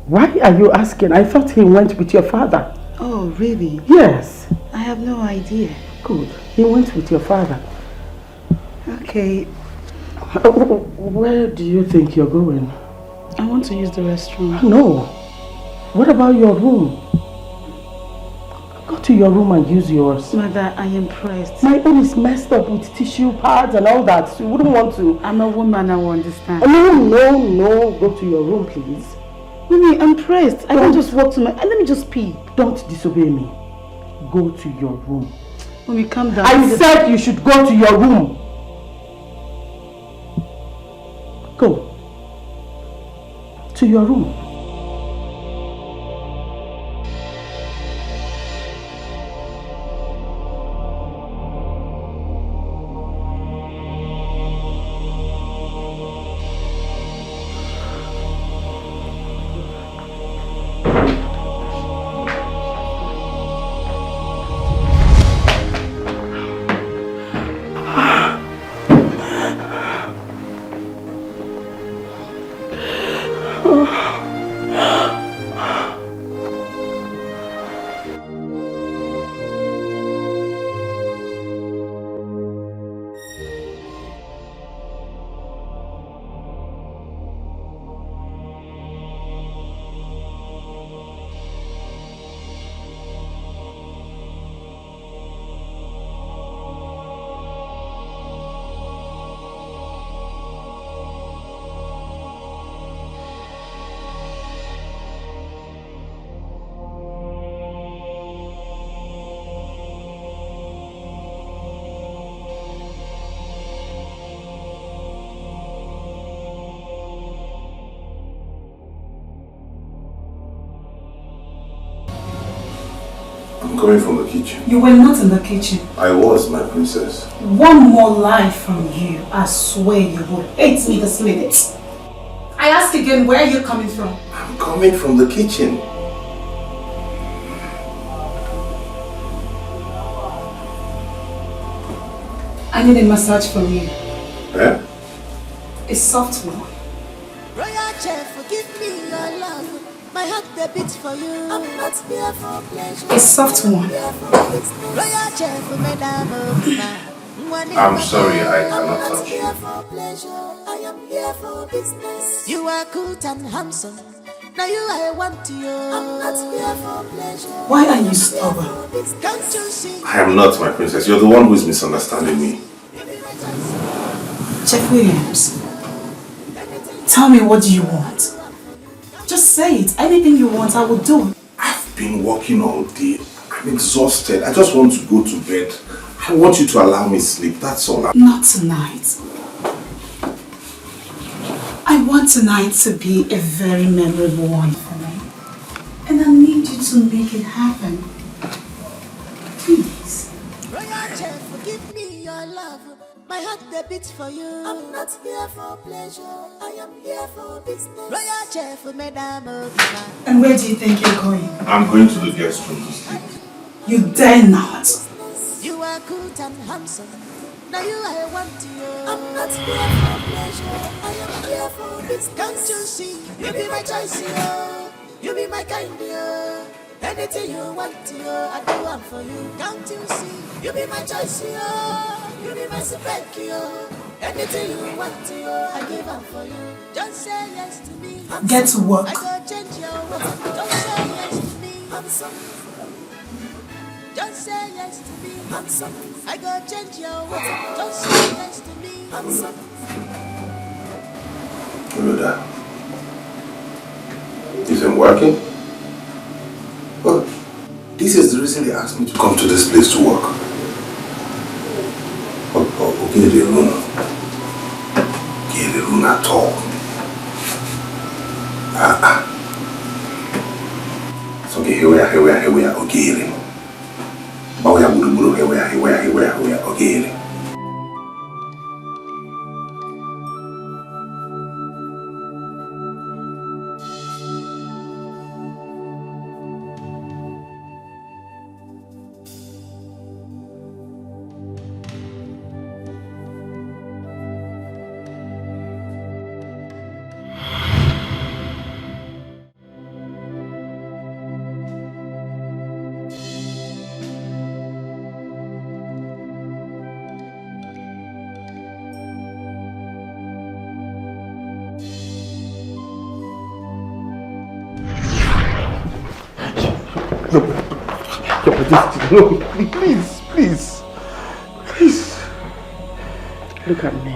Why are you asking? I thought he went with your father. Oh, really? Yes. I have no idea. Good. He went with your father. Okay. Where do you think you're going? I want to use the restroom. No. What about your room? Go to your room and use yours. Mother, I am pressed. My own is messed up with tissue pads and all that. So you wouldn't want to. I'm a woman, I will understand. No. Go to your room, please. Mommy, I'm pressed. I can't just walk to my... Let me just pee. Don't disobey me. Go to your room. Mommy, calm down. I said you should go to your room. Go. To your room. Coming from the kitchen. You were not in the kitchen. I was, my princess. One more lie from you. I swear you will hate me this minute. I ask again, where are you coming from? I'm coming from the kitchen. I need a massage from you. Eh? A soft one. Royal chef, forgive me your love. My heart they beats for you. I'm not here for pleasure. A soft one. Royal chef, madam. I'm sorry, I cannot touch you. I am here for business. You are good and handsome. Now you I want to you. I'm not here for pleasure. Why are you stubborn? Can't you see? I am not, my princess. You're the one who is misunderstanding me. Chef Williams, tell me, what do you want? Just say it. Anything you want, I will do. I've been working all day. I'm exhausted. I just want to go to bed. I want you to allow me sleep. That's all. Not tonight. I want tonight to be a very memorable one for me. And I need you to make it happen. Please. Royal chef, forgive me your love. My heart they beats for you. I'm not here for pleasure. I am here for business. Royal chef, madam. And where do you think you're going? I'm going to the guest room to sleep. You dare not. You are good and handsome. Now you I want you. I'm not here for pleasure. I am here for business. Can't you see? You be my choice, yo. You be my kind, yo. Anything you want, yo, I do one for you. Can't you see? You be my choice, yo. You be my spec, yo. Anything you want, yo, I give up for you. Just say yes to me. Get to work. I go change your world. Don't say yes to me. I'm sorry. Just say yes to me. I'm sorry. I go change your world. Just say yes to me. I'm sorry. Brother, isn't working? Well, this is the reason they asked me to come to this place to work. Okay, the room. Okay, the room at all. So okay, here we are, okay. Oh yeah, here we are, okay. No, please. Look at me.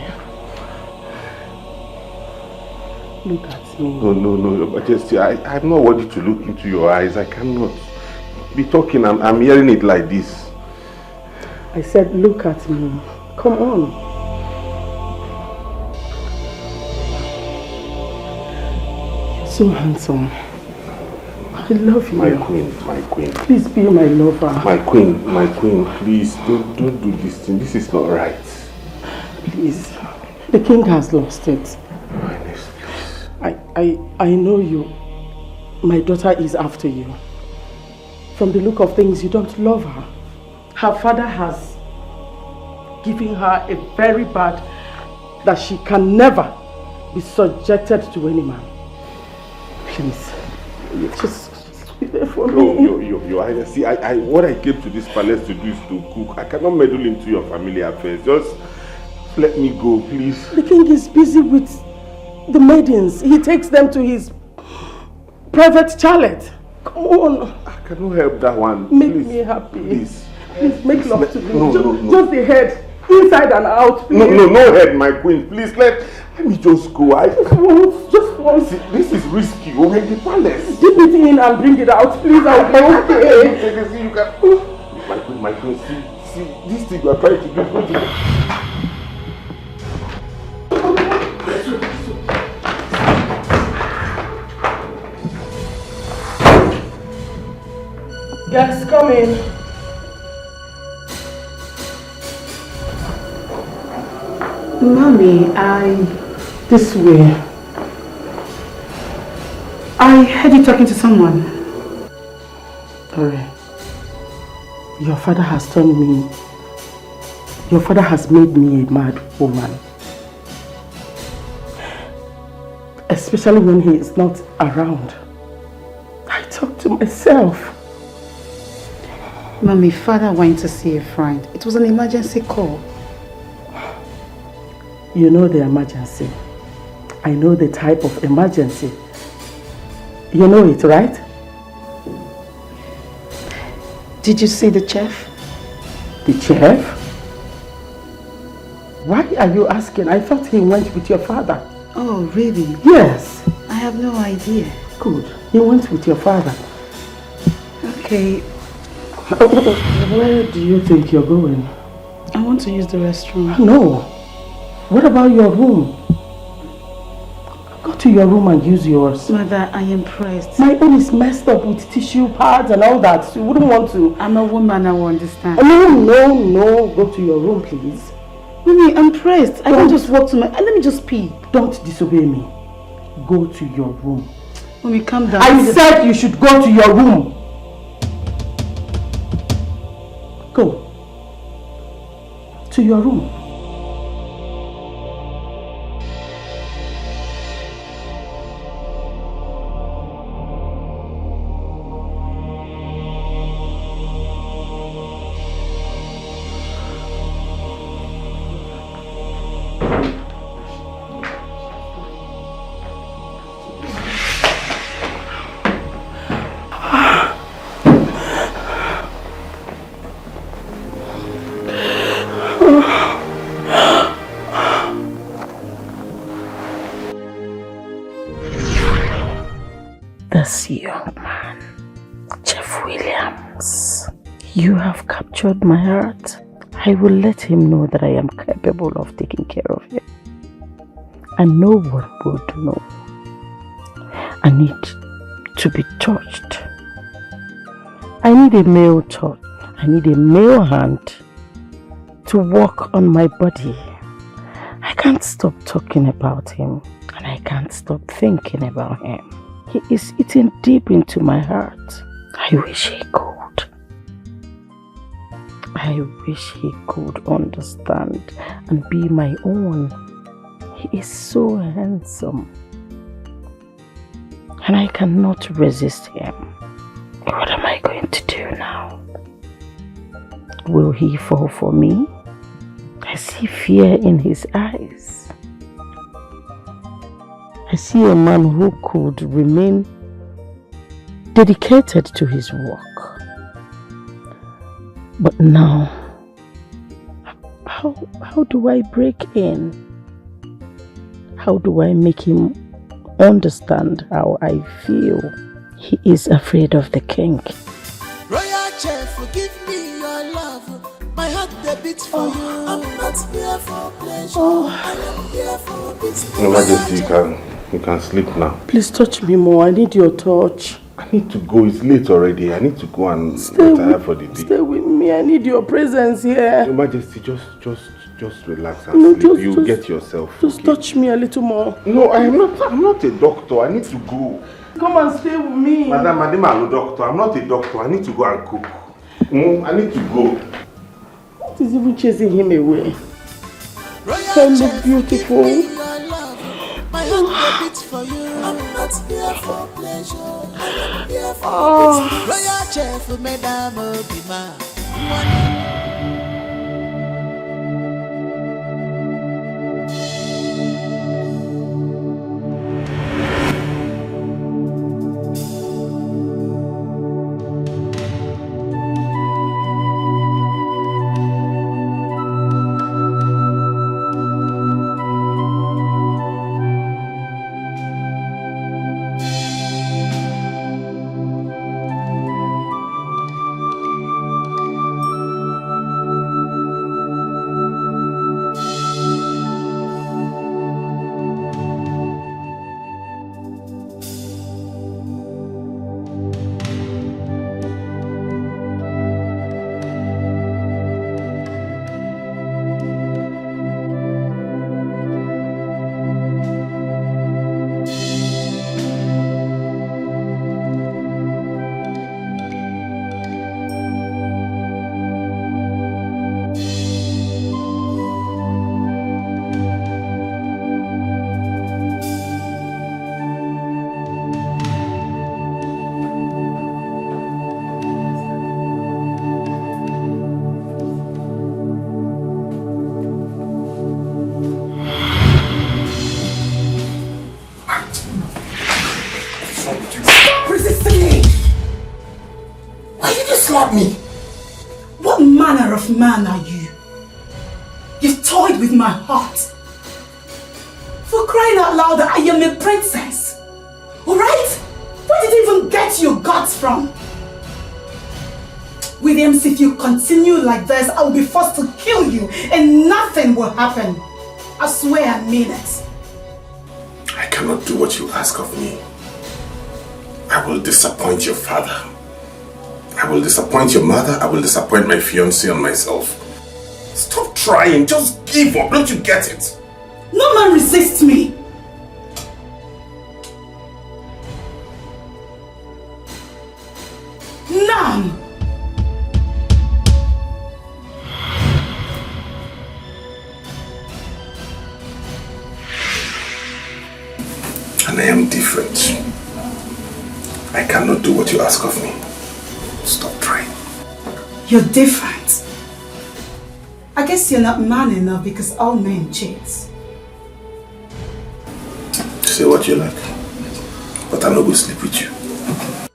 Look at me. No, Your Majesty. I'm not worthy to look into your eyes. I cannot be talking. I'm hearing it like this. I said, look at me. Come on. You're so handsome. I love you. My queen. Please be my lover. My queen, please don't do this thing. This is not right. Please. The king has lost it. Highness, please. I know you. My daughter is after you. From the look of things, you don't love her. Her father has given her a very bad that she can never be subjected to any man. Please. Just be there for me. Your Highness, see, what I came to this palace to do is to cook. I cannot meddle into your family affairs. Just let me go, please. The king is busy with the maidens. He takes them to his private chalet. Come on. I cannot help that one. Make me happy. Please. Please make love to me. No. Just the head. Inside and out, please. No head, my queen. Please, let me just go. Just once. This is risky. We're in the palace. Dip it in and bring it out, please. I'll be okay. You can... My queen, see, this thing you are trying to do. Guests, come in. Mommy, This way. I heard you talking to someone. Sorry. Your father has turned me... Your father has made me a mad woman. Especially when he is not around. I talk to myself. Mommy, father went to see a friend. It was an emergency call. You know the emergency. I know the type of emergency. You know it, right? Did you see the chef? The chef? Why are you asking? I thought he went with your father. Oh, really? Yes. I have no idea. Good. He went with your father. Okay. Where do you think you're going? I want to use the restroom. No. What about your room? Go to your room and use yours. Mother, I am pressed. My own is messed up with tissue pads and all that. So you wouldn't want to. I'm a woman, I will understand. No. Go to your room, please. Mommy, I'm pressed. I can't just walk to my... Let me just pee. Don't disobey me. Go to your room. Mommy, calm down. I said you should go to your room. Go. To your room. This young man, Jeff Williams, you have captured my heart. I will let him know that I am capable of taking care of him. And no one would know. I need to be touched. I need a male touch. I need a male hand to walk on my body. I can't stop talking about him, and I can't stop thinking about him. He is eating deep into my heart. I wish he could. I wish he could understand and be my own. He is so handsome. And I cannot resist him. What am I going to do now? Will he fall for me? I see fear in his eyes. I see a man who could remain dedicated to his work. But now, how do I break in? How do I make him understand how I feel? He is afraid of the king. Royal chef, forgive me your love. My heart they beats for you. I'm not here for pleasure. I am here for business. Your Majesty, you can sleep now. Please touch me more. I need your touch. I need to go. It's late already. I need to go and retire for the day. Stay with me. I need your presence here. Your Majesty, just relax and sleep. You get yourself. Just touch me a little more. No, I'm not a doctor. I need to go. Come and stay with me. Madam, I'm a doctor. I'm not a doctor. I need to go and cook. I need to go. What is even chasing him away? So look beautiful. My heart beats for you. I'm not here for pleasure. I am here for business. Royal chef, Madam Obima. Me. What manner of man are you? You've toyed with my heart. For crying out loud, I am a princess. Alright? Where did you even get your guts from? Williams, if you continue like this, I will be forced to kill you and nothing will happen. I swear I mean it. I cannot do what you ask of me. I will disappoint your father. I will disappoint your mother, I will disappoint my fiancé and myself. Stop trying, just give up, don't you get it? No man resists me. None. And I am different. I cannot do what you ask of me. Stop trying. You're different. I guess you're not man enough because all men cheat. Say what you like, but I'm not going to sleep with you.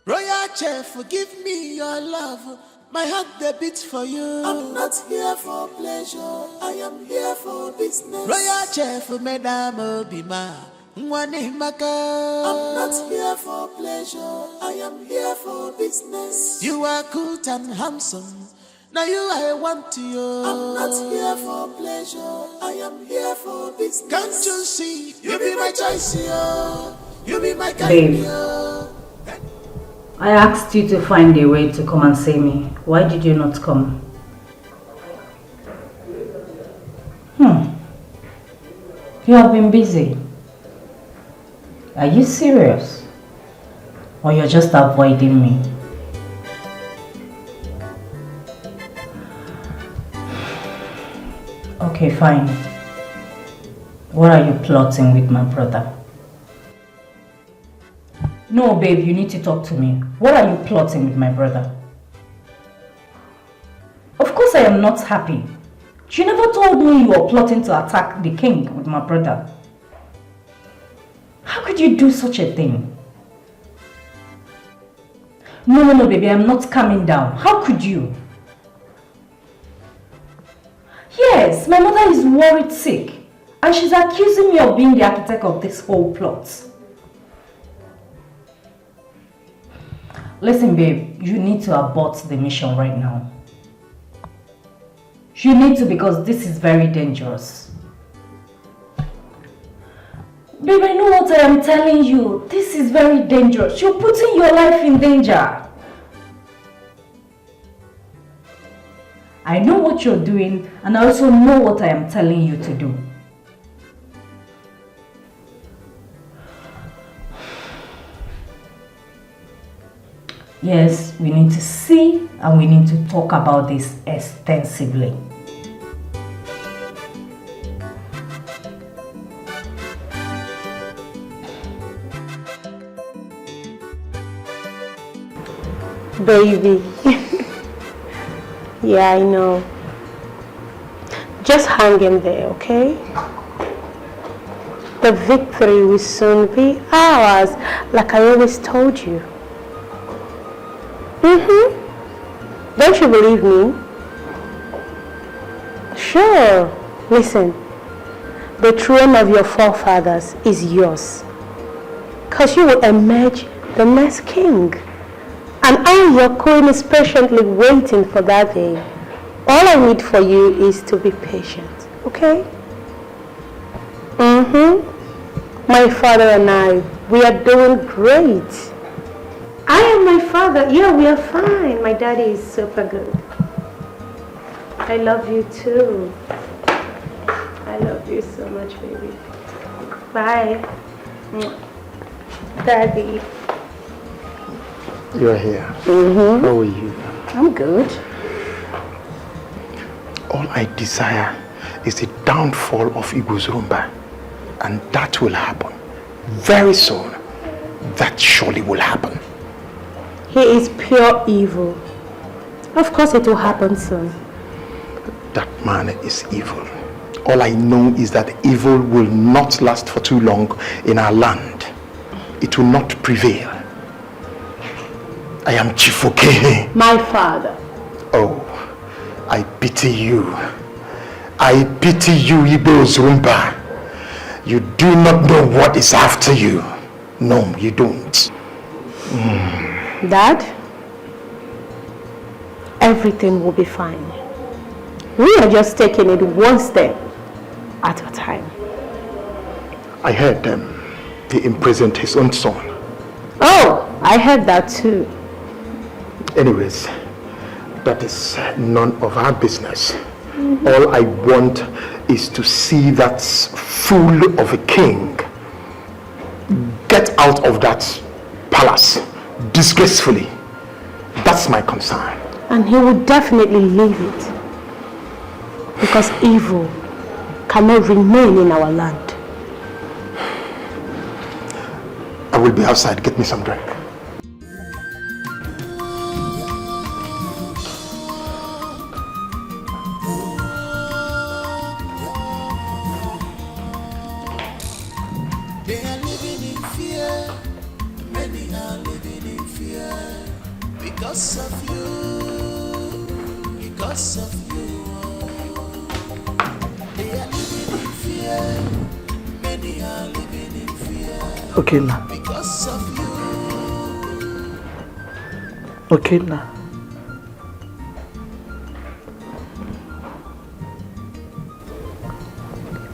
Royal Chef, forgive me your love. My heart they beats for you. I'm not here for pleasure. I am here for business. Royal Chef, Madam Obima. I'm not here for pleasure. I am here for business. You are good and handsome. Now you I want to you. I'm not here for pleasure. I am here for business. Can't you see? You be my choice, yo. You be my kind, yo. I asked you to find a way to come and see me. Why did you not come? You have been busy. Are you serious? Or you're just avoiding me? Okay, fine. What are you plotting with my brother? No, babe, you need to talk to me. What are you plotting with my brother? Of course I am not happy. You never told me you were plotting to attack the king with my brother. How could you do such a thing? No, baby, I'm not calming down. How could you? Yes, my mother is worried sick, and she's accusing me of being the architect of this whole plot. Listen, babe, you need to abort the mission right now. You need to, because this is very dangerous. Babe, I know what I am telling you. This is very dangerous. You're putting your life in danger. I know what you're doing, and I also know what I am telling you to do. Yes, we need to see and we need to talk about this extensively. Baby. Yeah, I know. Just hang in there, okay? The victory will soon be ours, like I always told you. Don't you believe me? Sure. Listen, the throne of your forefathers is yours. Because you will emerge the next king. And I, your queen, is patiently waiting for that day. All I need for you is to be patient, okay? My father and I, we are doing great. I and my father, yeah, we are fine. My daddy is super good. I love you too. I love you so much, baby. Bye. Daddy. You're here. How are you? I'm good. All I desire is the downfall of Iguzumba. And that will happen. Very soon. That surely will happen. He is pure evil. Of course it will happen soon. That man is evil. All I know is that evil will not last for too long in our land. It will not prevail. I am Chifoke. My father. Oh, I pity you. I pity you, Igbo Zumba. You do not know what is after you. No, you don't. Dad, everything will be fine. We are just taking it one step at a time. I heard he imprisoned his own son. Oh, I heard that too. Anyways, that is none of our business. All I want is to see that fool of a king get out of that palace disgracefully. That's my concern. And he will definitely leave it. Because evil cannot remain in our land. I will be outside. Get me some drink. They are living are living in fear because of you, because of you. They are living in fear, many are living in fear. Okay, now. Because of you. Okay, now.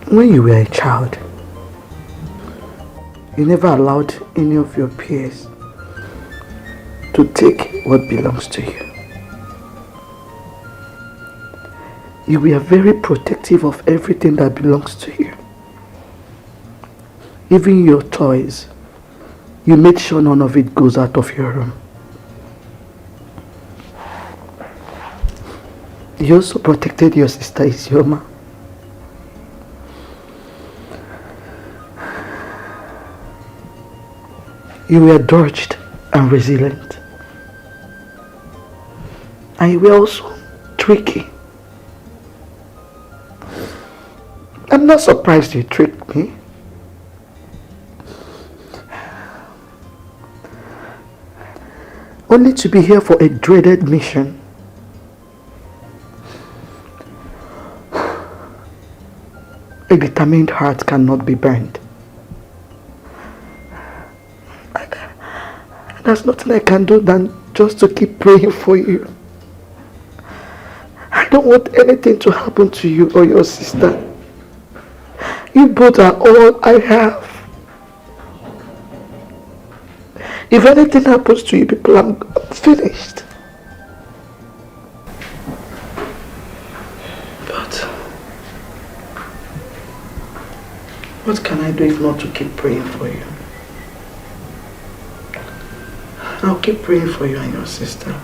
When you were a child, you never allowed any of your peers to take what belongs to you. You were very protective of everything that belongs to you. Even your toys, you made sure none of it goes out of your room. You also protected your sister Isioma. You were dogged and resilient. And you were also tricky. I'm not surprised you tricked me. Only to be here for a dreaded mission. A determined heart cannot be burned. There's nothing I can do than just to keep praying for you. I don't want anything to happen to you or your sister. You both are all I have. If anything happens to you people, I'm finished. But what can I do if not to keep praying for you? I'll keep praying for you and your sister.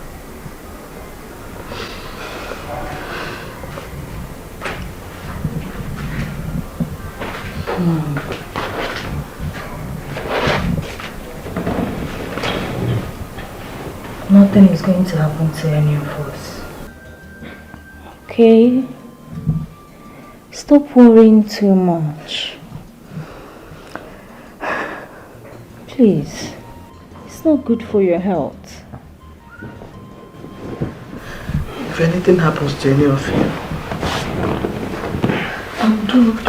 Nothing is going to happen to any of us. Okay? Stop worrying too much. Please. It's not good for your health. If anything happens to any of you, I'm doomed.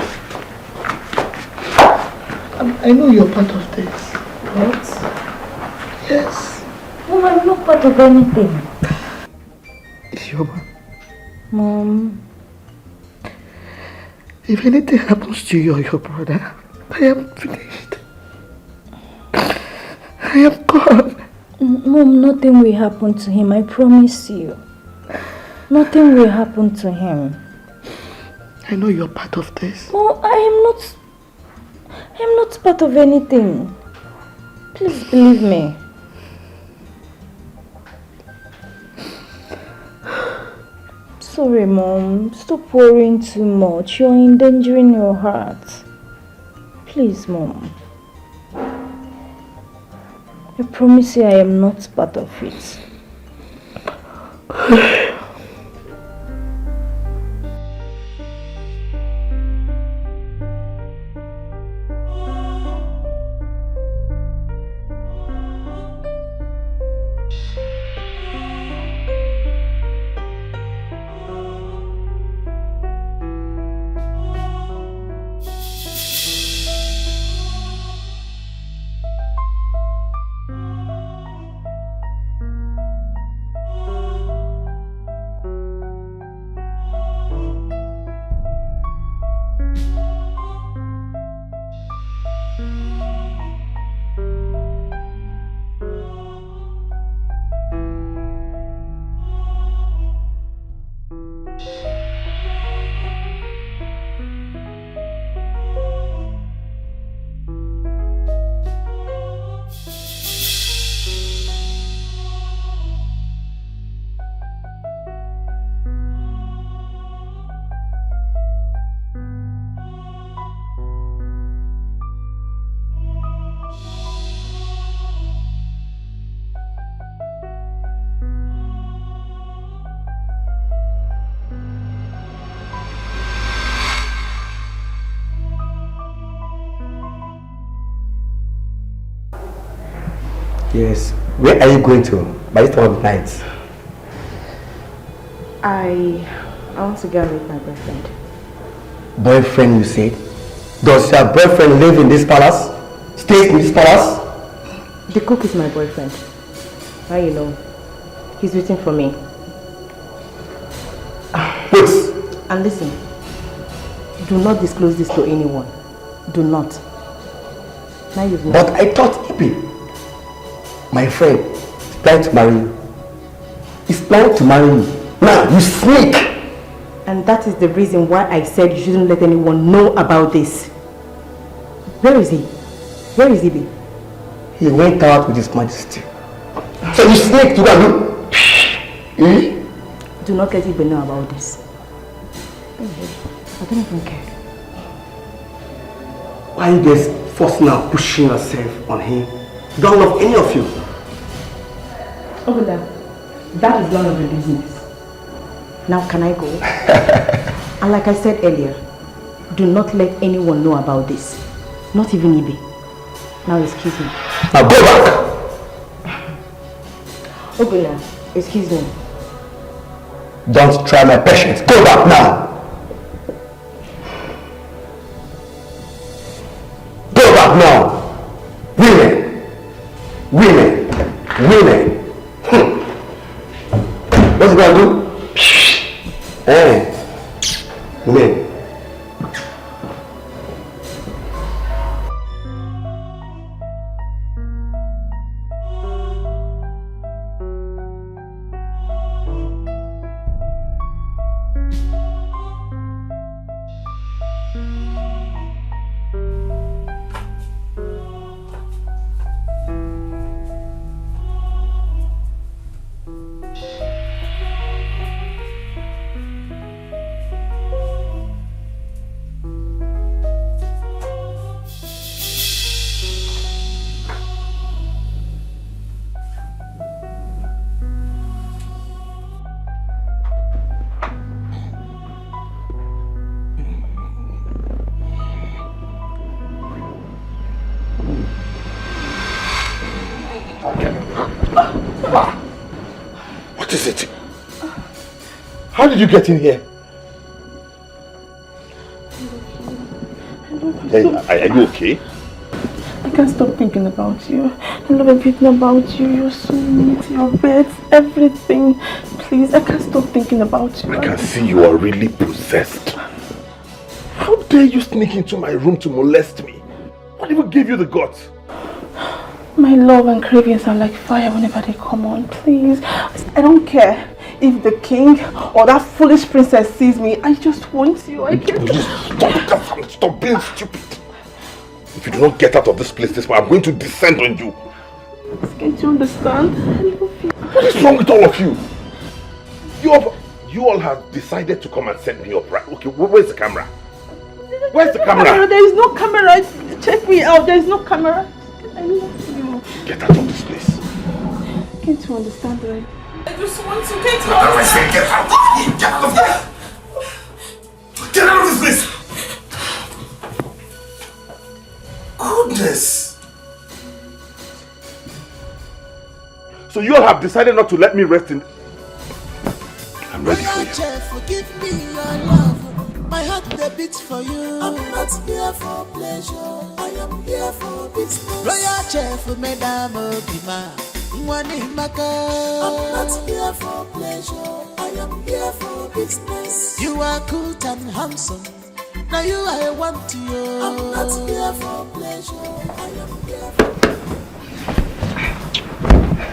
I know you're part of this. What? Yes. No, I'm not part of anything. Isioma. Mom. If anything happens to you or your brother, I am finished. I am gone. Mom, nothing will happen to him, I promise you. Nothing will happen to him. I know you're part of this. No, I am not part of anything. Please believe me. Sorry, Mom. Stop worrying too much. You're endangering your heart. Please, Mom. I promise you I am not part of it. Yes. Where are you going to by this time of night? I want to go with my boyfriend. Boyfriend, you said? Does your boyfriend live in this palace? Stays in this palace? The cook is my boyfriend. How you know? He's waiting for me. Wait. And listen, do not disclose this to anyone. Do not. Now you've known. But I thought Ibi, my friend, is planning to marry you. He's planning to marry you. Now, you sneak! And that is the reason why I said you shouldn't let anyone know about this. Where is he? Where is Ibi? He went out with his majesty. So you sneak to go and Do not let Ibi know about this. I don't even care. Why are you guys forcing now pushing yourself on him? You don't love any of you. Over there. That is none of your business. Now can I go? And like I said earlier, do not let anyone know about this. Not even Ibi. Now excuse me. Now go back! Obula, excuse me. Don't try my patience. Go back now! Go back now! Women! Women! Women! What's he gonna do? Women! What is it? How did you get in here? Hey, are you okay? I can't stop thinking about you. I love everything about you. You're so neat, your bed, everything. Please, I can't stop thinking about you. I can see you are really possessed. How dare you sneak into my room to molest me? What even gave you the guts? My love and cravings are like fire whenever they come on. Please, I don't care if the king or that foolish princess sees me. I just want you. I can't. Please stop being stupid. If you do not get out of this place this way, I'm going to descend on you. Can't you understand? I love you. What is wrong with all of you? You all have decided to come and set me up, right? Okay, where's the camera? Where's the camera? There is no camera. Check me out. There is no camera. I love you. Get out of this place. Can't you understand, right? I just want to get out. I say get out. Get out of here. Get out of this place. Goodness. So you all have decided not to let me rest in... I'm ready for you. Forgive me your love. My heart beats for you. I'm not here for pleasure. I am here for business. Royal chef, Madame Obima. I'm not here for pleasure. I am here for business. You are good and handsome. Now you I want to you. I'm not here for pleasure. I am here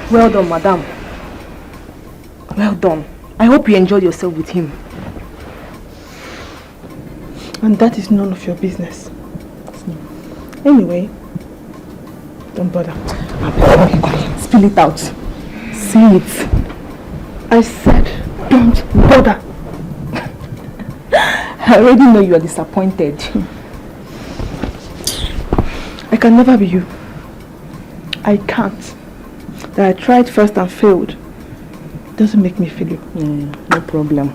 for... Well done, madam. Well done. I hope you enjoyed yourself with him. And that is none of your business. Anyway, don't bother. Spill it out. Say it. I said, don't bother. I already know you are disappointed. I can never be you. I can't. That I tried first and failed doesn't make me feel you. No problem.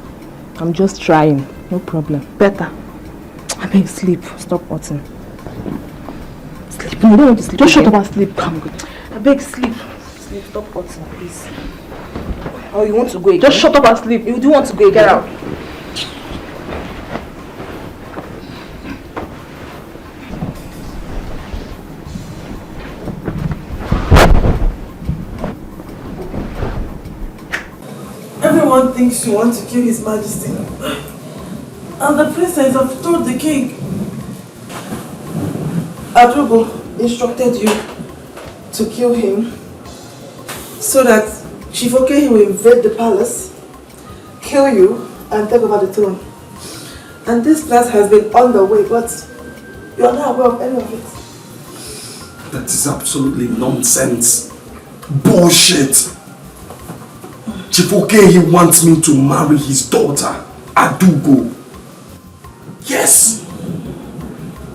I'm just trying. No problem. Better. I beg, sleep. Stop watching. Sleep. No, you don't want to sleep. Just shut up and sleep. I'm good. I beg, sleep. sleep. Stop hurting, please. Oh, you want to go again? Just shut up and sleep. You do want to go again? Get out. Everyone thinks you want to kill His Majesty. And the princess have told the king. Adrugo instructed you to kill him so that Chifoke will invade the palace, kill you, and take over the throne. And this plan has been on the way, but you are not aware of any of it. That is absolutely nonsense. Bullshit. Chifoke, he wants me to marry his daughter, Adugo. Yes.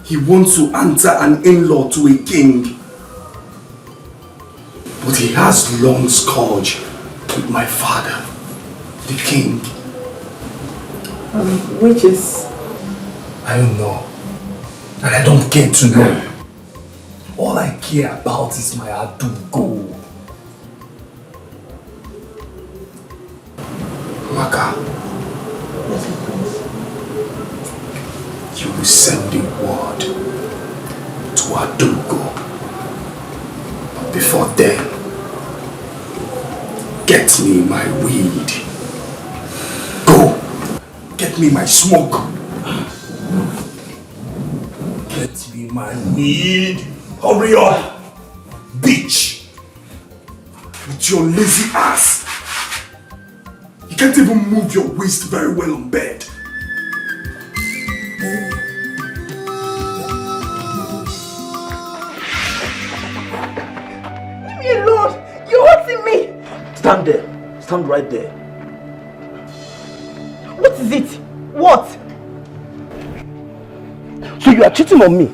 He wants to answer an in-law to a king. But he has long scourge with my father, the king. Which is? I don't know. And I don't care to know. All I care about is my Adugo. Maka, you will send the word to Adugo. But before then, get me my weed. Go, get me my smoke. Get me my weed. Hurry up, bitch. With your lazy ass. You can't even move your waist very well on bed. Leave me alone! You're hurting me! Stand there. Stand right there. What is it? What? So you are cheating on me?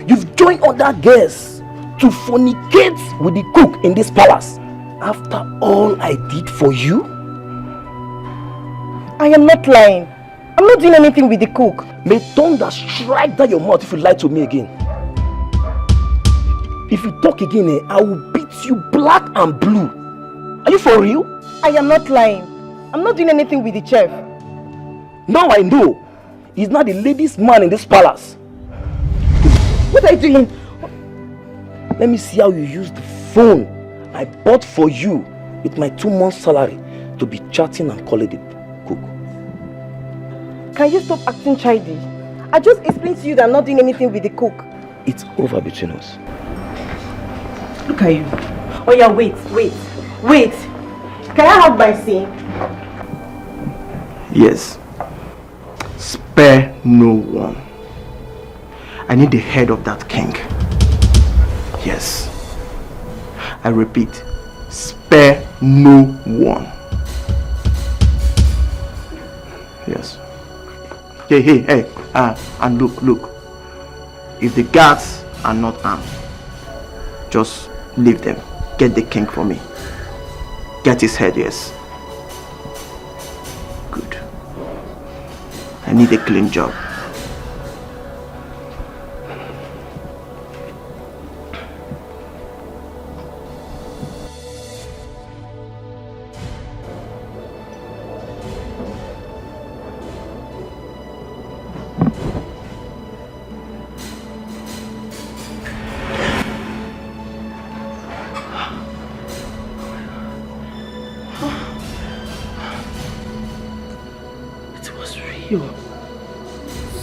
You've joined other girls to fornicate with the cook in this palace after all I did for you? I am not lying. I'm not doing anything with the cook. May thunder strike down your mouth if you lie to me again. If you talk again, I will beat you black and blue. Are you for real? I am not lying. I'm not doing anything with the chef. Now I know. He's not the ladies' man in this palace. What are you doing? Let me see how you use the phone I bought for you with my 2 months salary to be chatting and calling the cook. Can you stop acting childish? I just explained to you that I'm not doing anything with the cook. It's over between us. Look at you. Oh yeah, wait. Can I have my say? Yes. Spare no one. I need the head of that king. Yes. I repeat, spare no one. Yes. Hey. And look. If the guards are not armed, just leave them. Get the king for me. Get his head, yes. Good. I need a clean job.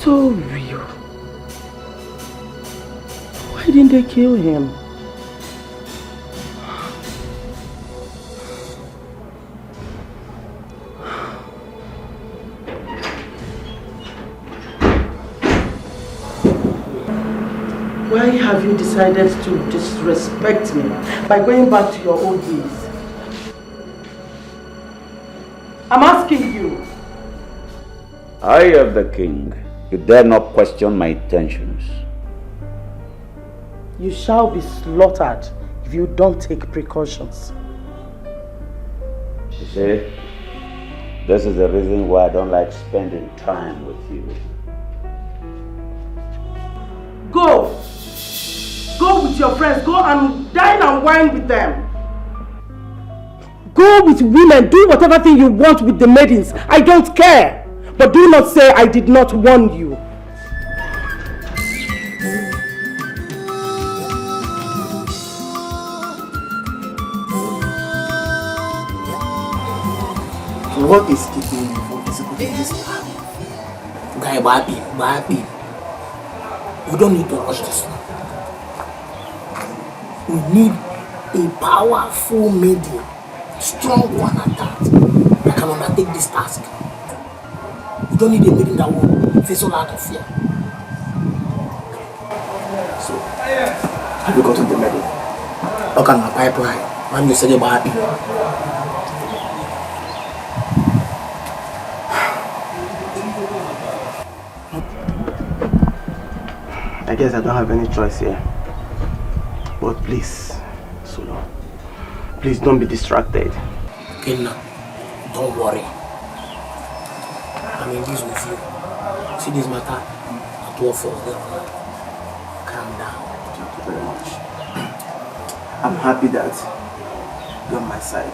So real. Why didn't they kill him? Why have you decided to disrespect me by going back to your old ways? I'm asking you. I am the king. You dare not question my intentions. You shall be slaughtered if you don't take precautions. You see, this is the reason why I don't like spending time with you. Go! Go with with your friends. Go and dine and wine with them. Go with women. Do whatever thing you want with the maidens. I don't care. But do not say I did not warn you. What is keeping you from executing this plan? Guy, baby. We don't need to rush this one. We need a powerful maiden, strong one at that can undertake this task. We don't need a maiden that will face a lot of fear. So, have you gotten the maiden? Look at my pipeline. I'm just saying about it. I guess I don't have any choice here. But please, Solo, please don't be distracted. Kenna, don't worry. I'm in this with you. See this matter? At all for them. Calm down. Thank you very much. I'm happy that you're on my side.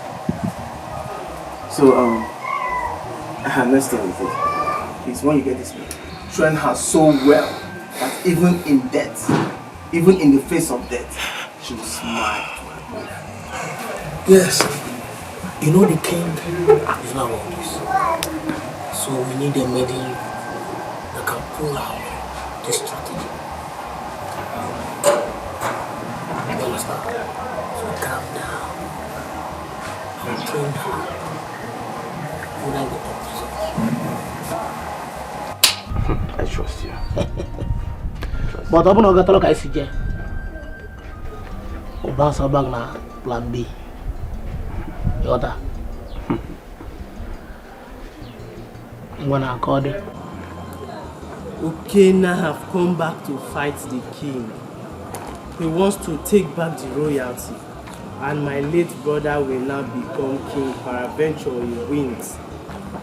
So, next thing is this. Please, when you get this mail, train her so well that even in death, even in the face of death, she will smile to her grave. Yes. You know the king is not on this. So we need a maiden that can pull out this strategy. You understand? So calm down. I'll train her. When I get up. I trust you. But I'm not going to look at CJ. Bounce back now, plan B. The other. I'm gonna call it. Ukena have come back to fight the king. He wants to take back the royalty, and my late brother will now become king. Peradventure he wins.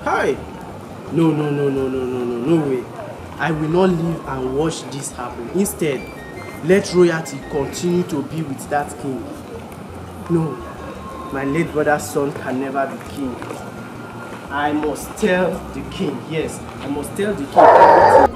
Hi! No way. I will not live and watch this happen. Instead, let royalty continue to be with that king. No, my late brother's son can never be king. I must tell the king, yes, I must tell the king everything.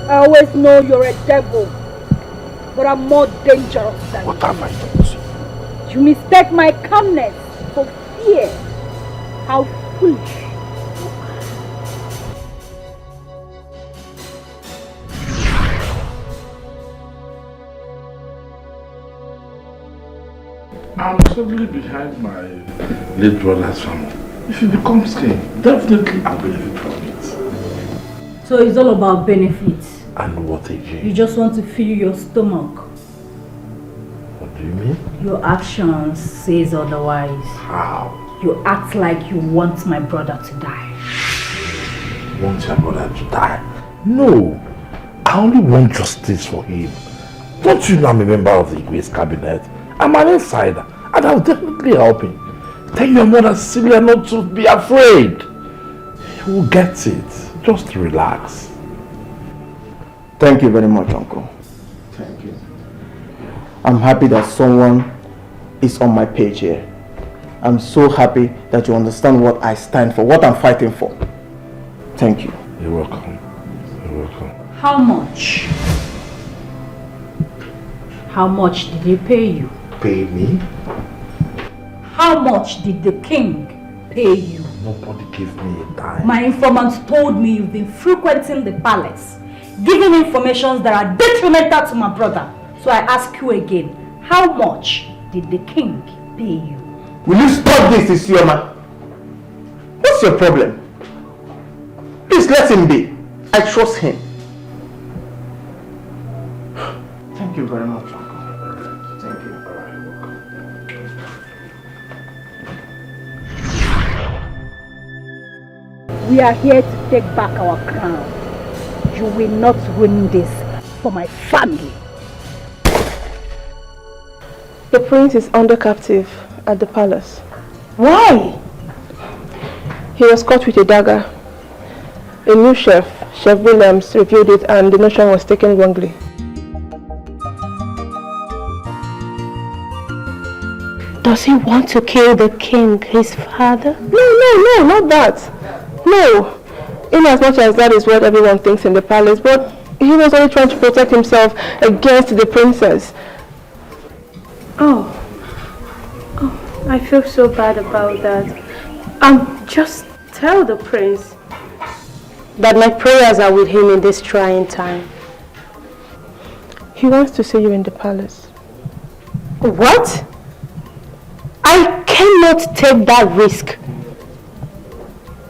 I always know you're a devil, but I'm more dangerous than you. What have I done? You mistake my calmness for fear. How foolish. I'm solely behind my late brother's family. If he becomes king, definitely I'll benefit from it. So it's all about benefits. And what again? You just want to fill your stomach. What do you mean? Your actions says otherwise. How? You act like you want my brother to die. Want your brother to die? No. I only want justice for him. Don't you know I'm a member of the Igwe's cabinet? I'm an insider and I'll definitely help him. Tell your mother Celia not to be afraid. He will get it. Just relax. Thank you very much, Uncle. Thank you. I'm happy that someone is on my page here. I'm so happy that you understand what I stand for, what I'm fighting for. Thank you. You're welcome. You're welcome. How much? How much did he pay you? Pay me? How much did the king pay you? Nobody gave me a dime. My informant told me you've been frequenting the palace, giving information that are detrimental to my brother. So I ask you again, how much did the king pay you? Will you stop this, Isioma? What's your problem? Please let him be. I trust him. Thank you very much, Uncle. Thank you. We are here to take back our crown. You will not ruin this for my family. The prince is under captive at the palace. Why? He was caught with a dagger. A new chef, Chef Williams, reviewed it and the notion was taken wrongly. Does he want to kill the king, his father? No, not that. No. In as much as that is what everyone thinks in the palace, but he was only trying to protect himself against the princess. Oh, I feel so bad about that. Just tell the prince that my prayers are with him in this trying time. He wants to see you in the palace. What? I cannot take that risk.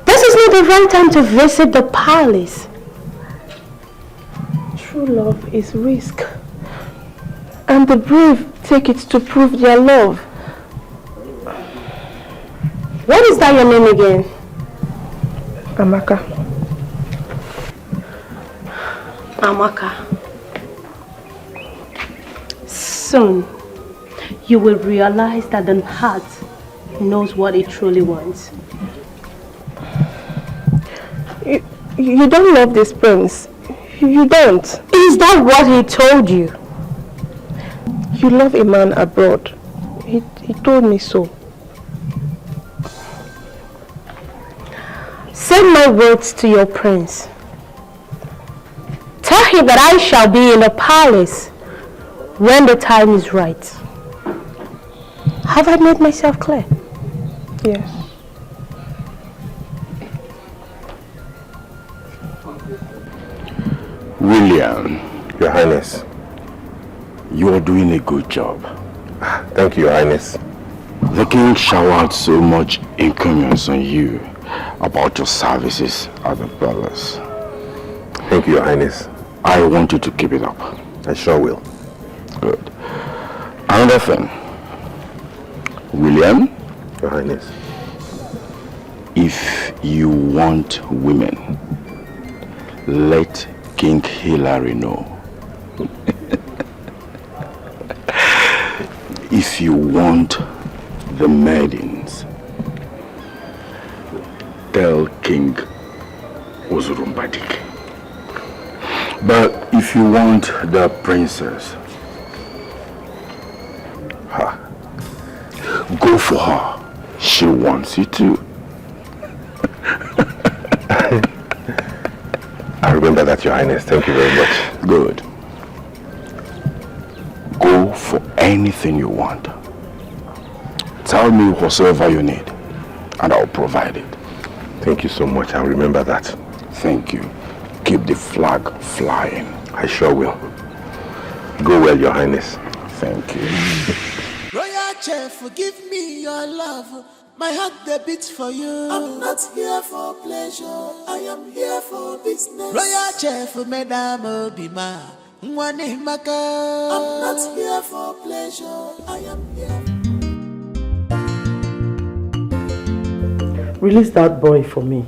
This is not the right time to visit the palace. True love is risk. And the brave take it to prove their love. What is that your name again? Amaka. Amaka. Soon, you will realize that the heart knows what it truly wants. You don't love this prince. You don't. Is that what he told you? You love a man abroad. He told me so. Send my words to your prince. Tell him that I shall be in the palace when the time is right. Have I made myself clear? Yes. William. Your Highness. You are doing a good job. Thank you, Your Highness. The king showered so much encomiums on you about your services at the palace. Thank you, Your Highness. I want you to keep it up. I sure will. Good. Another thing. William? Your Highness. If you want women, let King Hilary know. If you want the maidens, tell King Uzurumbadik. But if you want the princess, go for her. She wants you to. I remember that, Your Highness. Thank you very much. Good. Go for anything you want. Tell me whatsoever you need, and I'll provide it. Thank you so much. I'll remember that. Thank you. Keep the flag flying. I sure will. Go well, Your Highness. Thank you. Royal Chef, forgive me your love. My heart the beats for you. I'm not here for pleasure. I am here for business. Royal Chef, Madam Obima. I'm not here for pleasure. I am here. Release that boy for me.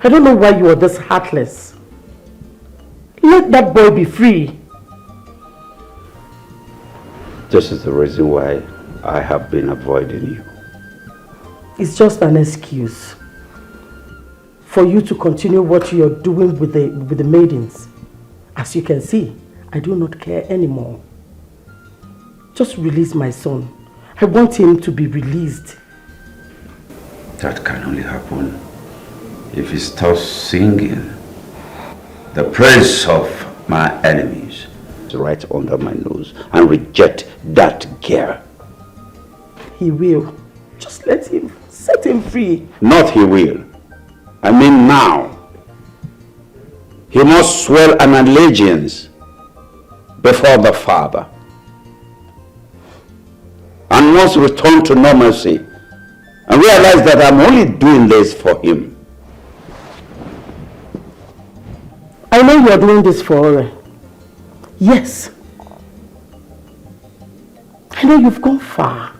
I don't know why you are this heartless. Let that boy be free. This is the reason why I have been avoiding you. It's just an excuse for you to continue what you are doing with the maidens. As you can see, I do not care anymore. Just release my son. I want him to be released. That can only happen if he starts singing the praise of my enemies right under my nose and reject that girl. He will. Just let him. Set him free. Not he will. I mean now. He must swear an allegiance before the Father. And must return to normalcy and realize that I'm only doing this for him. I know you are doing this for Ore. Yes. I know you've gone far.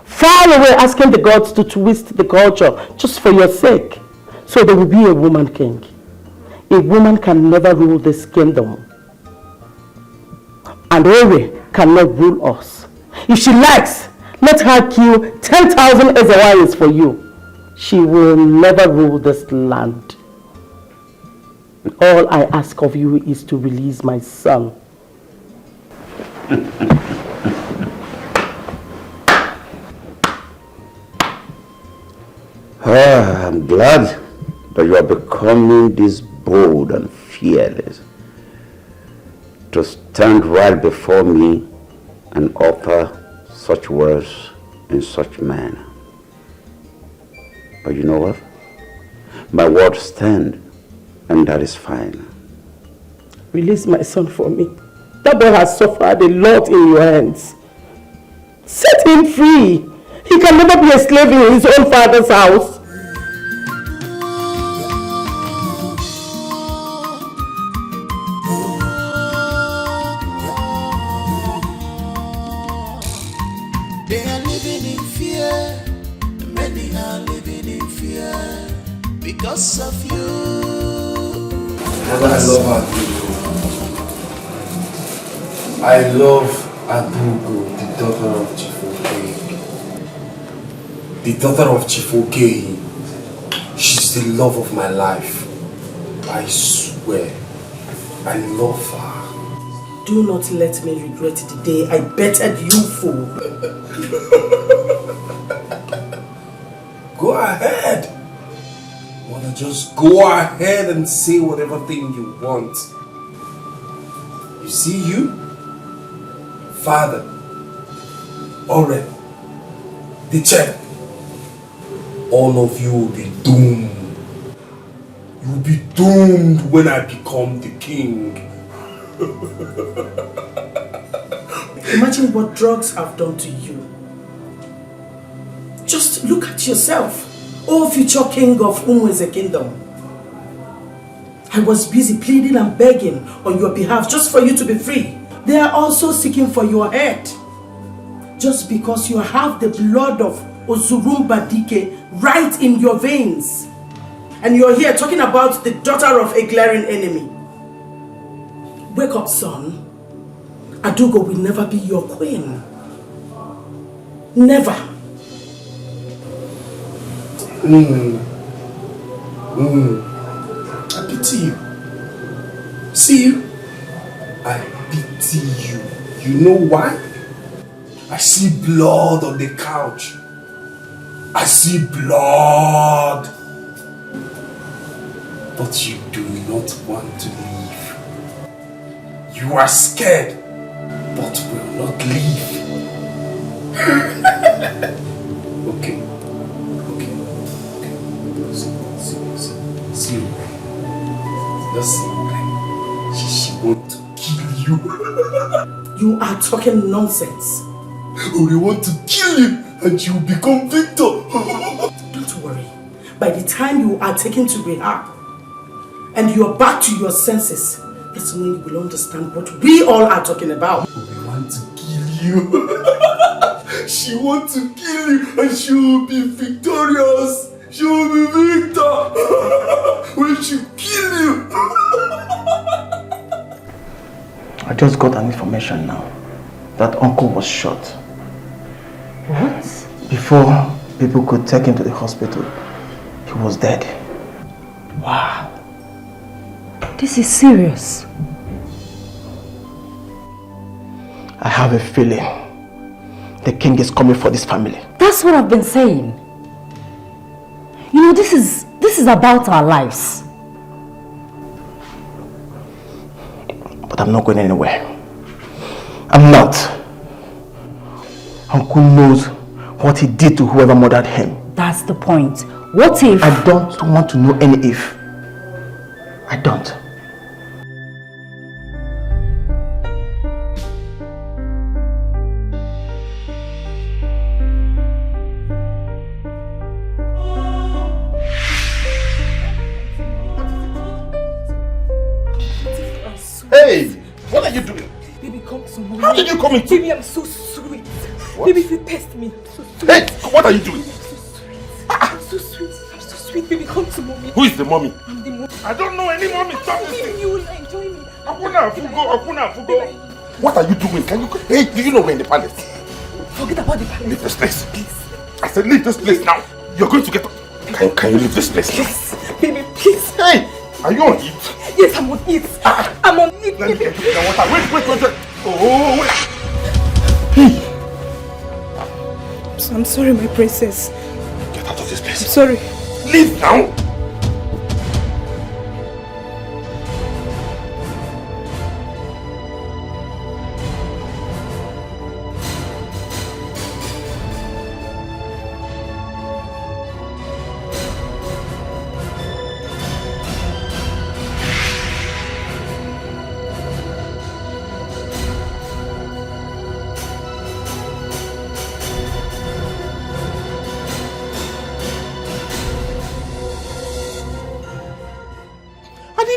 Far away asking the gods to twist the culture just for your sake. So there will be a woman king. A woman can never rule this kingdom. And Ore cannot rule us. If she likes, let her kill 10,000 Ezewayes for you. She will never rule this land. All I ask of you is to release my son. I'm glad that you are becoming this bold and fearless to stand right before me and utter such words in such manner. But you know what? My words stand, and that is fine. Release my son for me. That boy has suffered a lot in your hands. Set him free. He can never be a slave in his own father's house. They are living in fear. Many are living in fear because of you. Mother, I love Adugo. I love Adugo, the daughter of Chifoke. The daughter of Chifoke. She's the love of my life. I swear, I love her. Do not let me regret the day I bettered you, fool. Go ahead. Mother, just go ahead and say whatever thing you want. You see you? Father, Ore, the check. All of you will be doomed. You will be doomed when I become the king. Imagine what drugs have done to you. Just look at yourself, O future king of Umweze kingdom. I was busy pleading and begging on your behalf just for you to be free. They are also seeking for your head. Just because you have the blood of Ozurumba Dike right in your veins. And you're here talking about the daughter of a glaring enemy. Wake up, son. Adugo will never be your queen. Never. I pity you. See you? I pity you. You know why? I see blood on the couch. I see blood. But you do not want to leave. You are scared, but will not leave. Okay. See you. Just see. She want to kill you. You are talking nonsense. Or they want to kill you and you become victor. Don't worry. By the time you are taken to rehab and you are back to your senses, that's when you will understand what we all are talking about. We want to kill you. She wants to kill you and she will be victorious. She will be victor when she kill you. I just got an information now that uncle was shot. What? Before people could take him to the hospital, he was dead. Wow. This is serious. I have a feeling the king is coming for this family. That's what I've been saying. You know, this is about our lives. But I'm not going anywhere. I'm not. Uncle knows what he did to whoever murdered him. That's the point. What if... I don't want to know any if. I don't. Hey, what are you doing? Baby, come to me. How did you come into? Baby, I'm so sweet. What? Baby, if you test me, I'm so sweet. Hey, what are you doing? I'm so sweet. I'm so sweet. Sweet baby, come to mommy. Who is the mommy? I'm the mommy. I don't know any mommy. Stop this thing. You will enjoy me. Akuna, Fugo. What are you doing? Can you... Hey, do you know we're in the palace? Forget about the palace. Leave this place. Please. I said leave this place now. You're going to get... Can you leave this place? Please. Baby, please. Hey, are you on heat? Yes, I'm on heat. I'm on heat, Let me baby. get you the water. Wait. Oh, wait. Hey. I'm sorry, my princess. Get out of this place. I'm sorry. Leave now.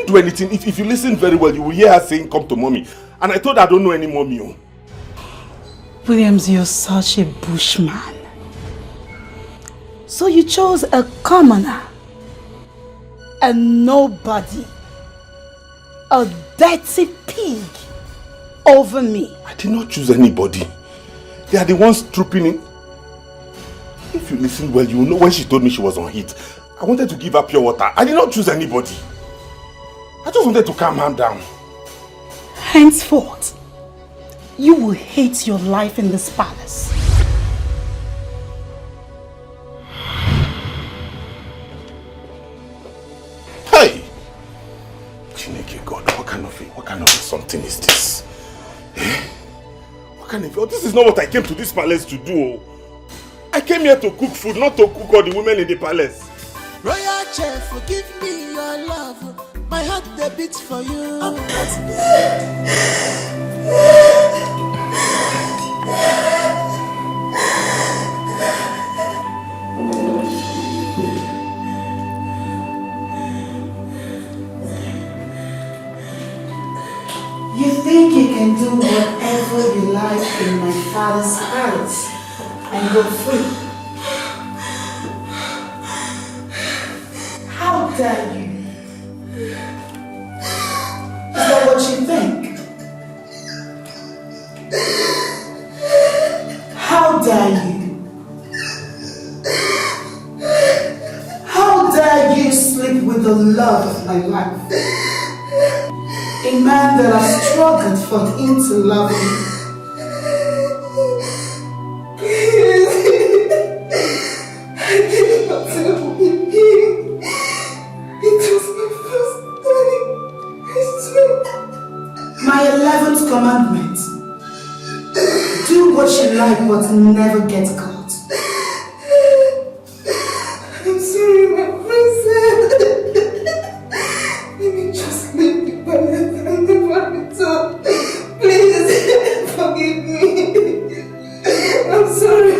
Do anything. If you listen very well, you will hear her saying, come to mommy. And I told her I don't know any mommy. Oh. Williams, you're such a bushman. So you chose a commoner, a nobody, a dirty pig over me. I did not choose anybody. They are the ones trooping in. If you listen well, you will know when she told me she was on heat. I wanted to give her pure water. I did not choose anybody. I just wanted to calm her down. Henceforth, you will hate your life in this palace. Hey! Chineke God, what kind of something is this? Eh? What kind of... This is not what I came to this palace to do. I came here to cook food, not to cook all the women in the palace. Royal chef, forgive me your love. My heart they beat for you. You think you can do whatever you like in my father's palace and go free? How dare you? Is that what you think? How dare you? How dare you sleep with the love of my life? A man that I struggled for him to love me. I did not tell him. It was my first time. I swear. My 11th commandment. Do what you like, but never get caught. I'm sorry, my princess. Let me just leave the palace and never return. Please, forgive me. I'm sorry.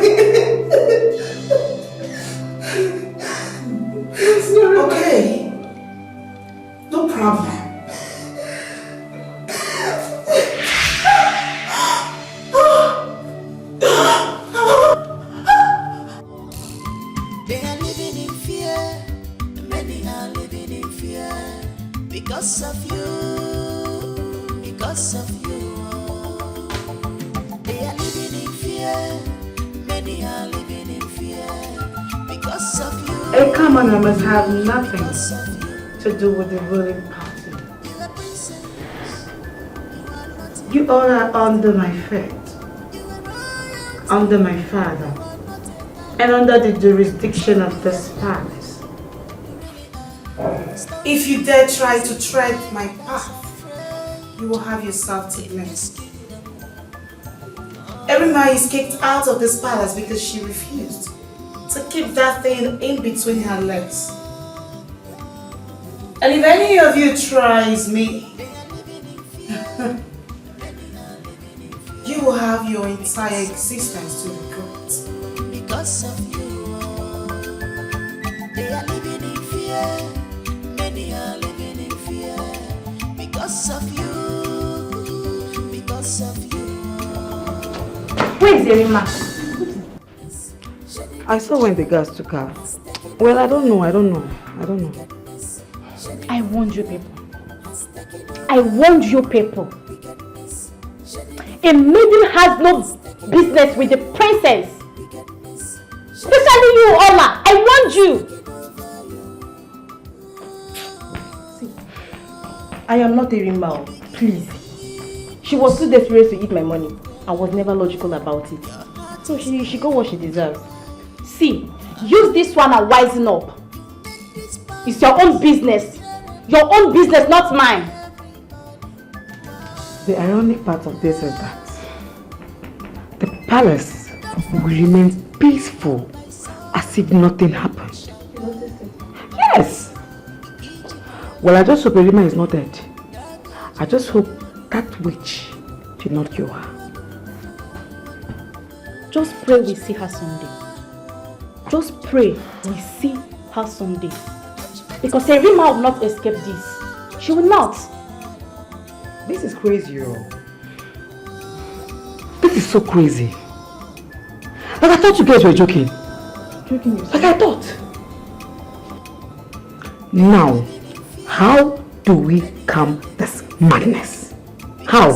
I'm sorry. Okay. No problem. They are living in fear. Many are living in fear. Because of you. Because of you. They are living in fear. Many are living in fear. Because of you. A commoner must have nothing to do with the ruling party. You all are under my feet, under my father, and under the jurisdiction of this palace. If you dare try to tread my path, you will have yourself to blame. Everybody is kicked out of this palace because she refused to keep that thing in between her legs. And if any of you tries me, you will have your entire existence to regret. Because of you. They are living in fear. Many are living in fear. Because of you. Because of you. Where is Yerima? I saw when the girls took her. Well, I don't know. I warned you people. I warned you people. A maiden has no business with the princess. Especially you, Ola. I warned you. See, I am not a rimba, please. She was too desperate to eat my money. I was never logical about it. So she got what she deserves. See, use this one and wisen up. It's your own business. Your own business, not mine. The ironic part of this is that the palace will remain peaceful as if nothing happened. Yes! Well, I just hope Erima is not dead. I just hope that witch did not kill her. Just pray we see her someday. Just pray we see her someday. Because Erima will not escape this. She will not. This is crazy, yo. This is so crazy. Like I thought you guys were joking. Joking? Like I thought. Now, how do we calm this madness? How?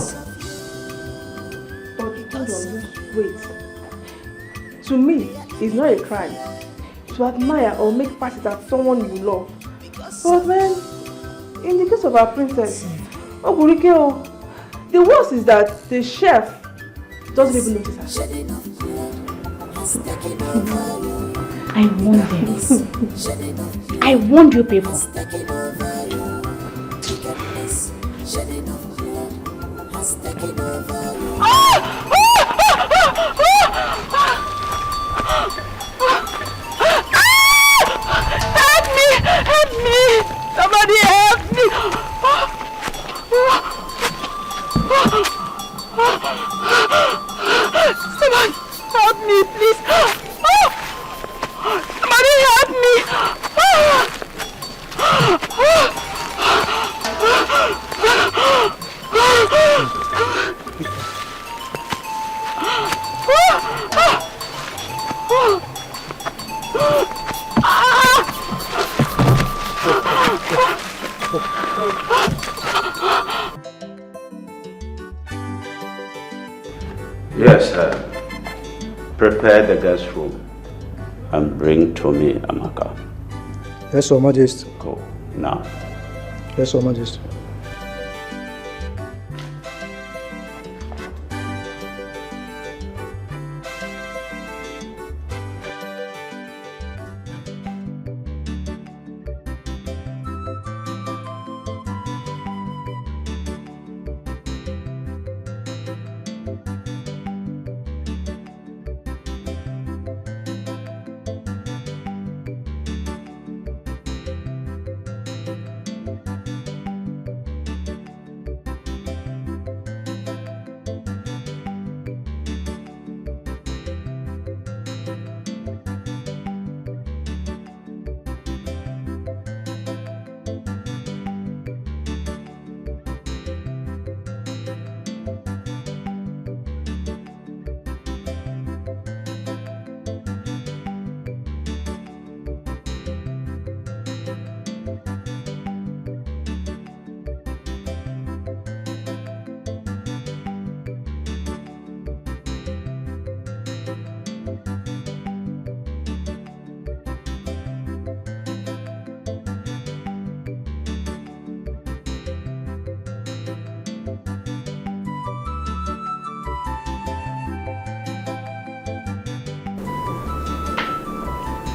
But hold on, just wait. To me, it's not a crime to admire or make passes at someone you love. But then, in the case of our princess, Ogurike, the worst is that the chef doesn't even notice her. I warned them. I warned you people. Help me! Help me! Somebody help me! Someone help me, please! Somebody help me! Yes, sir. Prepare the guest room and bring to me Amaka. Yes, Your Majesty. Go now. Yes, Your Majesty.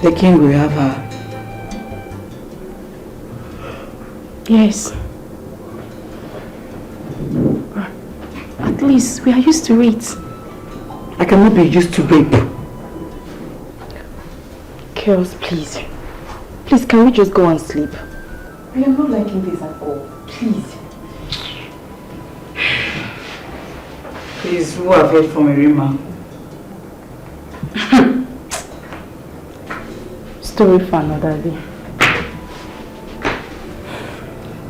The king will have her. Yes. At least we are used to it. I cannot be used to rape. Chaos, please. Please, can we just go and sleep? I am not liking this at all. Please. Please, who have heard from Erima? Story for another day.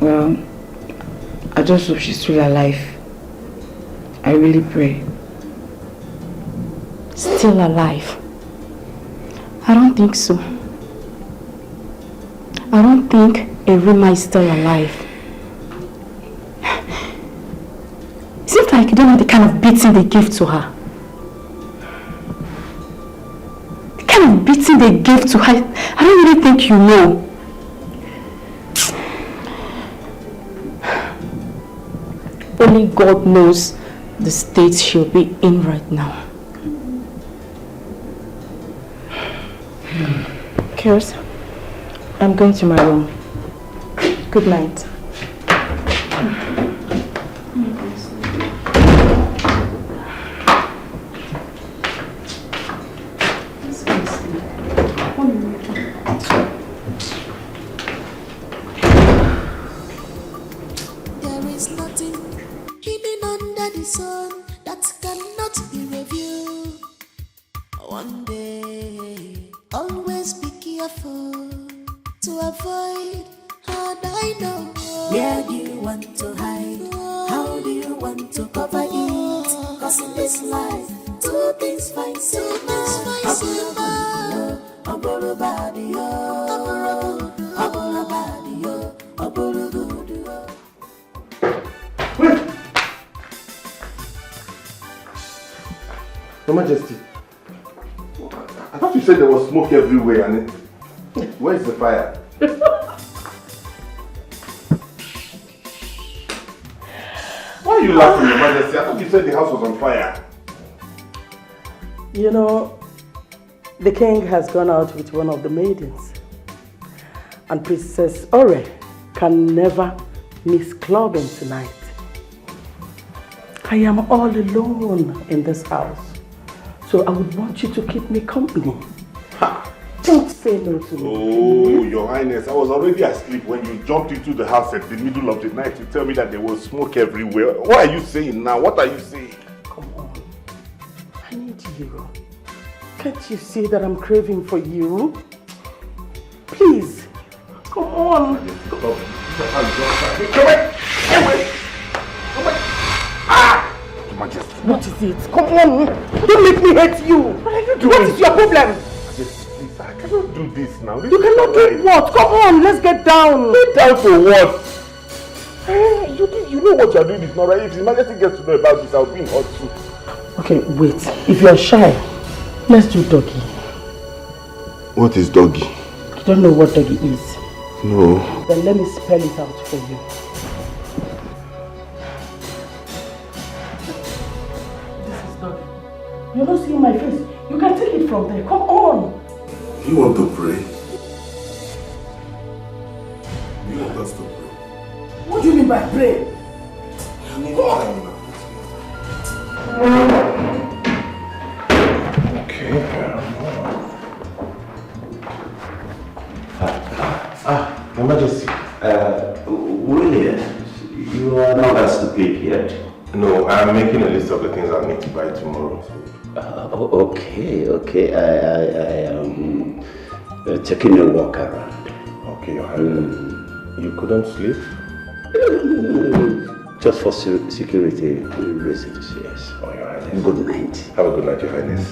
Well, I just hope she's still alive. I really pray. Still alive? I don't think so. I don't think Erima is still alive. It seems like you don't know the kind of beating they gave to her. The kind of beating they gave to her, I don't really think you know. Only God knows the state she'll be in right now. Kirs, I'm going to my room. Good night. There is nothing hidden under the sun that cannot be reviewed. One day, always be careful to avoid hard I know. Where do you want to hide? How do you want to cover it? Cause in this life, two things find Your Majesty, I thought you said there was smoke everywhere and where's the fire? Why are you laughing, Your Majesty? I thought you said the house was on fire. You know, the king has gone out with one of the maidens. And Princess Ore can never miss clubbing tonight. I am all alone in this house. So I would want you to keep me company. Ha. Don't say no to me. Oh, Your Highness, I was already asleep when you jumped into the house at the middle of the night to tell me that there was smoke everywhere. What are you saying now? What are you saying? Come on. I need you. Can't you see that I'm craving for you? Please. Come on. Come away! Ah! Your Majesty. What is it? Come on. Don't make me hate you. What are you doing? What is your problem? Please, I cannot do this now. You cannot do what? Come on, let's get down. Get down for what? Hey, you know what you're doing is not right. If His Majesty gets to know about this, I'll be in hot soup. Okay, wait. If you're shy, let's do doggy. What is doggy? You don't know what doggy is? No. Then let me spell it out for you. This is doggy. You're not seeing my face. You can take it from there. Come on. You want to pray? You want us to pray? What do you mean by pray? Okay. Your Majesty. William, you are not that stupid yet. No, I'm making a list of the things I'll need to buy tomorrow. Okay. I am taking a walk around. Okay, Your Highness. You couldn't sleep? Just for security reasons, yes. Oh, Your Highness. Good night. Have a good night, Your Highness.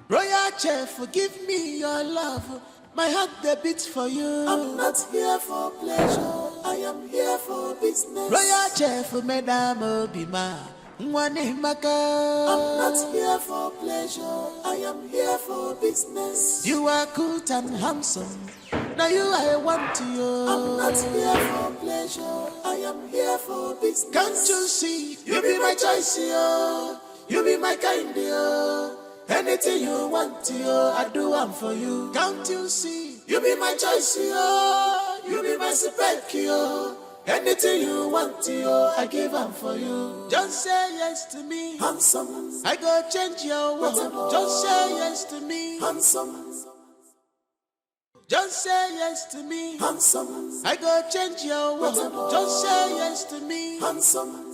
Royal Chef, forgive me your love. My heart they beats for you. I'm not here for pleasure. I am here for business. Royal Chef, Madam Obima. I'm not here for pleasure. I am here for business. You are good and handsome. Now you I want to you. I'm not here for pleasure. I am here for business. Can't you see? You be my choice, yo. You be my kind, yo. Anything you want, yo, I do one for you. Can't you see? You be my choice, yo. You be my spec, yo. Anything you want, yo, I give one for you. Just say yes to me, handsome. I go change your world. Just say yes to me, handsome. Just say yes to me, handsome. I go change your world. Just say yes to me, handsome.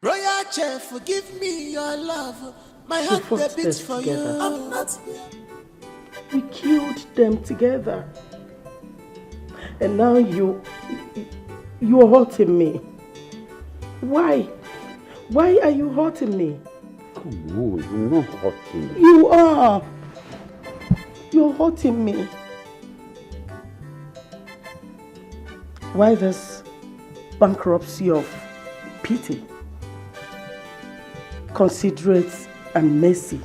Royal Chef, forgive me your love. My heart that beats for you. I'm not here. We killed them together. And now you're hurting me. Why? Why are you hurting me? Come on, you're not hurting me. You are. You're hurting me. Why this bankruptcy of pity, considerate and mercy?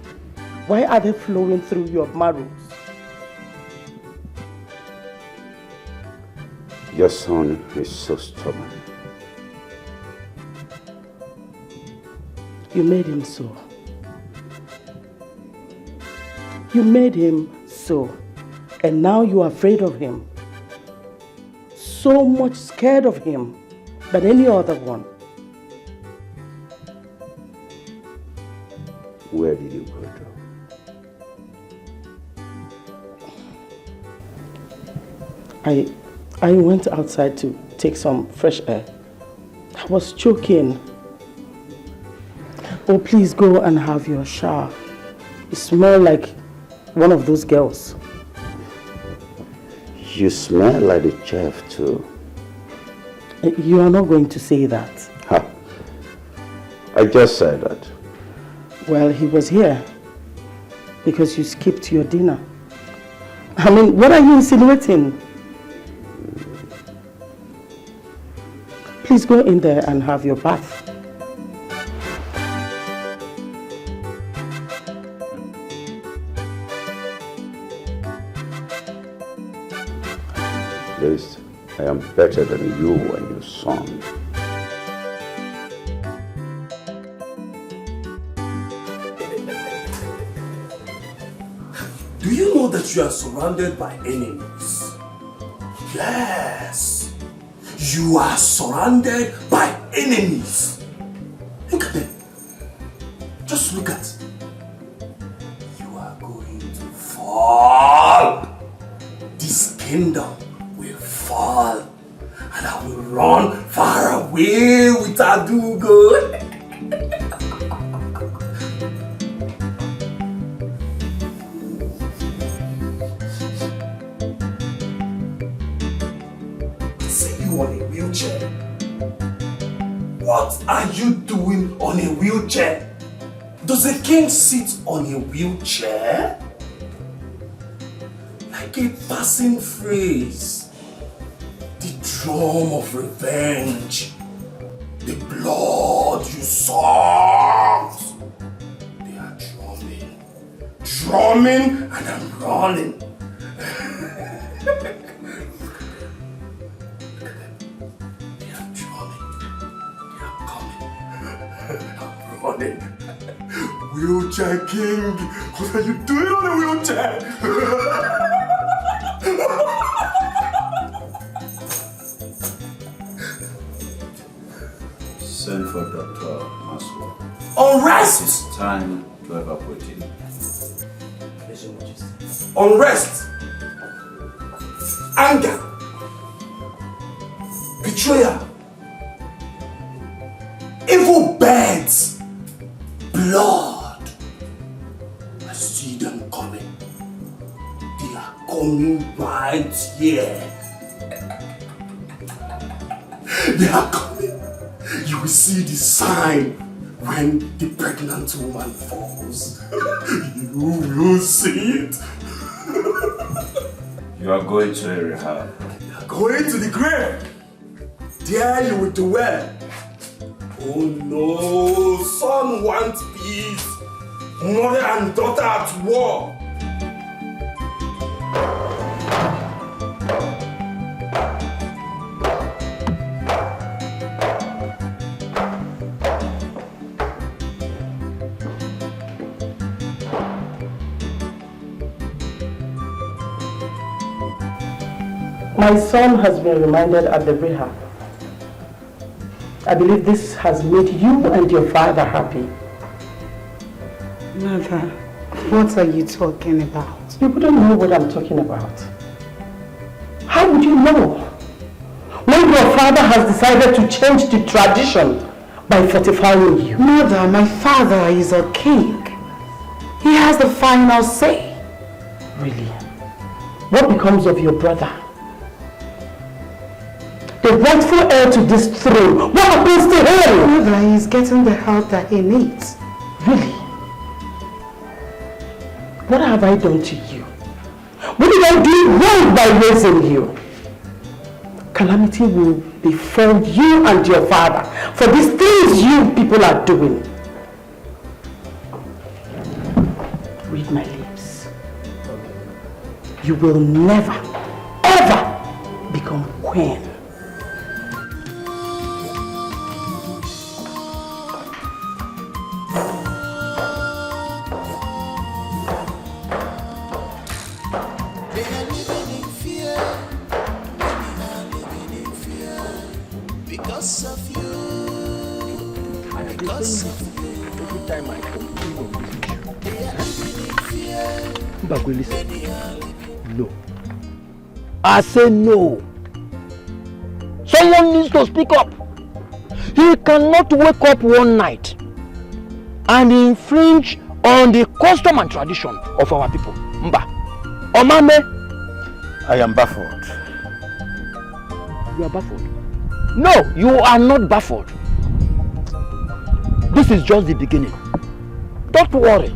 Why are they flowing through your marrows? Your son is so stubborn. You made him so. You made him so. And now you are afraid of him. So much scared of him than any other one. Where did you go to? I went outside to take some fresh air. I was choking. Oh, please go and have your shower. You smell like one of those girls. You smell like the chef too. You are not going to say that. Ha! I just said that. Well, he was here because you skipped your dinner. I mean, what are you insinuating? Please go in there and have your bath. At least I am better than you and your son. Do you know that you are surrounded by enemies? Yes. You are surrounded by enemies. Look at them. Just look at. You are going to fall. This kingdom will fall. And I will run far away with a do good. On a wheelchair. What are you doing on a wheelchair? Does a king sit on a wheelchair? Like a passing phrase. The drum of revenge. The blood you sucked. They are drumming. Drumming and I'm running. Running. Wheelchair king, what are you doing on a wheelchair? Send for Dr. Maslow. Unrest! It's time to evacuate him. Unrest, anger, betrayal, evil birds, blood. I see them coming. They are coming right here. They are coming. You will see the sign when the pregnant woman falls. You will see it. You are going to a rehab. You are going to the grave. There you will dwell. Oh no, son wants peace. Mother and daughter at war. My son has been reminded at the rehab. I believe this has made you and your father happy. Mother, what are you talking about? You wouldn't know what I'm talking about. How would you know? When your father has decided to change the tradition by fortifying you. Mother, my father is a king. He has the final say. Really? What becomes of your brother? The rightful heir to this throne. What happens to him? Mother, he's getting the help that he needs. Really? What have I done to you? What did I do wrong by raising you? calamity will befall you and your father for these things you people are doing. Read my lips. You will never, ever become queen. No. I say no. Someone needs to speak up. He cannot wake up one night and infringe on the custom and tradition of our people. Mba. Omame. I am baffled. You are baffled? No, you are not baffled. This is just the beginning. Don't worry.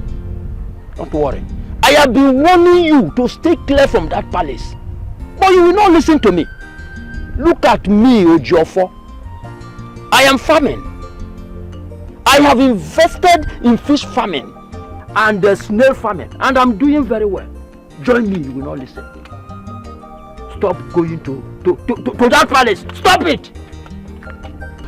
Don't worry. I have been warning you to stay clear from that palace. But you will not listen to me. Look at me, Ojiofo. I am farming. I have invested in fish farming and snail farming, and I'm doing very well. Join me, you will not listen. Stop going to that palace. Stop it!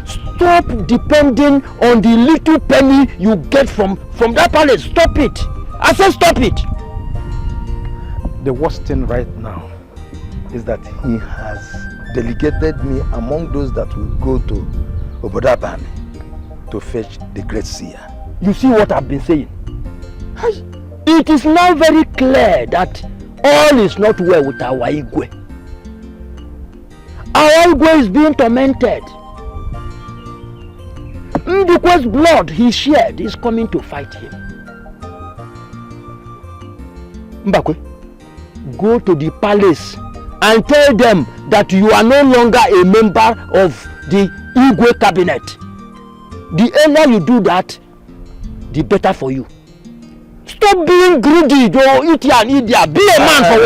Stop depending on the little penny you get from that palace. Stop it! I said stop it! The worst thing right now is that he has delegated me among those that will go to Obodabani to fetch the great seer. You see what I've been saying? It is now very clear that all is not well with our Igwe. Our Igwe is being tormented. Ndukwe's blood he shared is coming to fight him. Mbakwe, go to the palace and tell them that you are no longer a member of the Igwe cabinet. The earlier you do that, the better for you. Stop being greedy, though. Eat here and eat there. Be a man for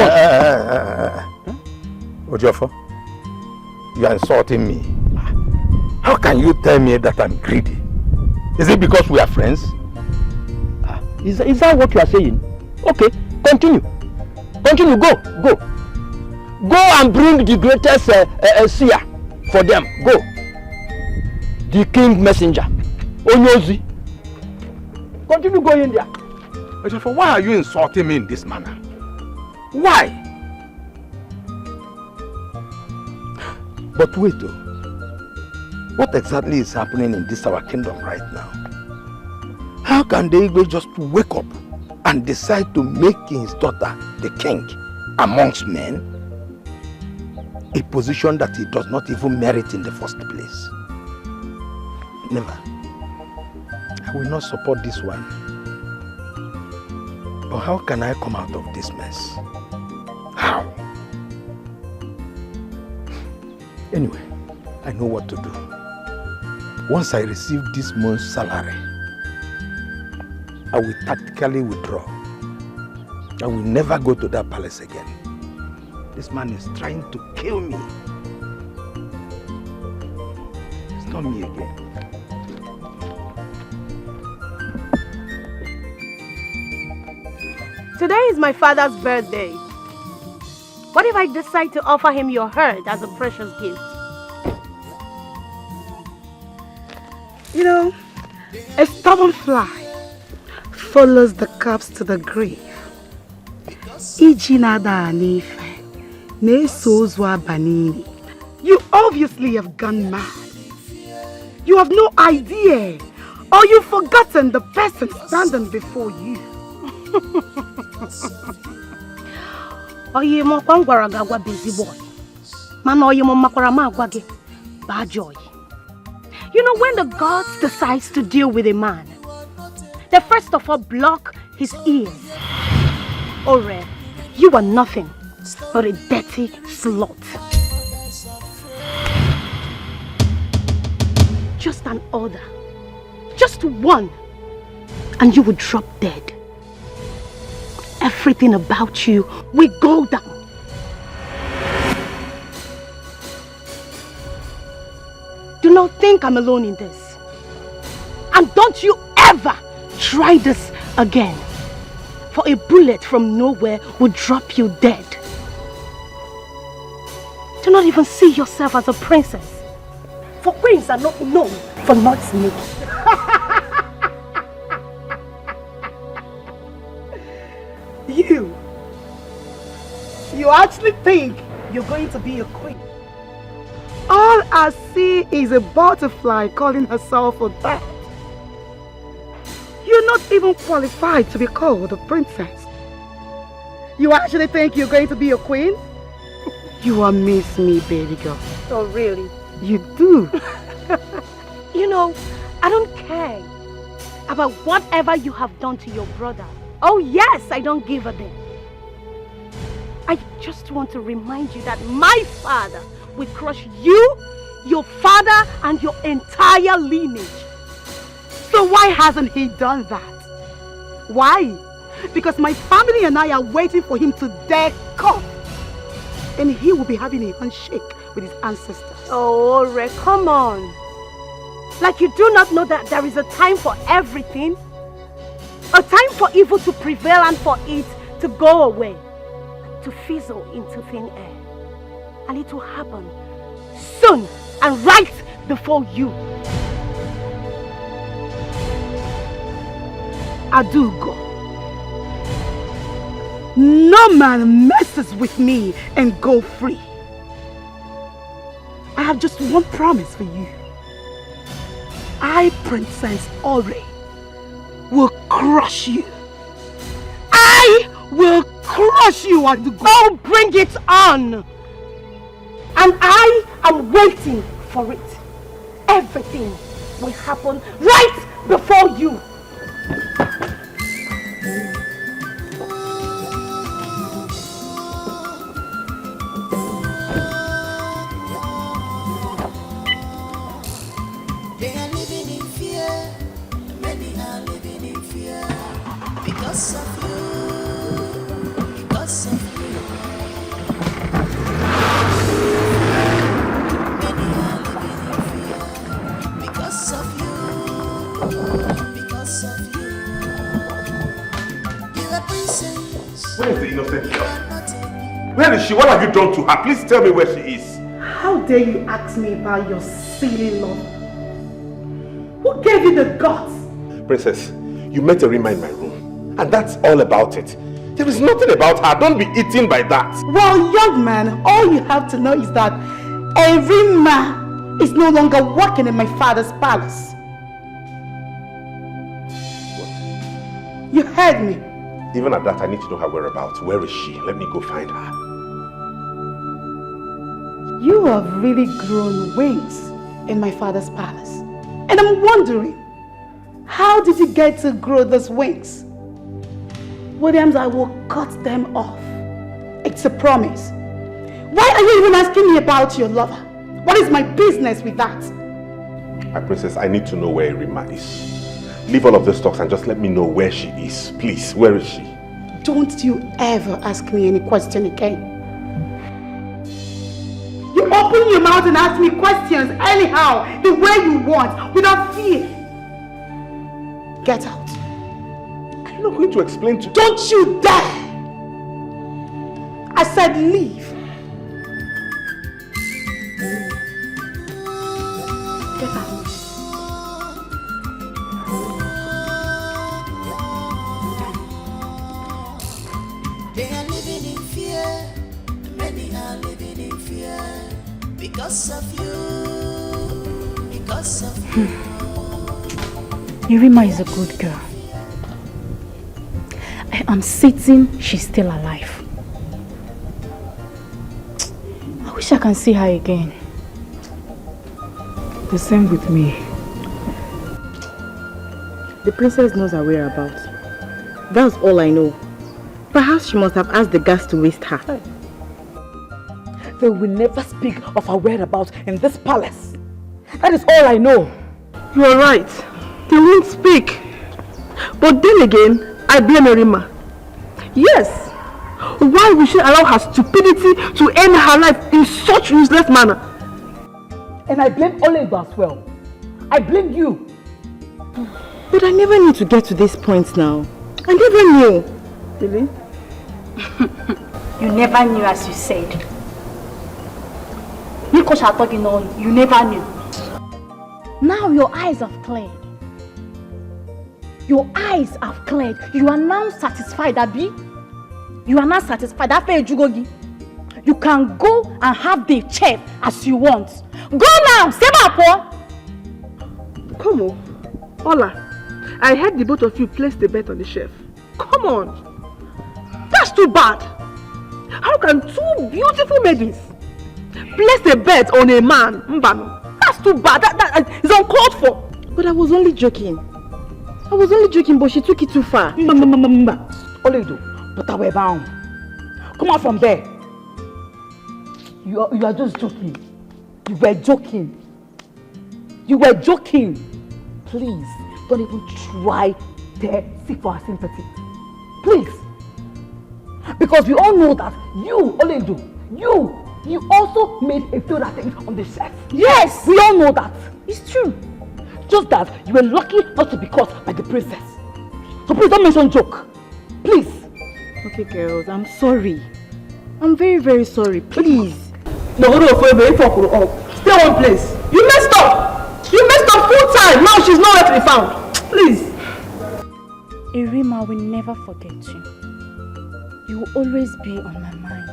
once. Ojiofo, you are insulting me. How can you tell me that I'm greedy? Is it because we are friends? Is that what you are saying? Okay, continue. Continue, go. Go and bring the greatest seer for them. Go. The king messenger. Onyozi. Continue going there. Ojiofo, why are you insulting me in this manner? Why? But wait though. What exactly is happening in this our kingdom right now? How can the Igwe just wake up and decide to make his daughter the king amongst men? A position that he does not even merit in the first place. Never. I will not support this one. But how can I come out of this mess? How? Anyway, I know what to do. Once I receive this month's salary, I will tactically withdraw. I will never go to that palace again. This man is trying to kill me. It's not me again. Today is my father's birthday. What if I decide to offer him your herd as a precious gift? You know, a stubborn fly follows the corpse to the grave. You obviously have gone mad. You have no idea, or you've forgotten the person standing before you. Busy boy. Bad joy. You know, when the gods decides to deal with a man, they first of all block his ears. Ore, you are nothing but a dirty slut. Just an order, just one, and you would drop dead. Everything about you will go down. think I'm alone in this. And don't you ever try this again. For a bullet from nowhere will drop you dead. Do not even see yourself as a princess. For queens are not known for mudslinging. You actually think you're going to be a queen? All I see is a butterfly calling herself a bat. You're not even qualified to be called a princess. You actually think you're going to be a queen? You are miss me, baby girl. Oh, really? You do. You know, I don't care about whatever you have done to your brother. Oh yes, I don't give a damn. I just want to remind you that my father will crush you, your father, and your entire lineage. So why hasn't he done that? Why? Because my family and I are waiting for him to dare come. And he will be having a handshake with his ancestors. Oh, Ore, come on. Like you do not know that there is a time for everything? A time for evil to prevail and for it to go away. To fizzle into thin air. And it will happen soon and right before you. Adugo. No man messes with me and go free. I have just one promise for you. I, Princess Ore, will crush you. I will crush you, Adugo. Oh, bring it on! And I am waiting for it. Everything will happen right before you. They are living in fear. Many are living in fear. Because of you. Because of you. Many are living in fear. Because of you. Because of you. You're a princess. Where is the innocent girl? Where is she? What have you done to her? Please tell me where she is. How dare you ask me about your silly love? Who gave you the guts? Princess, you met Erima in my room. And that's all about it. There is nothing about her. Don't be eaten by that. Well, young man, all you have to know is that Erima is no longer working in my father's palace. What? You heard me. Even at that, I need to know her whereabouts. Where is she? Let me go find her. You have really grown wings in my father's palace. And I'm wondering, how did you get to grow those wings? Williams, I will cut them off. It's a promise. Why are you even asking me about your lover? What is my business with that? My princess, I need to know where Erima is. Leave all of this talks and just let me know where she is. Please, where is she? Don't you ever ask me any question again. You open your mouth and ask me questions anyhow, the way you want, without fear. Get out. I'm not going to explain to you. Don't you dare! I said leave. Get out. They are living in fear. Many are living in fear. Because of you. Because of you. Erima is a good girl. I am certain she's still alive. I wish I can see her again. The same with me. The princess knows her whereabouts. That's all I know. Perhaps she must have asked the guards to waste her. They will never speak of her whereabouts in this palace. That is all I know. You are right. They won't speak. But then again, I blame Erima. Yes. Why would she allow her stupidity to end her life in such useless manner? And I blame Oliver as well. I blame you. But I never knew to get to this point now. I never knew. Really? You never knew, as you said. You never knew. Now your eyes have cleared. Your eyes have cleared. You are now satisfied, Abi. You are now satisfied. You can go and have the chef as you want. Go now! Come on. Ola, I heard the both of you place the bet on the chef. Come on. That's too bad. How can two beautiful maidens place a bet on a man? Mbano? That's too bad. That is uncalled for. But I was only joking. But she took it too far. Oledo, but I were bound. Come out from there. You are just joking. You were joking. Please, don't even try to seek for our sympathy. Please. Because we all know that you, Oledo, you also made a failed attempt on the chef. Yes! We all know that. It's true. Just that you were lucky not to be caught by the princess. So please don't mention joke. Please. Okay, girls, I'm sorry. I'm very, very sorry. Please. Stay one place. You messed up. You messed up full time. Now she's nowhere to be found. Please. Irima will never forget you. You will always be on my mind.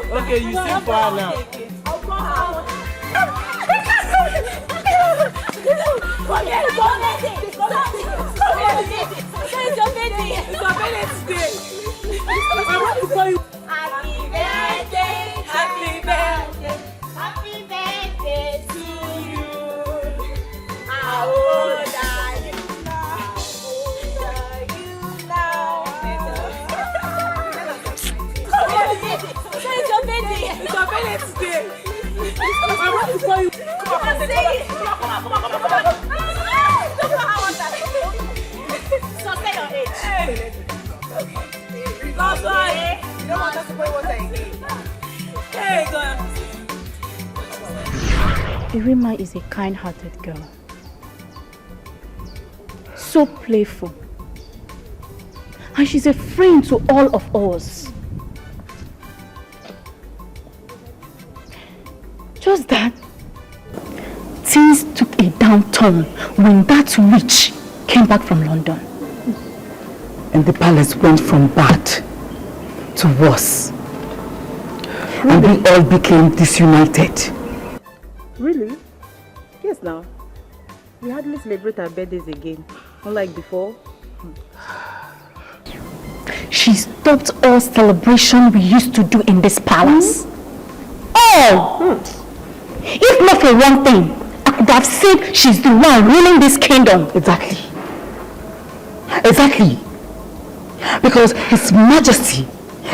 Okay, you sing for her now. Happy birthday to you. How old are you now? It's your birthday today. I want to call you. Come on, say it. Come on. Don't know how old that is. So say your age. God, boy. You don't want us to play water again. Hey, God. Irima is a kind-hearted girl. So playful. And she's a friend to all of us. Just that things took a downturn when that witch came back from London. And the palace went from bad to worse. And we all became disunited. Really? Yes, now. We hardly celebrate our birthdays again, unlike before. She stopped all celebration we used to do in this palace. All! If not for one thing, I could have said she's the one ruling this kingdom. Exactly. Because His Majesty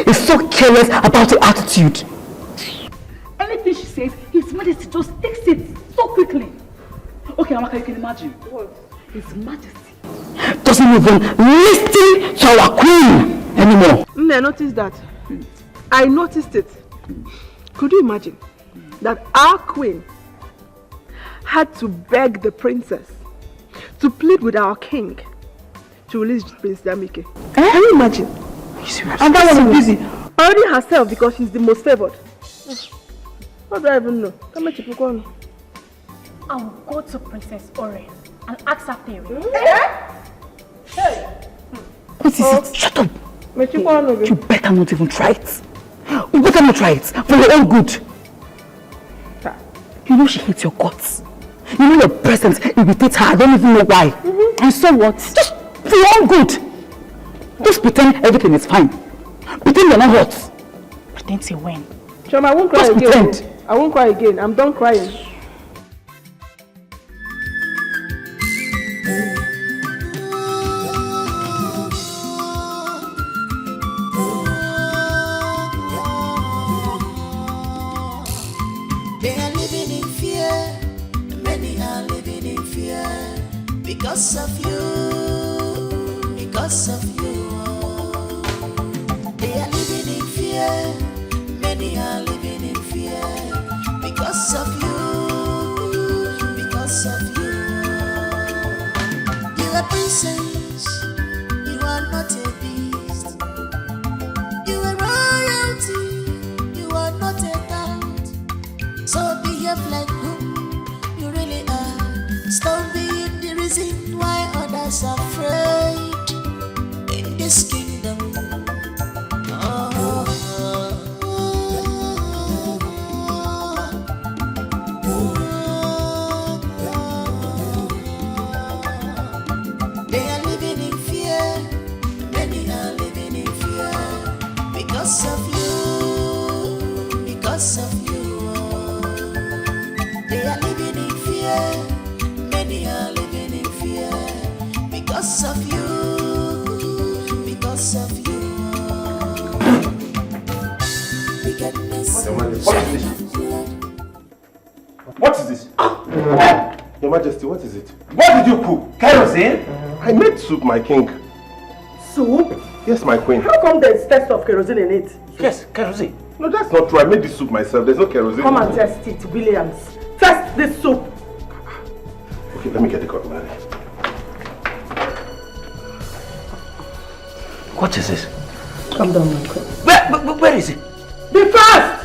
is so careless about her attitude. Anything she says, His Majesty just takes it so quickly. Okay, Amaka, you can imagine. What? His Majesty doesn't even listen to our queen anymore. I noticed that. I noticed it. Could you imagine that our queen had to beg the princess to plead with our king to release Prince Damike? Can you imagine? And that one is busy already herself because she's the most favored. What do I even know? Come here, Chipukwano. I'll go to Princess Ore and ask her theory. Hey! What is it? Shut up! You better not even try it. You better not try it for your own good. You know she hates your guts. You know your presence irritates her. I don't even know why. And so what? Just for your own good. Just pretend everything is fine. Pretend you're not hurt. Pretend to win. Choma, I won't cry Just again. pretend. I won't cry again. I'm done crying. They are living in fear. Many are living in fear because of you. Because of you. They are living in fear. Many are living in fear because of you. Because of you. You are a princess. You are not a beast. You are royalty. You are not a thought. So behave like who you really are. Stop being the reason why others are afraid in this kingdom. They are living in fear. Many are living in fear because of you. Because of you. They are living in fear. Many are living in fear because of you. Because of you. Wickedness. What is this? Your Majesty, what is it? What did you cook? Kerosene? I made soup, my king. Soup? Yes, my queen. How come there's taste of kerosene in it? Yes, kerosene. No, that's not true. I made the soup myself. There's no kerosene. Come and test it, Williams. Test this soup. Okay, let me get the cutlery. What is this? Calm down, my queen. Where is it? Be fast!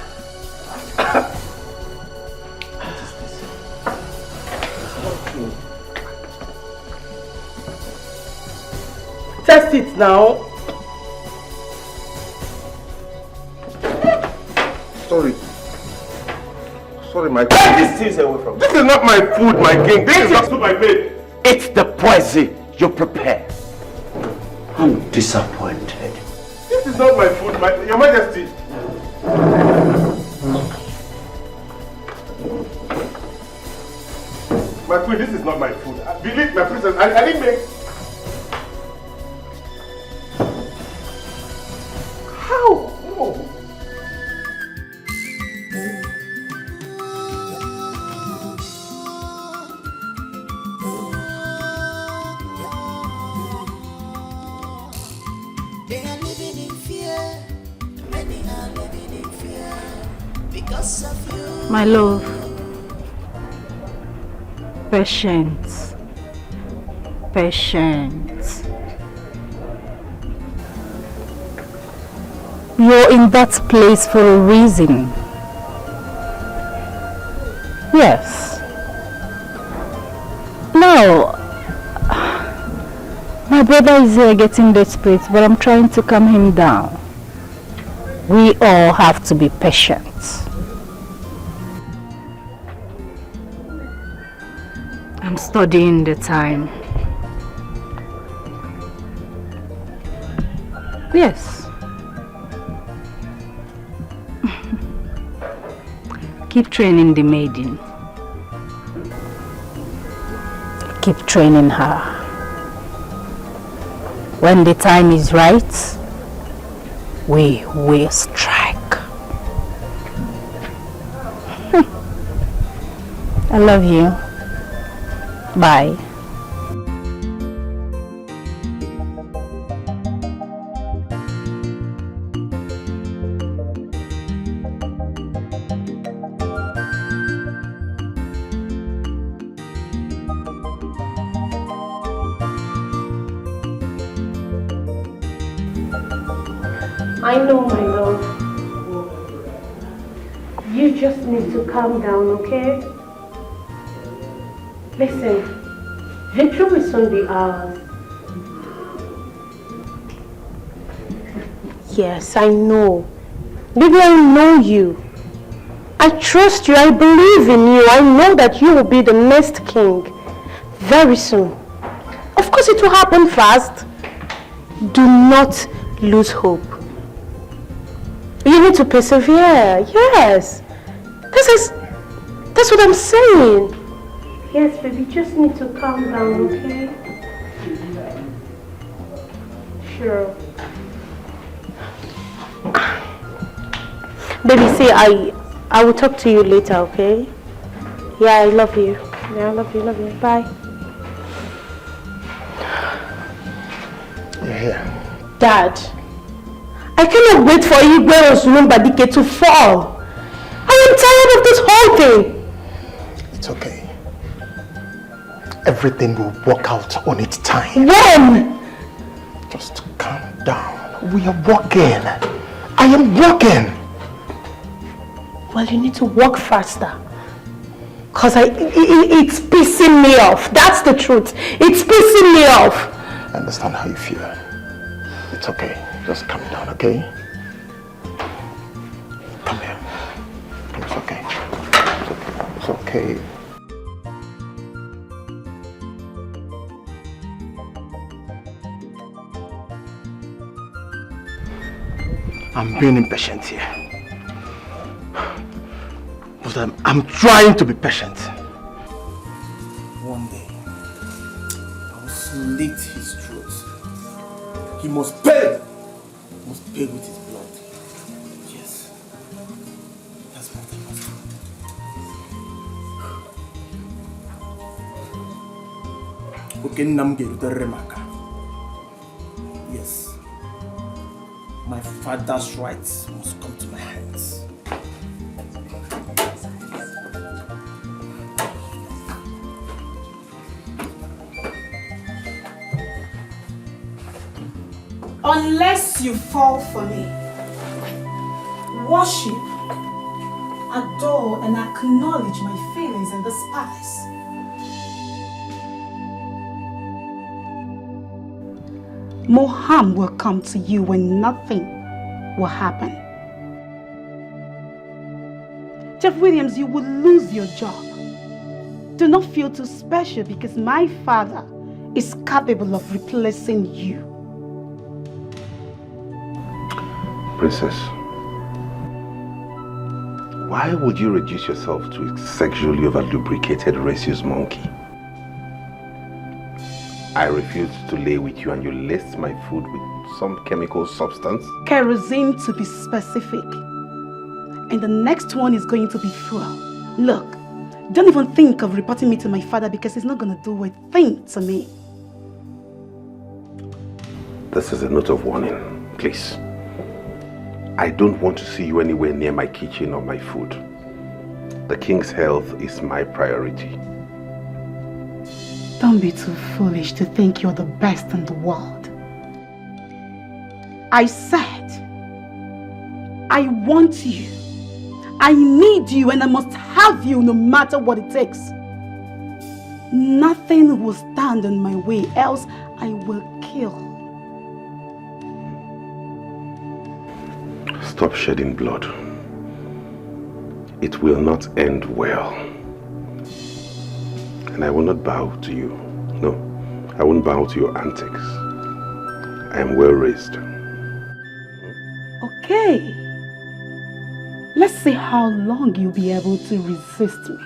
Test it now. Sorry. Sorry, my queen. Take these things away from me. This is not my food, my king. This is not soup I made. It's the poison you prepared. I'm disappointed. This is not my food, Your Majesty. My queen, this is not my food. Believe my princess, I didn't make... How? No. They are living in fear. Many are living in fear because of you. My love. Patience. Patience. You're in that place for a reason. Yes. Now, my brother is here getting desperate, but I'm trying to calm him down. We all have to be patient. I'm studying the time. Yes. Keep training the maiden. Keep training her. When the time is right, we will strike. I love you. Bye. I know, my love. You just need to calm down, okay? Listen, victory will soon be ours. Yes, I know. Baby, I know you. I trust you. I believe in you. I know that you will be the next king very soon. Of course, it will happen fast. Do not lose hope. You need to persevere. Yes. That's what I'm saying. Yes, baby, just need to calm down, okay? Sure. Baby, see, I will talk to you later, okay? Yeah, I love you. Yeah, I love you, Bye. Yeah. Dad, I cannot wait for Igwe Osunumbadike to fall. I am tired of this whole thing. It's okay. Everything will work out on its time. When? Just calm down. We are working. I am working. Well, you need to work faster. Because it's pissing me off. That's the truth. It's pissing me off. I understand how you feel. It's okay. Just calm down, okay? Come here. It's okay. It's okay. I'm being impatient here. But I'm trying to be patient. One day, I will slit his throat. He must pay! He must pay with his blood. Yes. That's what he must do. Okay, Namge Remaka. Yes. My father's rights must come to my hands. Unless you fall for me, worship, adore, and acknowledge my feelings in this palace, more harm will come to you when nothing will happen. Jeff Williams, you will lose your job. Do not feel too special because my father is capable of replacing you. Princess, why would you reduce yourself to a sexually over-lubricated rhesus monkey? I refuse to lay with you and you laced my food with some chemical substance. Kerosene, to be specific. And the next one is going to be fuel. Look, don't even think of reporting me to my father because he's not going to do a thing to me. This is a note of warning, please. I don't want to see you anywhere near my kitchen or my food. The king's health is my priority. Don't be too foolish to think you're the best in the world. I said, I want you. I need you and I must have you no matter what it takes. Nothing will stand in my way, else I will kill. Stop shedding blood. It will not end well. And I will not bow to you. No, I won't bow to your antics. I am well raised. Okay. Let's see how long you'll be able to resist me.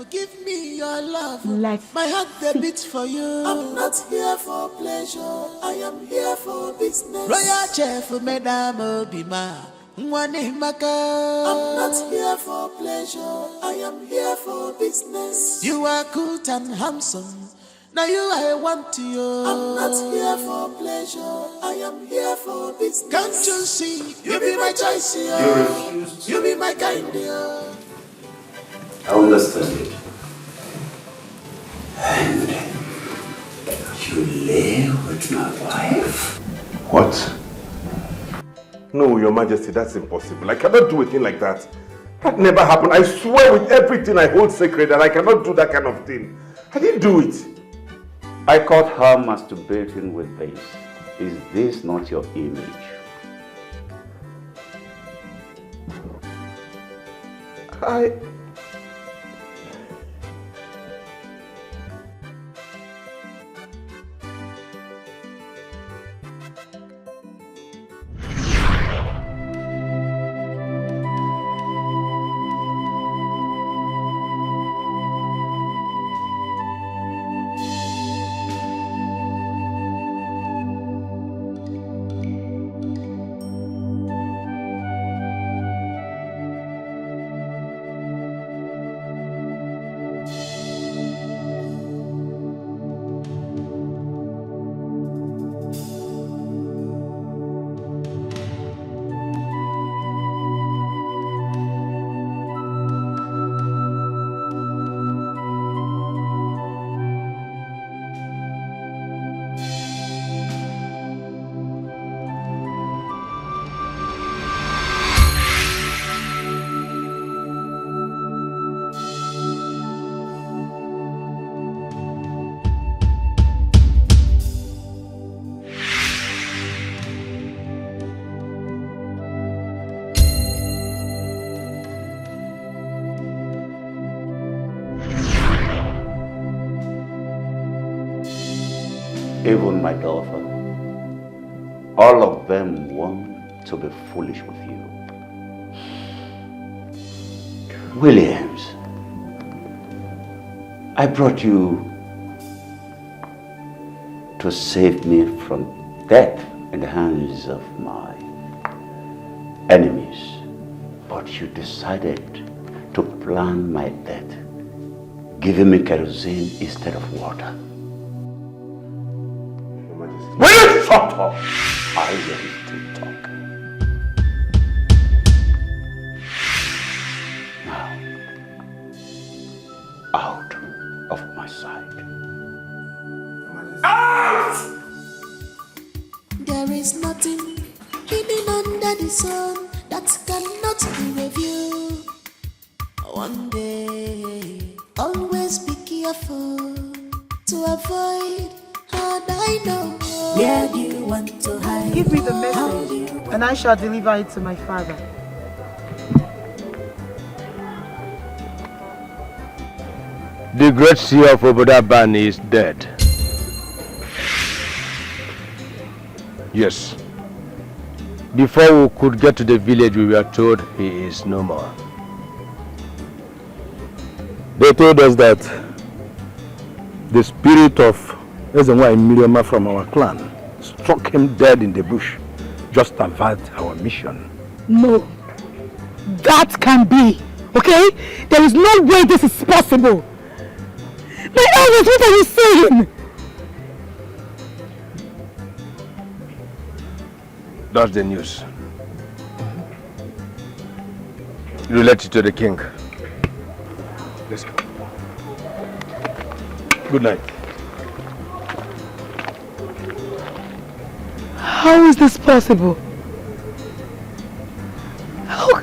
Forgive me your love. Let's My heart that beats for you. I'm not here for pleasure. I am here for business. Royal chef, Madame Obima. I'm not here for pleasure. I am here for business. You are good and handsome. Now you I want to you. I'm not here for pleasure. I am here for business. Can't you see? You be my choice. You refuse. You be my kind. Dear. I understand it. And you live with my wife? What? No, Your Majesty, that's impossible. I cannot do a thing like that. That never happened. I swear with everything I hold sacred that I cannot do that kind of thing. I didn't do it. I caught her masturbating with this. Is this not your image? even my daughter, all of them want to be foolish with you. Williams, I brought you to save me from death in the hands of my enemies, but you decided to plan my death, giving me kerosene instead of water. Will you shut up? I will still talk. Now, out of my sight. Out! There is nothing hidden under the sun that cannot be reviewed. One day, always be careful to avoid hard I know. Where do you want to hide? Give me the message, and I shall deliver it to my father. The great seer of Obodaban is dead. Yes. Before we could get to the village, we were told he is no more. They told us that the spirit of Ezenwa Miriama from our clan struck him dead in the bush just to avert our mission. No. That can be. Okay? There is no way this is possible. My elders, what are you saying? That's the news. Relate it to the king. Let's go. Good night. How is this possible? How?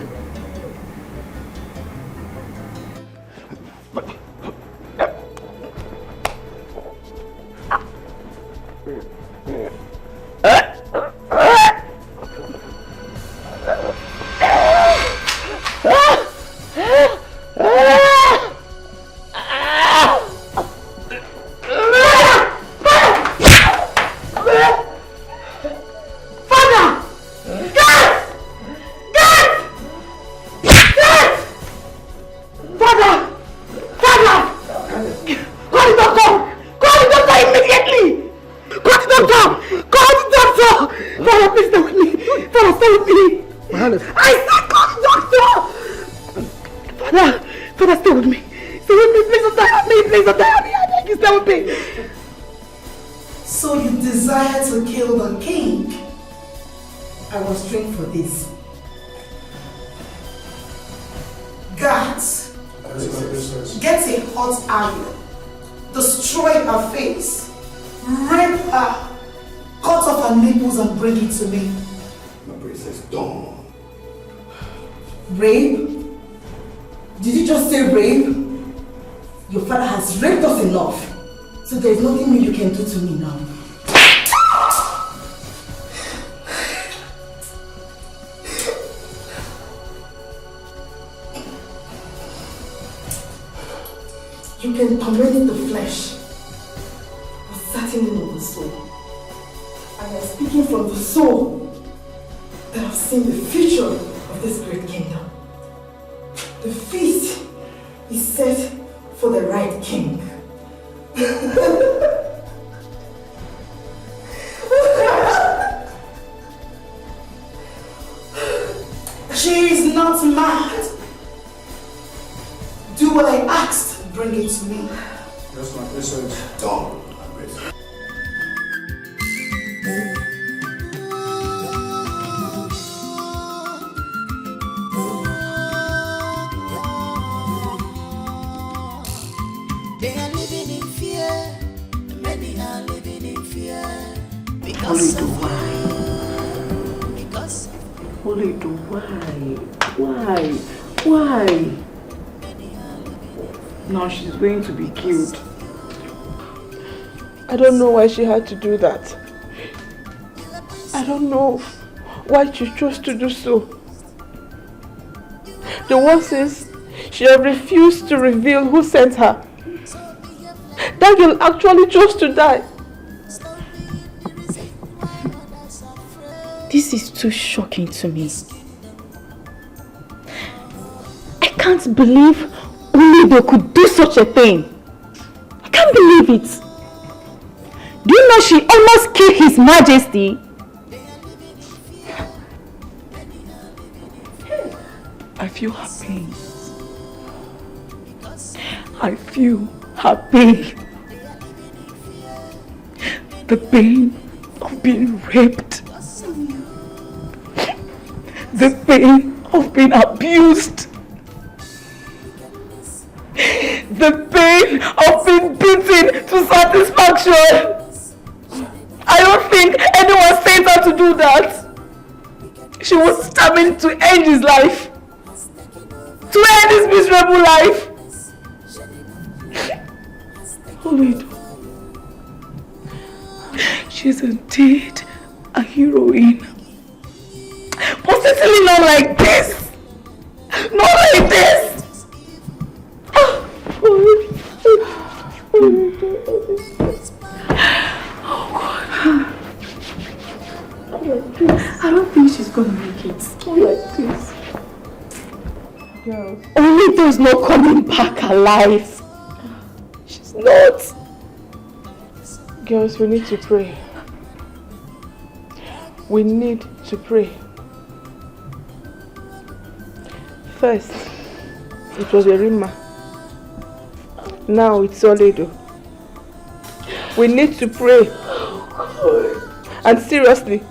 You can torment the flesh, but certainly not the soul. I am speaking from the soul that have seen the future of this great kingdom. The feast is set for the right king. She is not mad. Do what I asked. Bring it to me. Yes, my princess. Done. They are living in fear. Many are living in fear. Because of why? Because Olido, why? Why? Now she's going to be killed. I don't know why she had to do that. I don't know why she chose to do so. The worst is, she have refused to reveal who sent her. That girl actually chose to die. This is too shocking to me. I can't believe Onido could do such a thing. I can't believe it. Do you know she almost killed His Majesty? I feel her pain. I feel her pain. The pain of being raped. The pain of being abused. The pain of being beaten to satisfaction. I don't think anyone sent her to do that. She was determined to end his life. To end his miserable life. Onido. She's indeed a heroine. But certainly not like this. Not like this. Oh God. I don't think she's gonna make it. Not like this. Girls. Onido is not coming back alive. She's not. Girls, we need to pray. We need to pray. First, it was Erima. Now it's Onido. We need to pray. And seriously.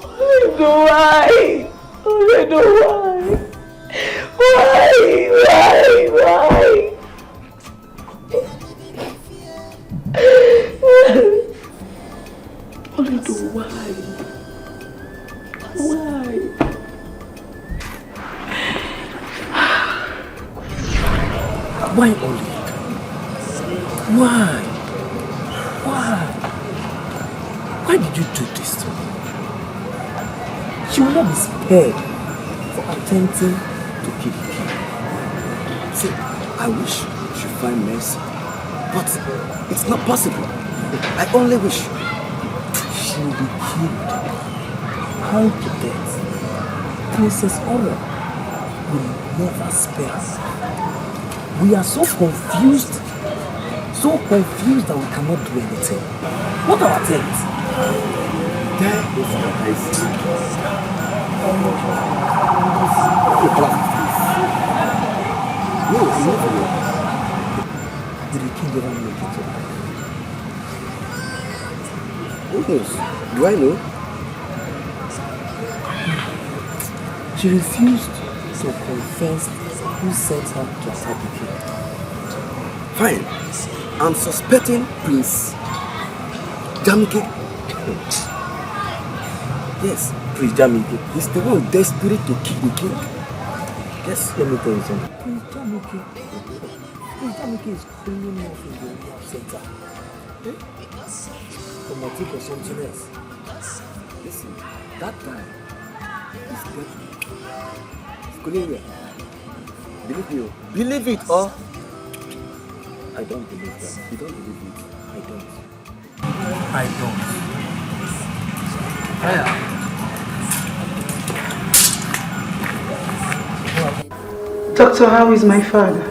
Onido, why? Onido, why? Why? Onido, why? Why? Why Onido? Why? Why did you do this to me? She will not be spared for attempting to kill the king. See, I wish she find mercy, but it's not possible. I only wish she will be killed, hung to death. Princess Honor will never spare us. We are so confused that we cannot do anything. What are our attempts? There is our eyes. No, did the king ever make it to life? Who knows? Do I know? She refused to confess who sent her to attack the king. Fine. I'm suspecting Prince Jamike. Yes, Prince Jamike. He's the one desperate to kill the king. Yes, let me tell you something. Prince Jamike is cleaning off in the rehab center. For motive or something else. Listen, that guy is deadly. It's going well. Believe you. Believe it or I don't believe that. You don't believe it. I don't. Doctor, how is my father?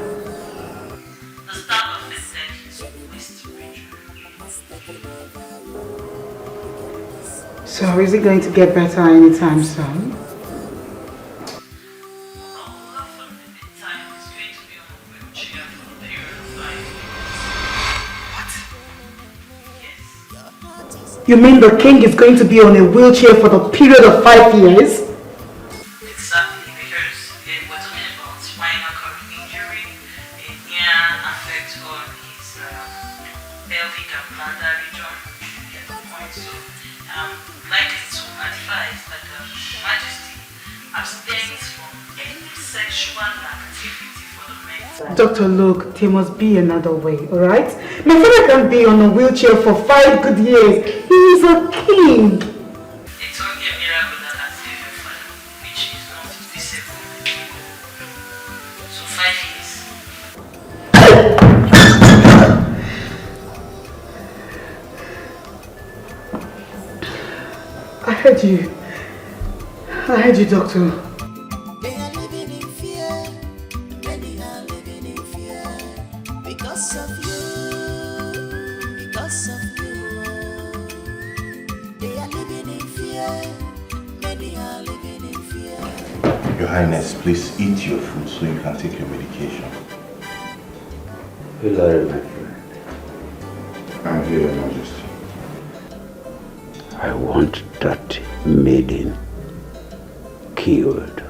The staff officer said he's always to reach. So is it going to get better anytime soon? You mean the king is going to be on a wheelchair for the period of 5 years? Exactly, because we're talking about spinal cord injury, a near effect on his pelvic and bladder region. Get the point. So, likely to advise that Majesty abstains from any sexual activity for the men. Doctor, look, there must be another way, alright? My father can be on a wheelchair for 5 good years. He is a king. It's only a miracle that has saved your father, which is not disabled. So 5 years. heard you. I heard you, doctor. They are living in fear. Many are living in fear. Because of you. Because of you. They are living in fear. Many are living in fear. Your Highness, please eat your food so you can take your medication. Hilary, my friend. I'm here, Your Majesty. I want that maiden killed.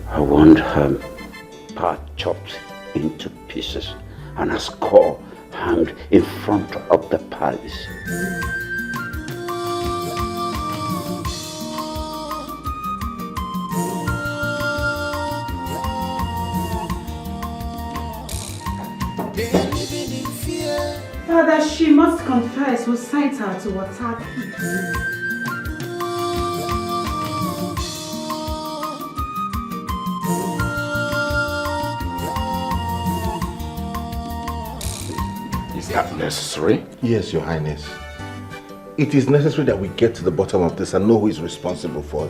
I want her part chopped into pieces and her skull hanged in front of the palace. They are living in fear. Father, she must confess who sent her to attack him. Is that necessary? Yes, Your Highness. It is necessary that we get to the bottom of this and know who is responsible for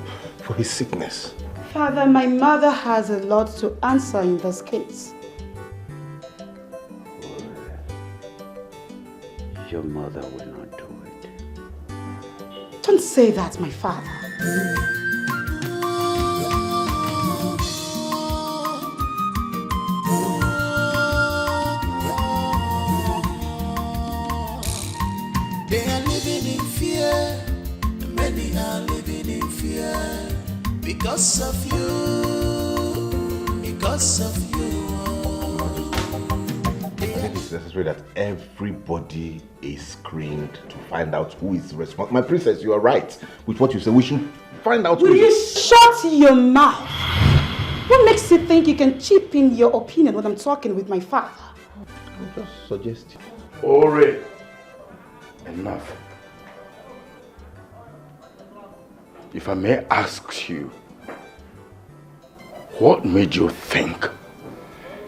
his sickness. Father, my mother has a lot to answer in this case. Your mother will not do it. Don't say that, my father. They are living in fear. Many are living in fear. Because of you. Because of you. I think it's necessary that everybody is screened to find out who is responsible. My princess, you are right with what you say. We should find out who Will you is... shut your mouth? What makes you think you can chip in your opinion when I'm talking with my father? I'm just suggesting. Ore, enough. If I may ask you, what made you think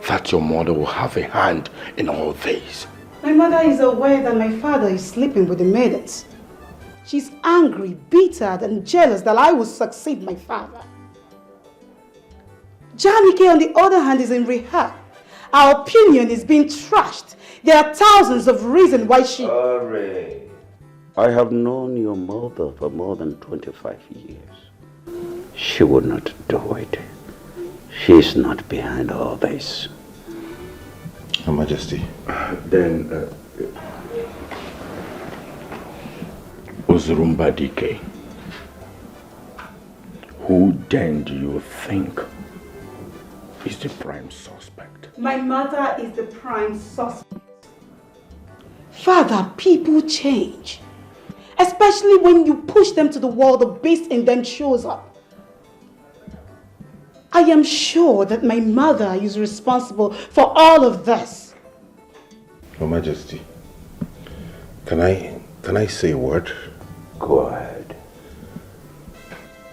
that your mother will have a hand in all this? My mother is aware that my father is sleeping with the maidens. She's angry, bitter, and jealous that I will succeed my father. Janike, on the other hand, is in rehab. Our opinion is being trashed. There are thousands of reasons why she... Hooray. I have known your mother for more than 25 years. She would not do it. She is not behind all this. Your Majesty. Then, Ozurumba Dike, who then do you think is the prime suspect? My mother is the prime suspect. Father, people change. Especially when you push them to the wall, the beast in them shows up. I am sure that my mother is responsible for all of this. Your Majesty, can I say a word? Go ahead.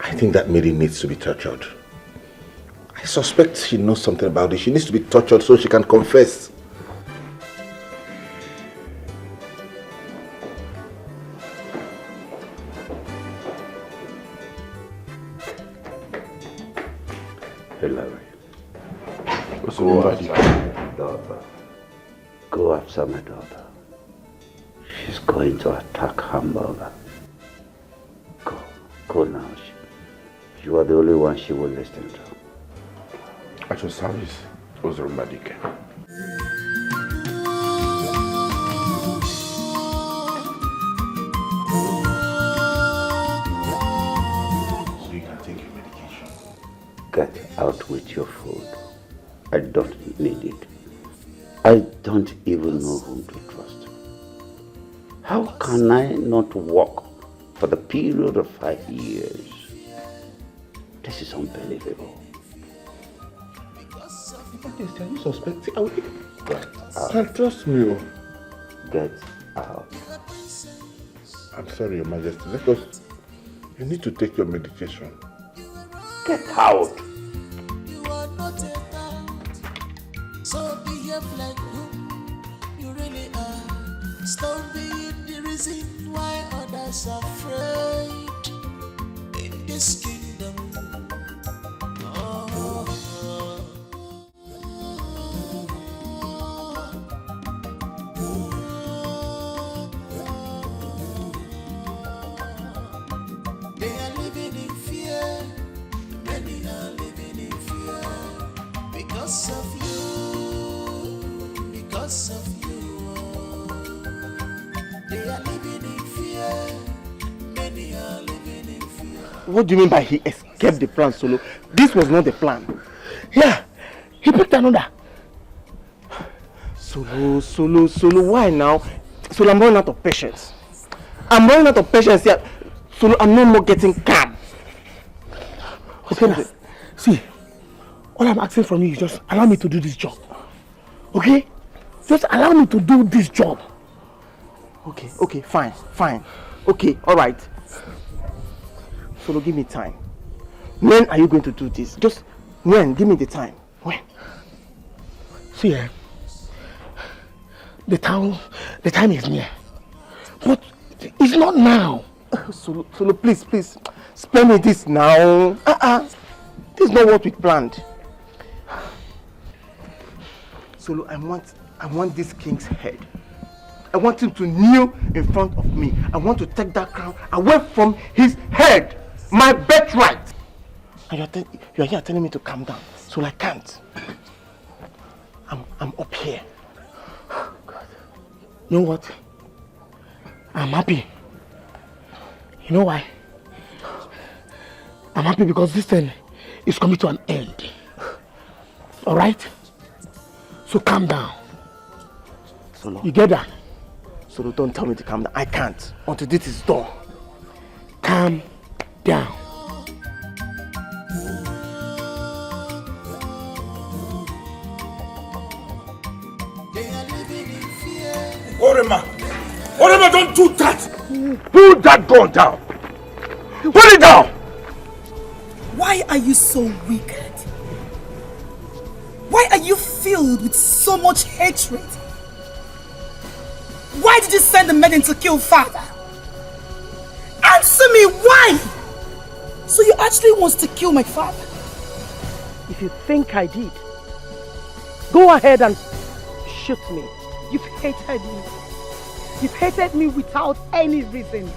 I think that maiden needs to be tortured. I suspect she knows something about it. She needs to be tortured so she can confess. Hilary. Go after my daughter. Go after my daughter. She's going to attack her mother. Go now. You are the only one she will listen to. At your service, Ozurumba Dike. So you can take your medication. Get out with your food. I don't need it. I don't even know whom to trust. How can I not walk for the period of 5 years? This is unbelievable. Are you suspecting? Get out. Can't trust me. Get out. I'm sorry, Your Majesty. You need to take your medication. Get out. You are not a man, so behave like who you really are. Stop being the reason why others are afraid in this kingdom. They are living in fear. Many are living in fear because of you. Because of you. They are living in fear. Many are living in fear. What do you mean by he escaped the plan, Solo? This was not the plan. Yeah, he picked another. Solo, why now? Solo, I'm running out of patience. I'm running out of patience here. Solo, I'm no more getting calm. Okay, see, all I'm asking from you is just allow me to do this job. Okay? Just allow me to do this job. Okay, fine. Okay, alright. Solo, give me time. When are you going to do this? Just when? Give me the time. When? See, the time is near. But it's not now. Solo, please, spare me this now. This is not what we planned. Solo, I want this king's head. I want him to kneel in front of me. I want to take that crown away from his head. My birthright. And you're here telling me to calm down. So I can't. I'm up here. God. You know what? I'm happy. You know why? I'm happy because this thing is coming to an end. Alright? So calm down. Solo. You get that? Solo, don't tell me to calm down. I can't until this is done. Calm down. Orema, don't do that! Put that gun down! Put it down! Why are you so wicked? Why are you filled with so much hatred? Why did you send the men to kill father? Answer me, why? So you actually want to kill my father? If you think I did, go ahead and shoot me. You've hated me. You've hated me without any reason.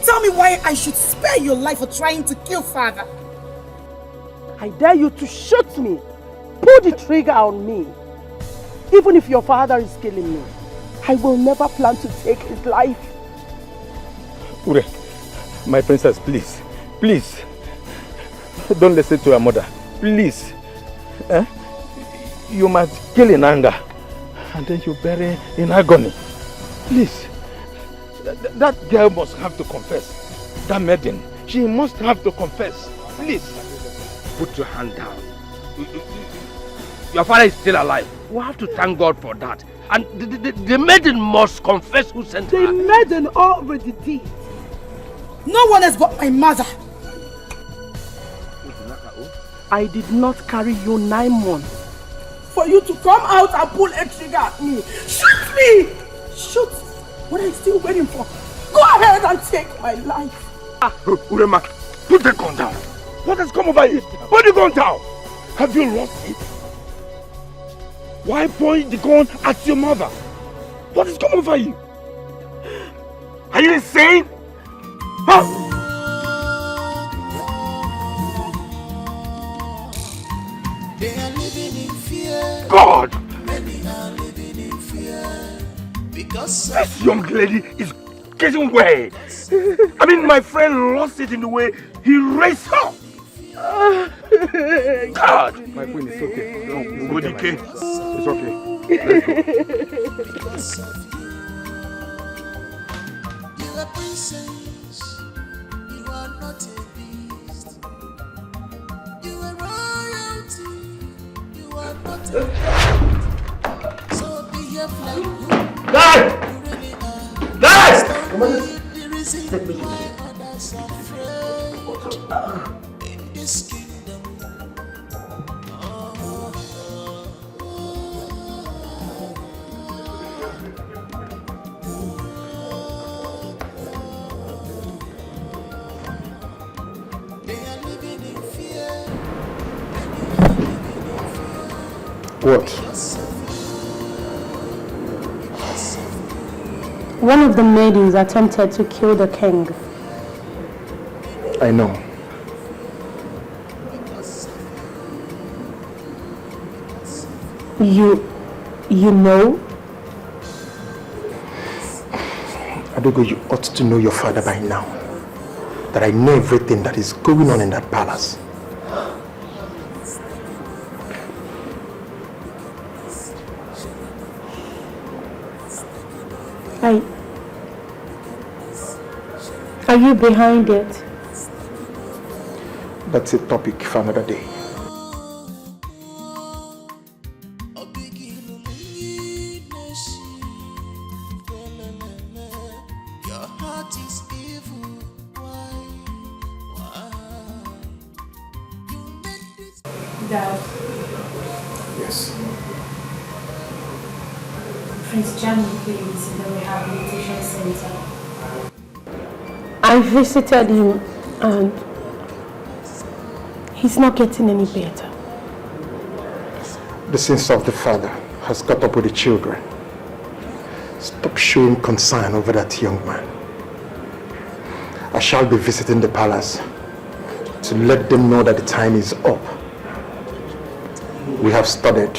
Tell me why I should spare your life for trying to kill father. I dare you to shoot me. Pull the trigger on me. Even if your father is killing me, I will never plan to take his life. Ure, my princess, please. Don't listen to your mother. Please. You must kill in anger. And then you bury in agony. Please. That girl must have to confess. That maiden. She must have to confess. Please. Put your hand down. Your father is still alive. We have to thank God for that. And the maiden must confess who sent her. The maiden already did. No one else but my mother. I did not carry you 9 months for you to come out and pull a trigger at me. Shoot me! Shoot! What are you still waiting for? Go ahead and take my life. Urema, put the gun down. What has come over you? Put the gun down. Have you lost it? Why point the gun at your mother? What has come over you? Are you insane? Huh? They are living in fear. God! Many are living in fear because this young lady is getting way. I mean, my friend lost it in the way he raised her. God! My queen, it's okay. No, go DK. It's okay. Let's go. You are princess. You are not a beast. You are royalty. You are not a beast. So behave like you. Dad! You really are. Dad! The reason why others are afraid in this kingdom. What? One of the maidens attempted to kill the king. I know. You know? Adogo, you ought to know your father by now. That I know everything that is going on in that palace. Are you behind it? That's a topic for another day. Dad. Yes. Prince Johnny is in the rehabilitation center. I visited him and he's not getting any better. The sins of the father has caught up with the children. Stop showing concern over that young man. I shall be visiting the palace to let them know that the time is up. We have studied.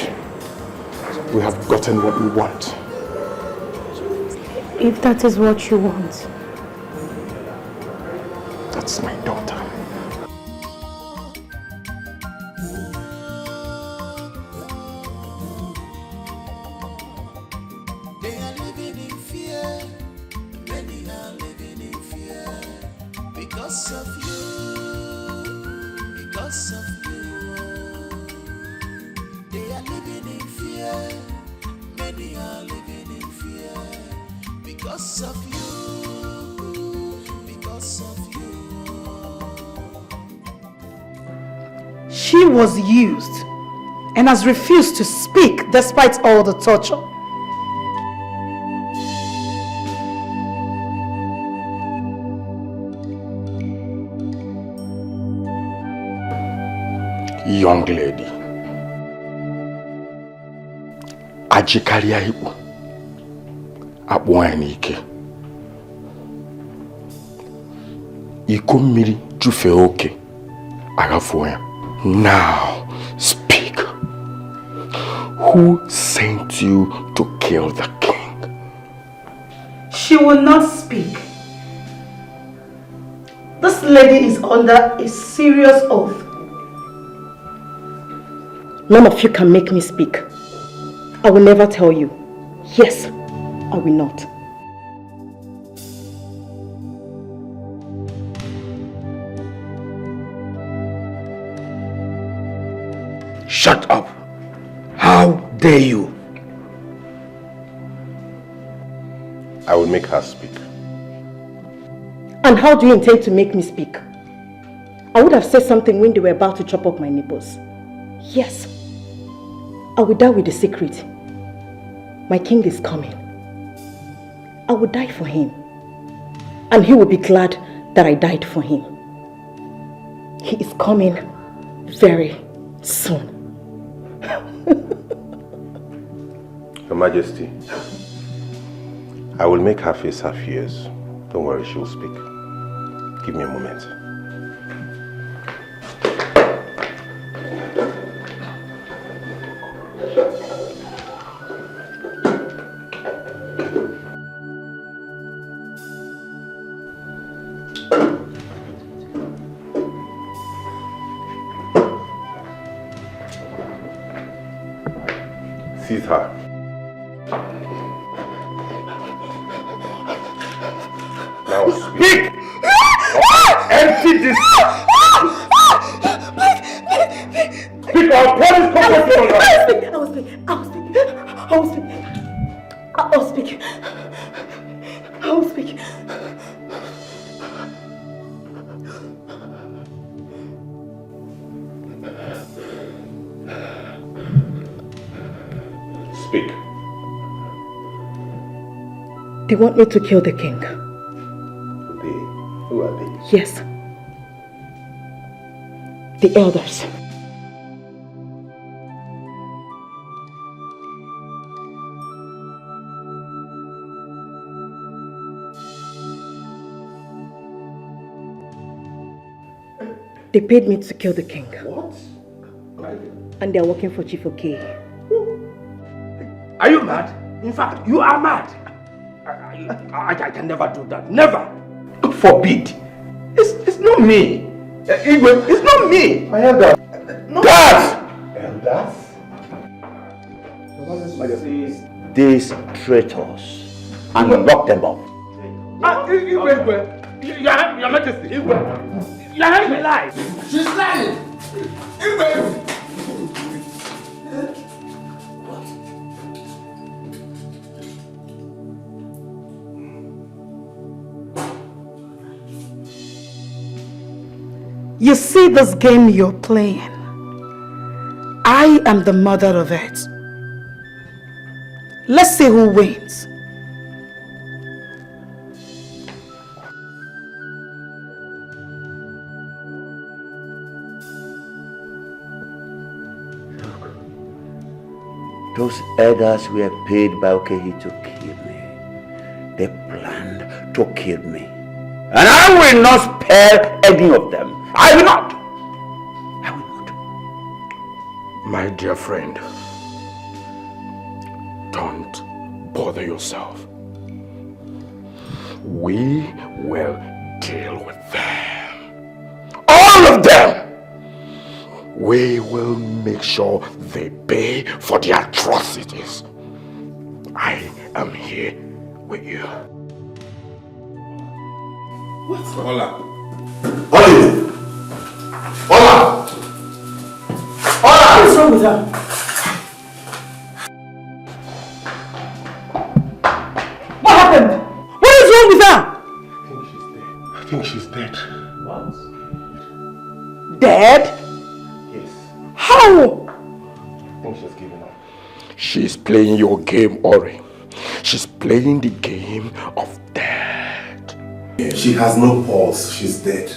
We have gotten what we want. If that is what you want. That's my daughter. They are living in fear. Many are living in fear. Because of you. Because of you. They are living in fear. Many are living in fear. Because of you. Because of you. She was used and has refused to speak despite all the torture. Young lady, ajikaria ibu akpọ n'ike. Iko mmiri jufe oke agafu ya. Now speak. Who sent you to kill the king? She will not speak. This lady is under a serious oath. None of you can make me speak. I will never tell you. Yes, I will not. Shut up. How dare you? I will make her speak. And how do you intend to make me speak? I would have said something when they were about to chop up my nipples. Yes, I will die with the secret. My king is coming. I will die for him. And he will be glad that I died for him. He is coming very soon. Your Majesty, I will make her face her fears. Don't worry, she will speak. Give me a moment. Seize her. Now speak. Empty this. Speak out. What is coming from her? I will speak. I will speak. I will speak. I will speak. I will speak. Speak. They want me to kill the king. Who are they? Yes. The elders. They paid me to kill the king. What? And they're working for Chief OK. Are you mad? In fact, you are mad. I can never do that. Never. God forbid. It's not me. Igwe, it's not me. My elder. No. Dad! Elders? Seize these traitors and lock them up. Igwe. Your Majesty. Igwe. Your Majesty lies. She's lying. Igwe. You see this game you're playing? I am the mother of it. Let's see who wins. Those elders were paid by Okehi to kill me. They planned to kill me. And I will not spare any of them. I will not. My dear friend, don't bother yourself. We will deal with them. All of them! We will make sure they pay for their atrocities. I am here with you. What's Hola? Hola! Hola! What's wrong with her? What happened? What is wrong with her? I think she's dead. What? Dead? Yes. How? I think she's given up. She's playing your game, Ori. She's playing the game of death. She has no pulse. She's dead.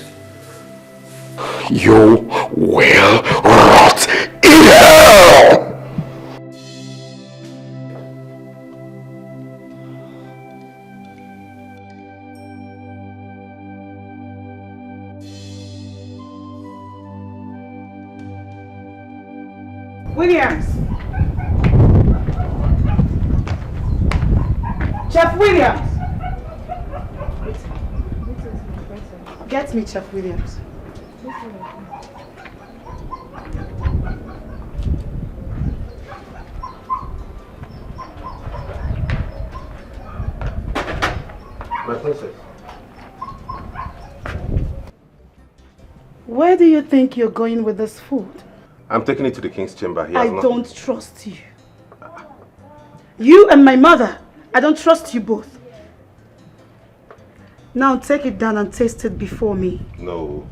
You will rot in hell! Williams! Chef Williams! Get me Chef Williams. My princess. Where do you think you're going with this food? I'm taking it to the king's chamber. I don't trust you. You and my mother. I don't trust you both. Now take it down and taste it before me. No.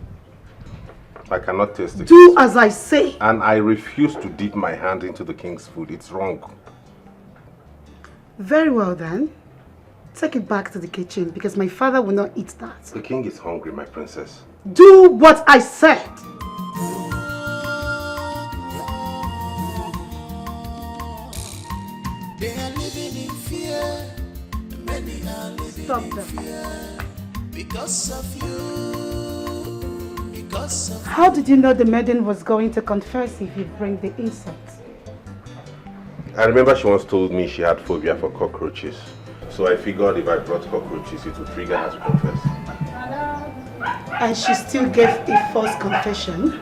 I cannot taste it. Do as I say. And I refuse to dip my hand into the king's food. It's wrong. Very well then. Take it back to the kitchen because my father will not eat that. The king is hungry, my princess. Do what I said. They are living in fear. Many are living in fear. Because of you. Because of How did you know the maiden was going to confess if you bring the insects? I remember she once told me she had phobia for cockroaches. So I figured if I brought cockroaches, it would trigger her to confess. And she still gave a false confession.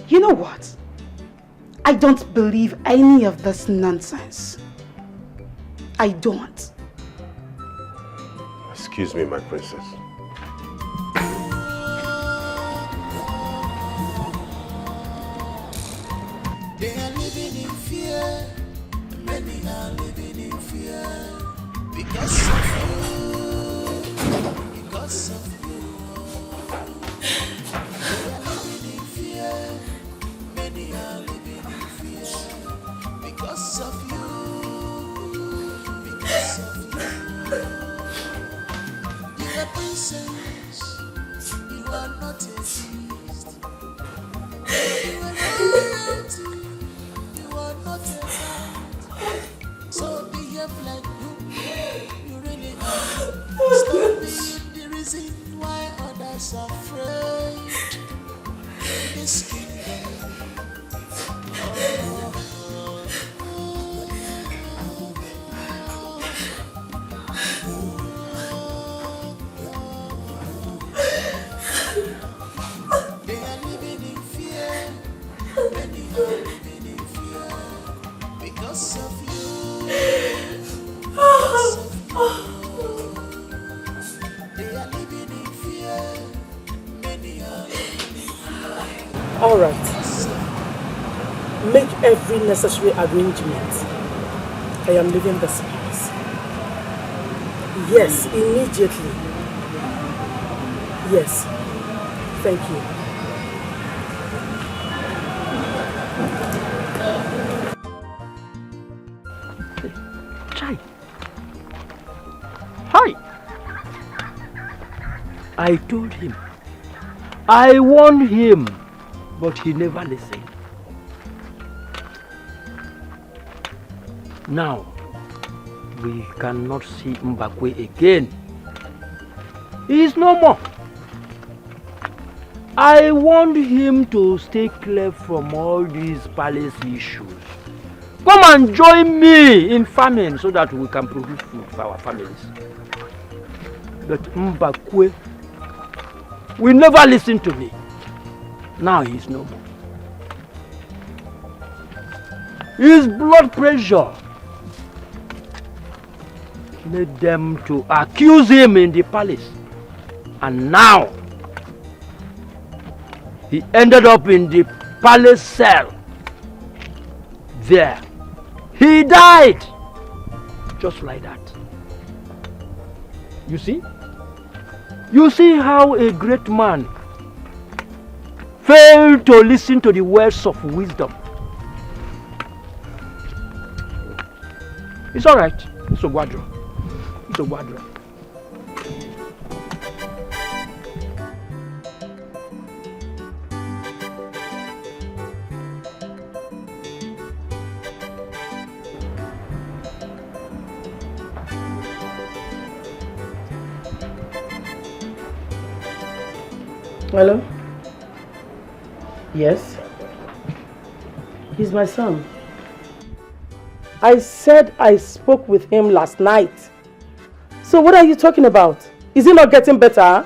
You know what? I don't believe any of this nonsense. I don't. Excuse me, my princess. They are living in fear. Many are living in fear. Because of you. Because of you. They are living in fear. Many are living in fear. Because of you. Because of you. You are princess. You are not a beast. You are royalty. You are not a man. So behave like you really are. Stop being the reason why Because of you. They are living in fear. Many are All right. Make every necessary arrangement. I am leaving this place. Yes, immediately. Yes. Thank you. Chai. Hi. I told him. I warned him, but he never listened. Now, we cannot see Mbakwe again. He is no more. I want him to stay clear from all these palace issues. Come and join me in farming so that we can produce food for our families. But Mbakwe will never listen to me. Now he is no more. His blood pressure made them to accuse him in the palace. And now he ended up in the palace cell. There. He died. Just like that. You see? You see how a great man failed to listen to the words of wisdom. It's alright. It's a wadro. It's a wadro. Hello? Yes? He's my son. I said I spoke with him last night. So what are you talking about? Is he not getting better?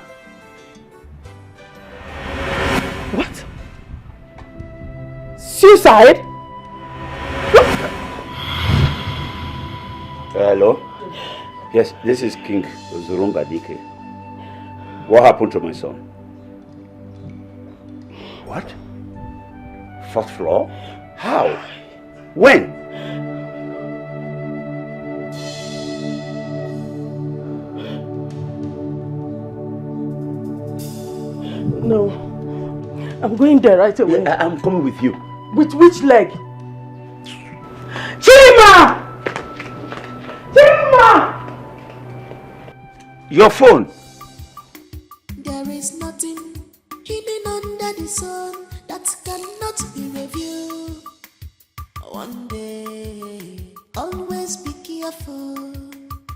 What? Suicide? Hello? Yes, this is King Zurumba Dike. What happened to my son? What? Fourth floor? How? When? No. I'm going there right away. Yeah, I'm coming with you. With which leg? Chima! Chima! Your phone. There is nothing hidden under the sun that cannot be reviewed. One day, always be careful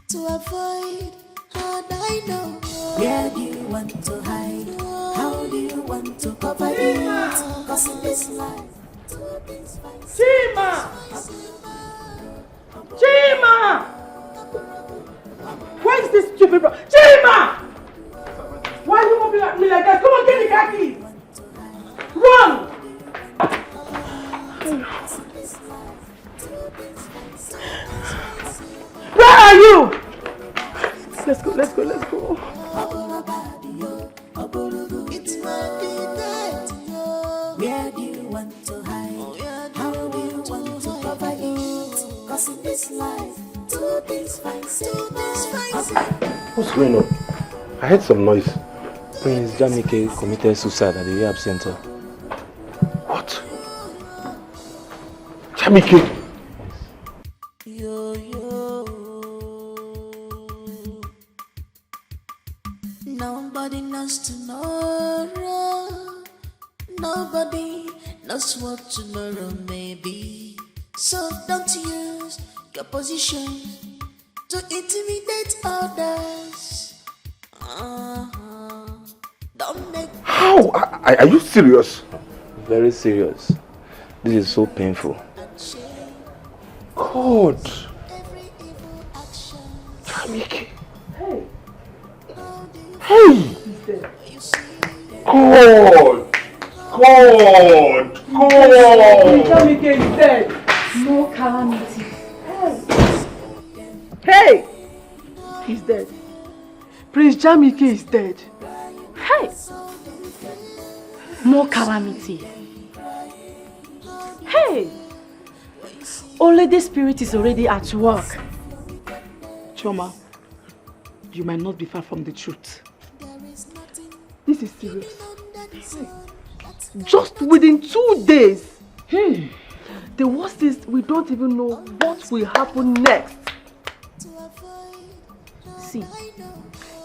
to avoid hard I know. Where do you want to hide? How do you want to cover it? Cause in this life, Chima! Chima! Where is this stupid bro? Chima! Why are you moving at me like that? Come on, get the car keys! Run! Where are you? Let's go, let's go, let's go. it's my night. Where do you want to hide? How do you want to cover it? Cause in this life, two things fight. What's going on? I heard some noise. Prince Jamike committed suicide at the rehab center. What? Jamike? Nobody knows tomorrow. Nobody knows what tomorrow may be. So don't use your position to intimidate others. Don't make. How? Are you serious? Very serious. This is so painful. God. Jamike. Hey! God! God! Prince Jamike is dead. More calamity. Hey! He's dead. Prince Jamike is dead. Hey! More calamity. Hey! Only the spirit is already at work. Choma, you might not be far from the truth. This is serious. Just within 2 days. The worst is we don't even know what will happen next. See,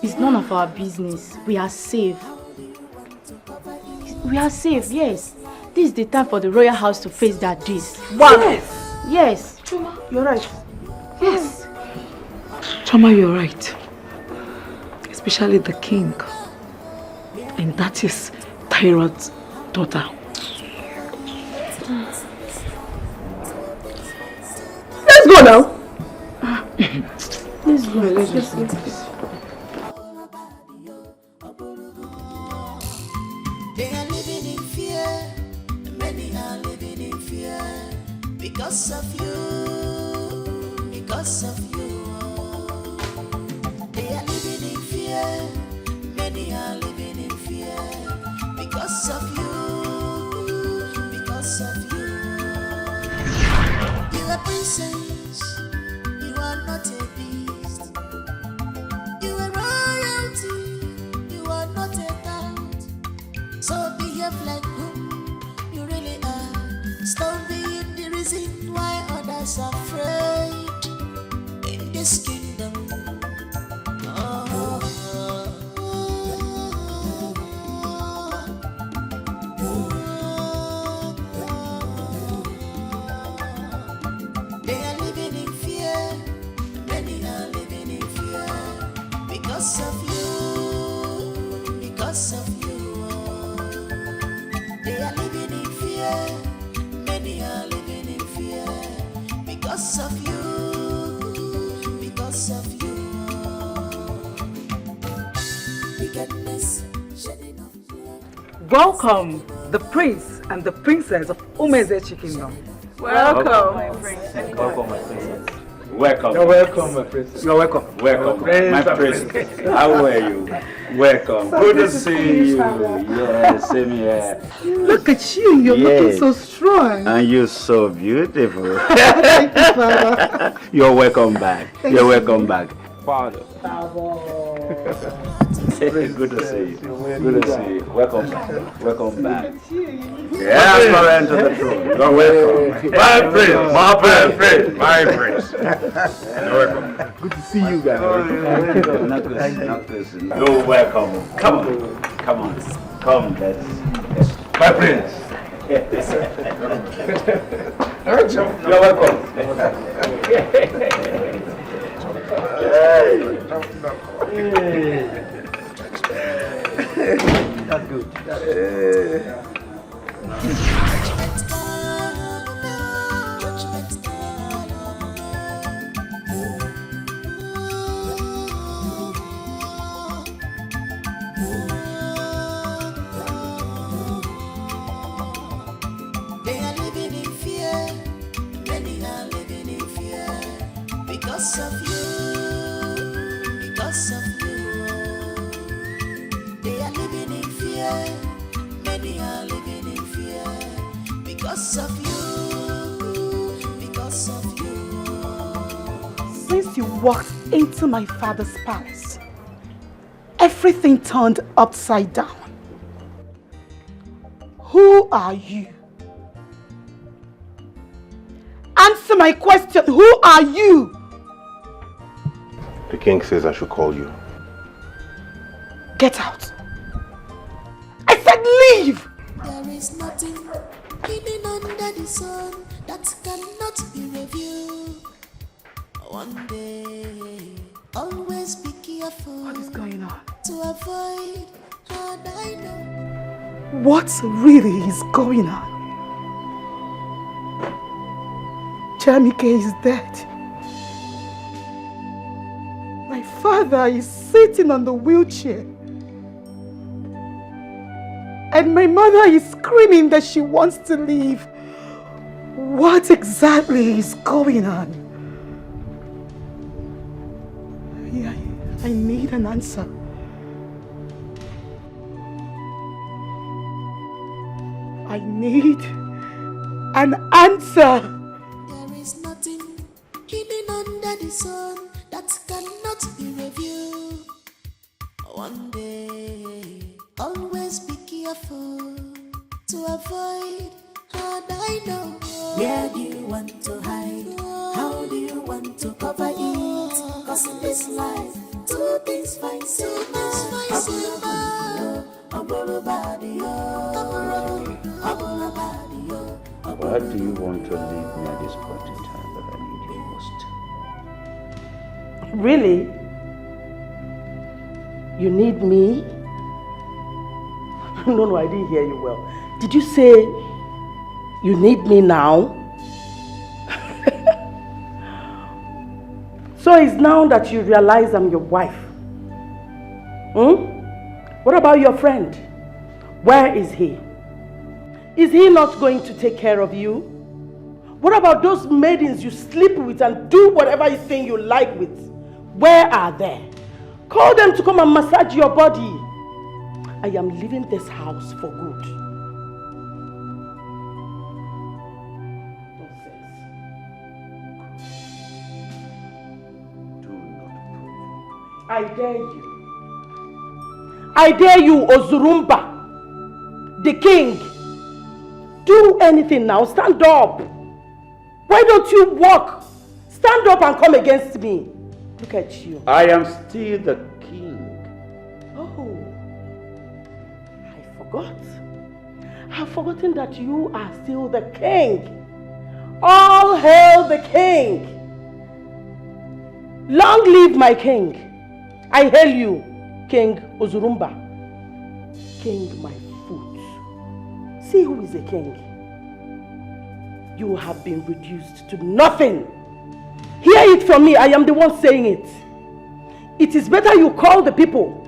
it's none of our business. We are safe. We are safe, yes. This is the time for the royal house to face their days. What? Yes. Choma, you're right. Yes. Choma, you're right. Especially the king. And that is Tyrod's daughter. Let's go now. Let's go. Let's go. They are living in fear. Many are living in fear. Because of you. Because of you. They are living in fear. Many are living in fear. Because of you. Because of you. You are princess. You are not a beast. You are royalty. You are not a doubt. So behave like who you really are. Stop being the reason why others are afraid in this kingdom. They are living in fear. Many are living in fear. Because of you. Because of you. They are living in fear. Many are living in fear. Because of you. Because of you. Wickedness, shedding of blood. Welcome, the prince and the princess of Umezechi Kingdom. Welcome, my princess. Welcome, my princess. Welcome. You're welcome, my princess. You're welcome. Welcome, my princess. How are you? Welcome. Good to see you. Yeah, same here. Look at you. You're looking so strong. And you're so beautiful. Thank you, Father. You're welcome back. You're welcome back. Father. Good to see you. Good to see you. Welcome back. Welcome back. Yeah, I'm enter the throne. You're welcome. My prince. My prince. You're welcome. Good to see you guys. You're welcome. Come on. Come on. Come, let's. My prince. You're welcome. That's good. They are living in fear. Many are living in fear. Because of you. Because of you. They are living in fear. Many are living in fear. Because of you. Because of you. Since you walked into my father's palace, everything turned upside down. Who are you? Answer my question. Who are you? The king says I should call you. Get out. I said leave. There is nothing hidden under the sun that cannot be reviewed. One day, always be careful. What is going on? To avoid hard I know. What really is going on? Jamike is dead. My father is sitting on the wheelchair. And my mother is screaming that she wants to leave. What exactly is going on? I need an answer. I need an answer. There is nothing hidden under the sun that cannot be reviewed. One day, always be careful to avoid hard I know. Where do you want to hide? How do you want to cover it? Cause in this life, two things find silver. Why do you want to leave me at this point in time that I need you most? Really? You need me? No, I didn't hear you well. Did you say you need me now? So it's now that you realize I'm your wife. What about your friend? Where is he? Is he not going to take care of you? What about those maidens you sleep with and do whatever thing you like with? Where are they? Call them to come and massage your body. I am leaving this house for good. I dare you. I dare you, Ozurumba, the king. Do anything now. Stand up. Why don't you walk? Stand up and come against me. Look at you. I am still the king. Oh, I forgot. I've forgotten that you are still the king. All hail the king. Long live my king. I hail you, King Ozurumba. King my foot. See who is a king. You have been reduced to nothing. Hear it from me. I am the one saying it. It is better you call the people.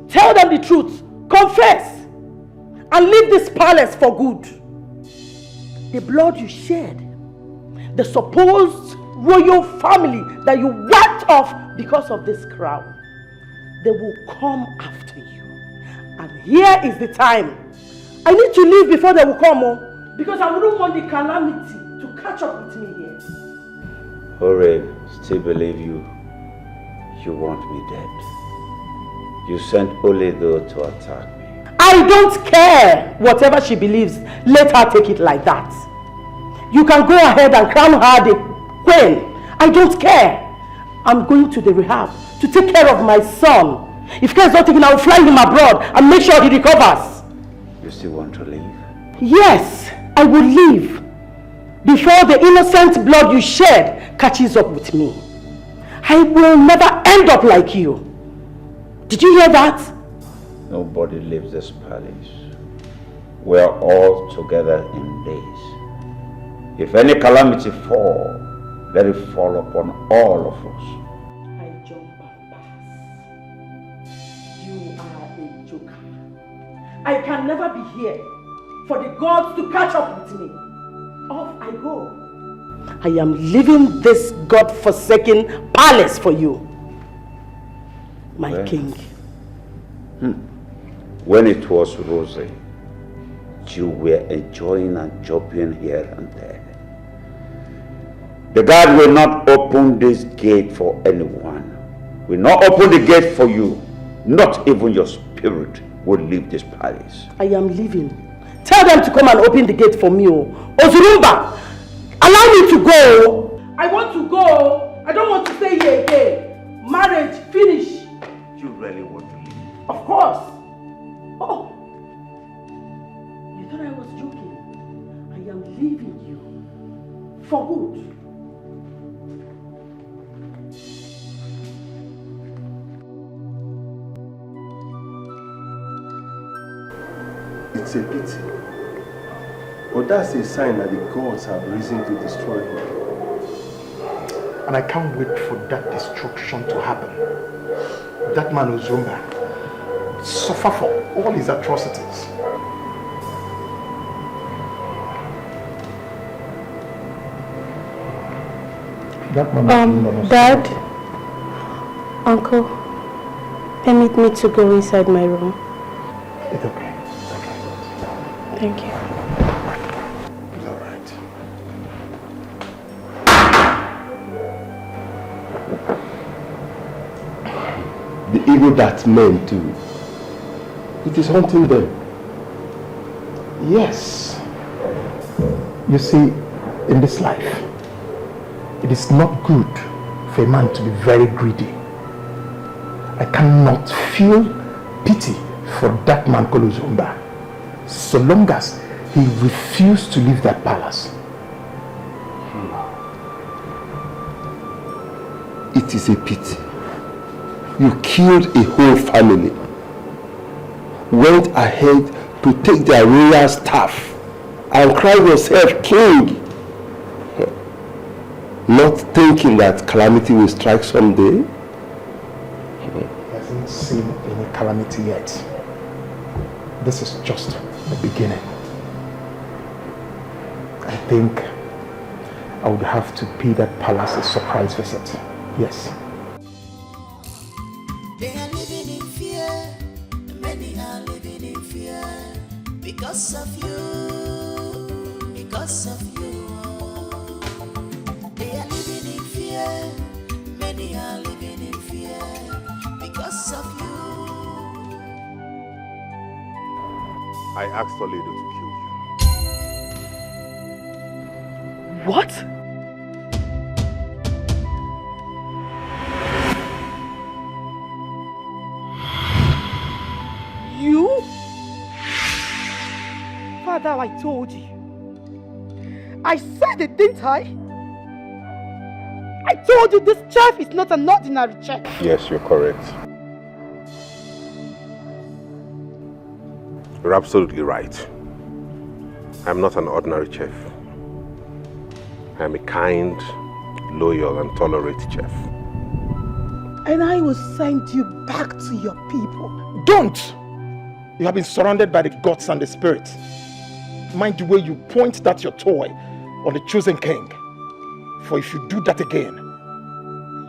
Tell them the truth. Confess. And leave this palace for good. The blood you shed, the supposed royal family that you wiped off because of this crown, they will come after you. And here is the time. I need to leave before they will come, because I wouldn't want the calamity to catch up with me here. Hooray, still believe you. You want me dead. You sent Oledo to attack me. I don't care whatever she believes. Let her take it like that. You can go ahead and crown her the queen. I don't care. I'm going to the rehab to take care of my son. If care is not taken, I will fly him abroad and make sure he recovers. You still want to leave? Yes, I will leave before the innocent blood you shed catches up with me. I will never end up like you. Did you hear that? Nobody leaves this palace. We are all together in days. If any calamity fall, let it fall upon all of us. I jump and pass. You are a joker. I can never be here for the gods to catch up with me. Off I go. I am leaving this God-forsaken palace for you, my king. When it was rosy, you were enjoying and jumping here and there. The God will not open this gate for anyone. Will not open the gate for you. Not even your spirit will leave this palace. I am leaving. Tell them to come and open the gate for me. Ozurumba, allow me to go. I want to go. I don't want to stay here again. Marriage, finish. You really want to leave? Of course. Oh, you thought I was joking. I am leaving you for good. It's a pity. But that's a sign that the gods have risen to destroy him. And I can't wait for that destruction to happen. That man Uzumba, suffer for all his atrocities. Dad, Uncle, permit me to go inside my room. It's okay. Thank you. It's all right. The evil that men do, it is haunting them. Yes. You see, in this life, it is not good for a man to be very greedy. I cannot feel pity for that man called Uzumba, so long as he refused to leave that palace. It is a pity. You killed a whole family, went ahead to take their royal staff and cry yourself king, not thinking that calamity will strike someday. He hasn't seen any calamity yet. This is just the beginning. I think I would have to pay that palace a surprise visit. Yes. They are living in fear. Many are living in fear. Because of you. Because of you. They are living in fear. Many are living in fear. Because of you. I asked Toledo to kill you. What? You? Father, I told you. I said it, didn't I? I told you this chef is not an ordinary chef. Yes, you're correct. You're absolutely right. I'm not an ordinary chef. I'm a kind, loyal, and tolerant chef. And I will send you back to your people. Don't! You have been surrounded by the gods and the spirit. Mind the way you point that your toy on the chosen king. For if you do that again,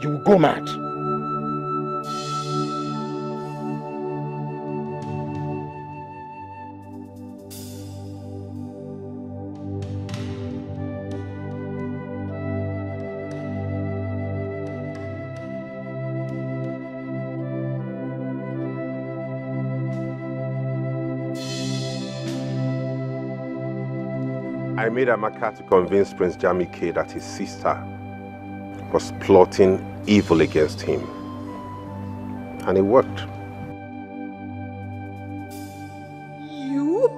you will go mad. I made Amaka to convince Prince Jamike that his sister was plotting evil against him. And it worked. You?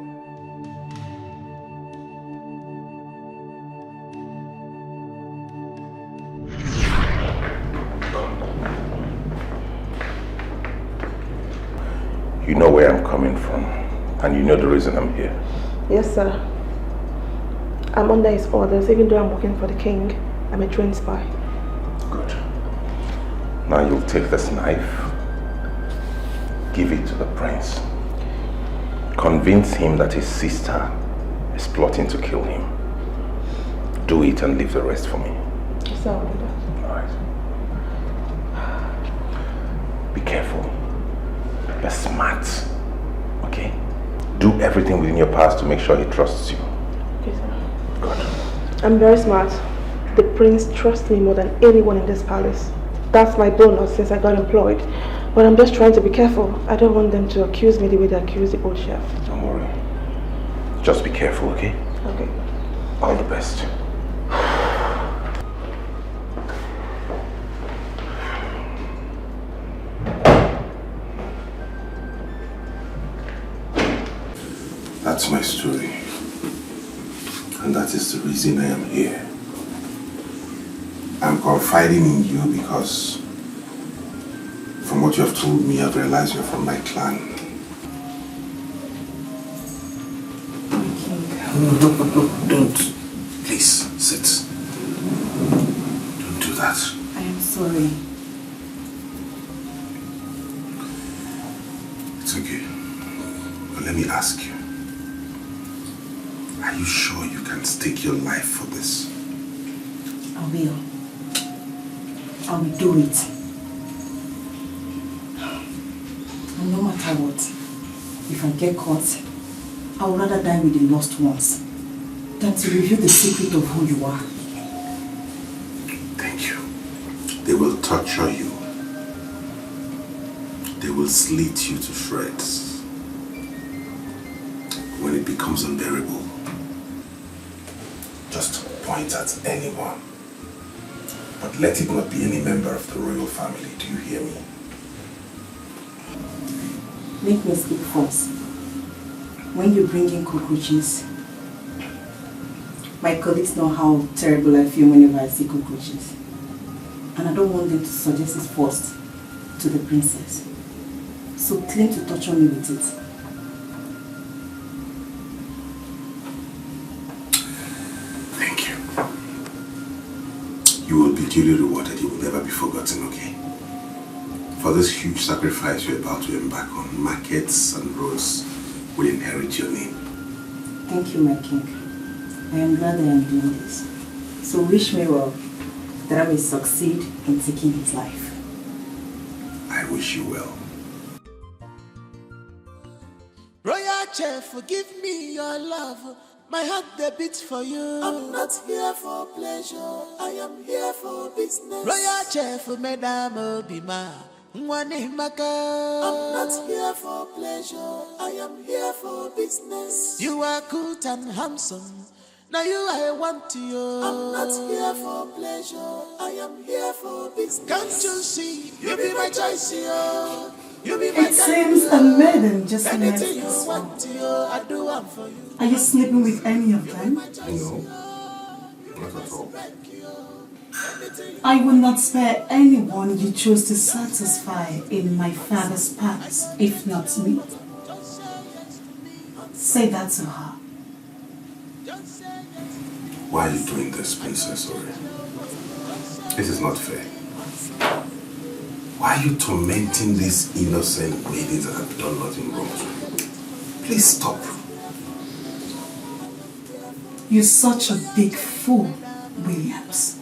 You know where I'm coming from, and you know the reason I'm here. Yes, sir. I'm under his orders, even though I'm working for the king. I'm a trained spy. Good. Now you'll take this knife, give it to the prince. Convince him that his sister is plotting to kill him. Do it and leave the rest for me. Yes, sir, I'll do that. Be careful. Be smart. Okay? Do everything within your powers to make sure he trusts you. Okay, sir. I'm very smart. The prince trusts me more than anyone in this palace. That's my bonus since I got employed. But I'm just trying to be careful. I don't want them to accuse me the way they accuse the old chef. Don't worry. Just be careful, okay? Okay. All the best. That's my story. And that is the reason I am here. I'm confiding in you because from what you have told me, I've realized you're from my clan. No, don't. Please, sit. Don't do that. I am sorry. It's okay. at stake your life for this. I will. I will do it. And no matter what, if I get caught, I would rather die with the lost ones than to reveal the secret of who you are. Thank you. They will torture you. They will slit you to shreds. When it becomes unbearable, just point at anyone. But let it not be any member of the royal family. Do you hear me? Make me speak first. When you bring in cockroaches, my colleagues know how terrible I feel whenever I see cockroaches. And I don't want them to suggest it first to the princess. So claim to torture me with it. Thank you. You will be duly rewarded. You will never be forgotten, okay? For this huge sacrifice you're about to embark on, markets and roads will inherit your name. Thank you, my king. I am glad I am doing this. So wish me well, that I will succeed in taking his life. I wish you well. Royal chef, forgive me your love. My heart they beats for you. I'm not here for pleasure. I am here for business. Royal chef, Madame Obima. I'm not here for pleasure. I am here for business. You are good and handsome. Now you I want you. I'm not here for pleasure. I am here for business. Can't you see? You be my choice, yo. You be my It seems a maiden just left anything you this one. want, yo, I do one for you. Are you sleeping with any of them? No, not at all. I will not spare anyone you choose to satisfy in my father's palace, if not me. Say that to her. Why are you doing this, Princess Ori? This is not fair. Why are you tormenting these innocent maidens that have done nothing wrong to you? Please stop. You're such a big fool, Williams.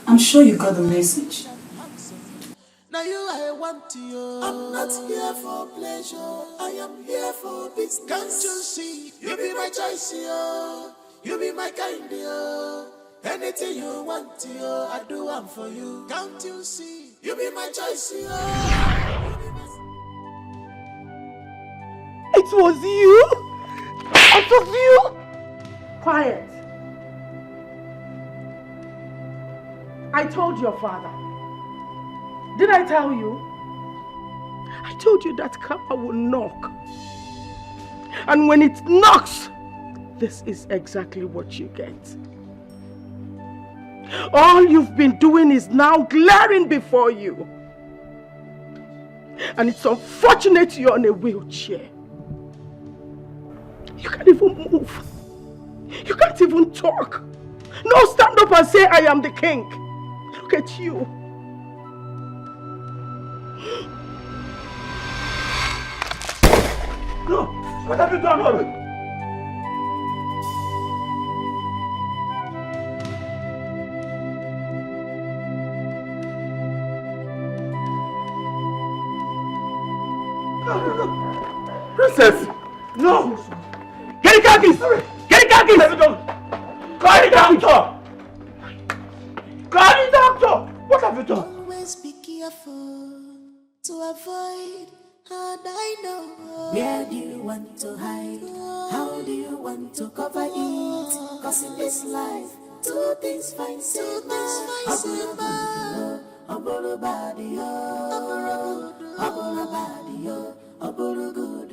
I'm sure you got the message. Now you I want you. I'm not here for pleasure. I am here for business. Can't you see? You be my choice, yo. You be my kind, yo. Anything you want, yo, I do one for you. Can't you see? You be my choice, yo. It was you? It was you? Quiet. I told your father. Did I tell you? I told you that Kappa will knock. And when it knocks, this is exactly what you get. All you've been doing is now glaring before you. And it's unfortunate you're on a wheelchair. You can't even move. You can't even talk. No, stand up and say, I am the king. Look at you. No! What have you done, Robin? Princess! No! Get the khakis! Get the khakis! Call the doctor! Call the doctor! What have you done? Always be careful to avoid. And I know where do you want to hide? How do you want to cover it? Cause in this life, two things find simple. Aboro body, aboro body, aboro good.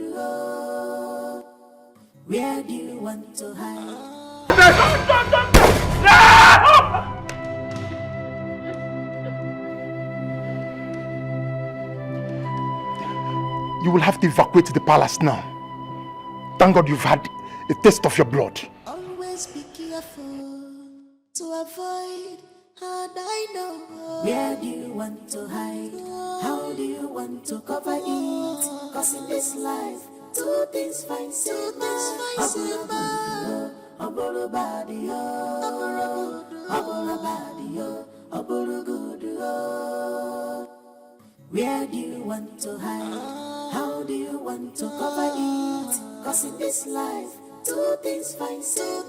Where do you want to hide? You will have to evacuate the palace now. Thank God you've had a taste of your blood. Always be careful to avoid. And I know where do you want to hide? How do you want to cover it? Cause in this life, two things fine, say Aboro body, Aboro body, Aboro good. Where do you want to hide? How do you want to cover it? Cause in this life, two things fine, say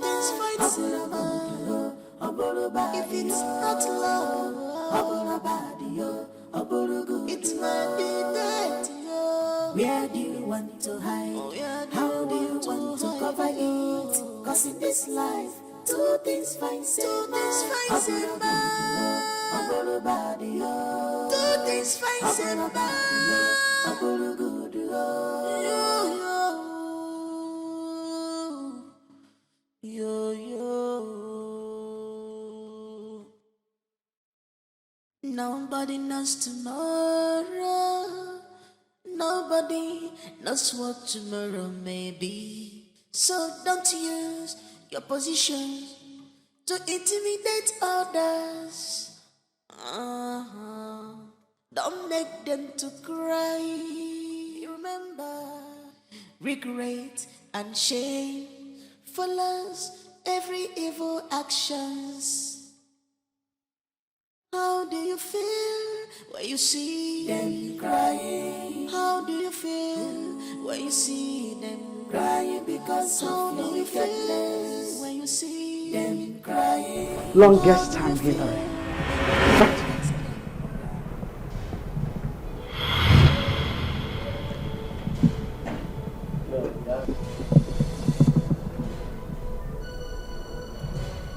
Aboro body, if it's not love, Aboro body, Aboro good. It might be that. Where do you want to hide? How do you want to cover it? Cause in this life, two things fine, say Aboro body, two things fine, say Aboro good. Nobody knows tomorrow. Nobody knows what tomorrow may be. So don't use your position to intimidate others. Don't make them to cry. Remember, regret and shame follows every evil actions. How do you feel when you see them crying? How do you feel when you see them crying? Because how do you feel when you see them crying? Longest time, Hillary.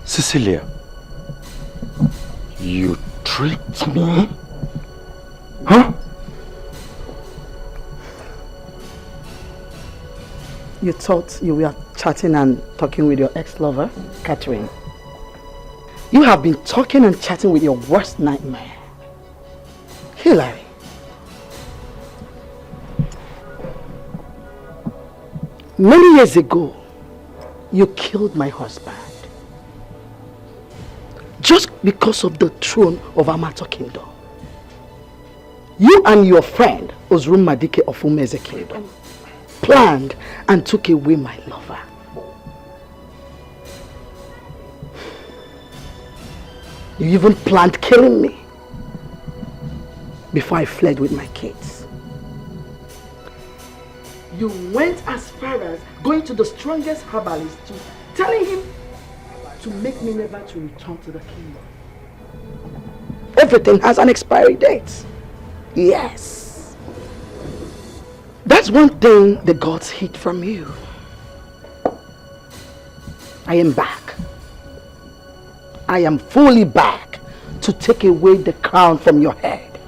Cecilia, you tricked me? Huh? You thought you were chatting and talking with your ex-lover, Catherine. You have been talking and chatting with your worst nightmare, Hillary. Many years ago, you killed my husband. Just because of the throne of Amato Kingdom. You and your friend, Ozrum Madike of Umeze Kingdom, planned and took away my lover. You even planned killing me before I fled with my kids. You went as far as going to the strongest herbalist to telling him to make me never to return to the kingdom. Everything has an expiry date. Yes. That's one thing the gods hid from you. I am back. I am fully back to take away the crown from your head.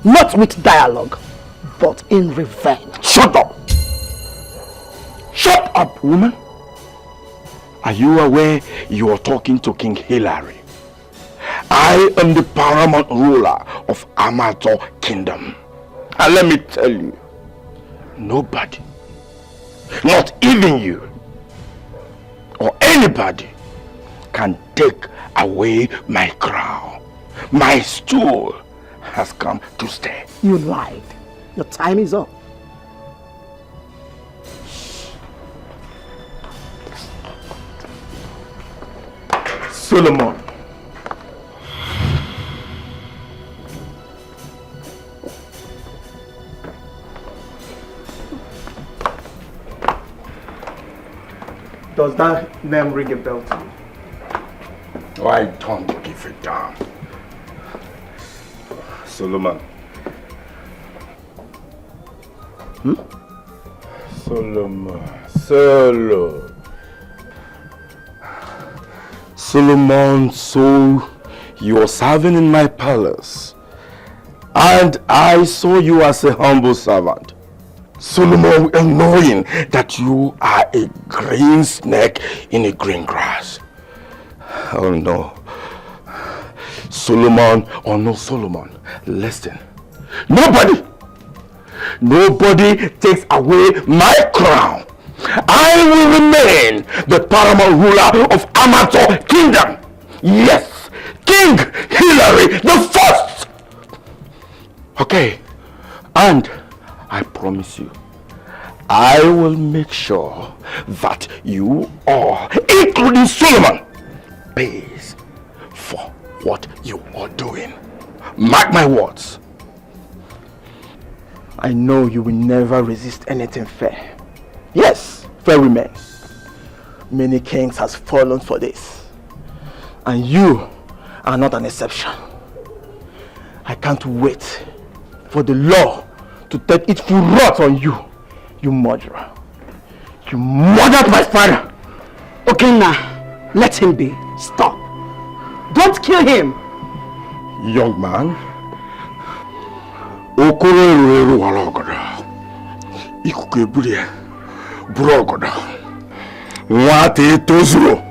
Not with dialogue, but in revenge. Shut up! Shut up, woman! Are you aware you are talking to King Hillary? I am the paramount ruler of Amato Kingdom. And let me tell you, nobody, not even you, or anybody, can take away my crown. My stool has come to stay. You lied. Your time is up. Solomon. Does that name ring a bell to you? Oh, I don't give a damn. Solomon. Solomon, so you are serving in my palace, and I saw you as a humble servant. Solomon, knowing that you are a green snake in a green grass. Oh no. Solomon, or no Solomon, listen. Nobody takes away my crown. I will remain the paramount ruler of Amato Kingdom. Yes, King Hillary the First. Okay, and I promise you, I will make sure that you all, including Solomon, pays for what you are doing. Mark my words. I know you will never resist anything fair. Yes, fair women. Many kings has fallen for this. And you are not an exception. I can't wait for the law to take its full wrath on you, you murderer. You murdered my father! Okay, now, let him be. Stop. Don't kill him. Young man, Okoro Walogoda, Ikuke Budia, Brogoda, Wate Tozuro,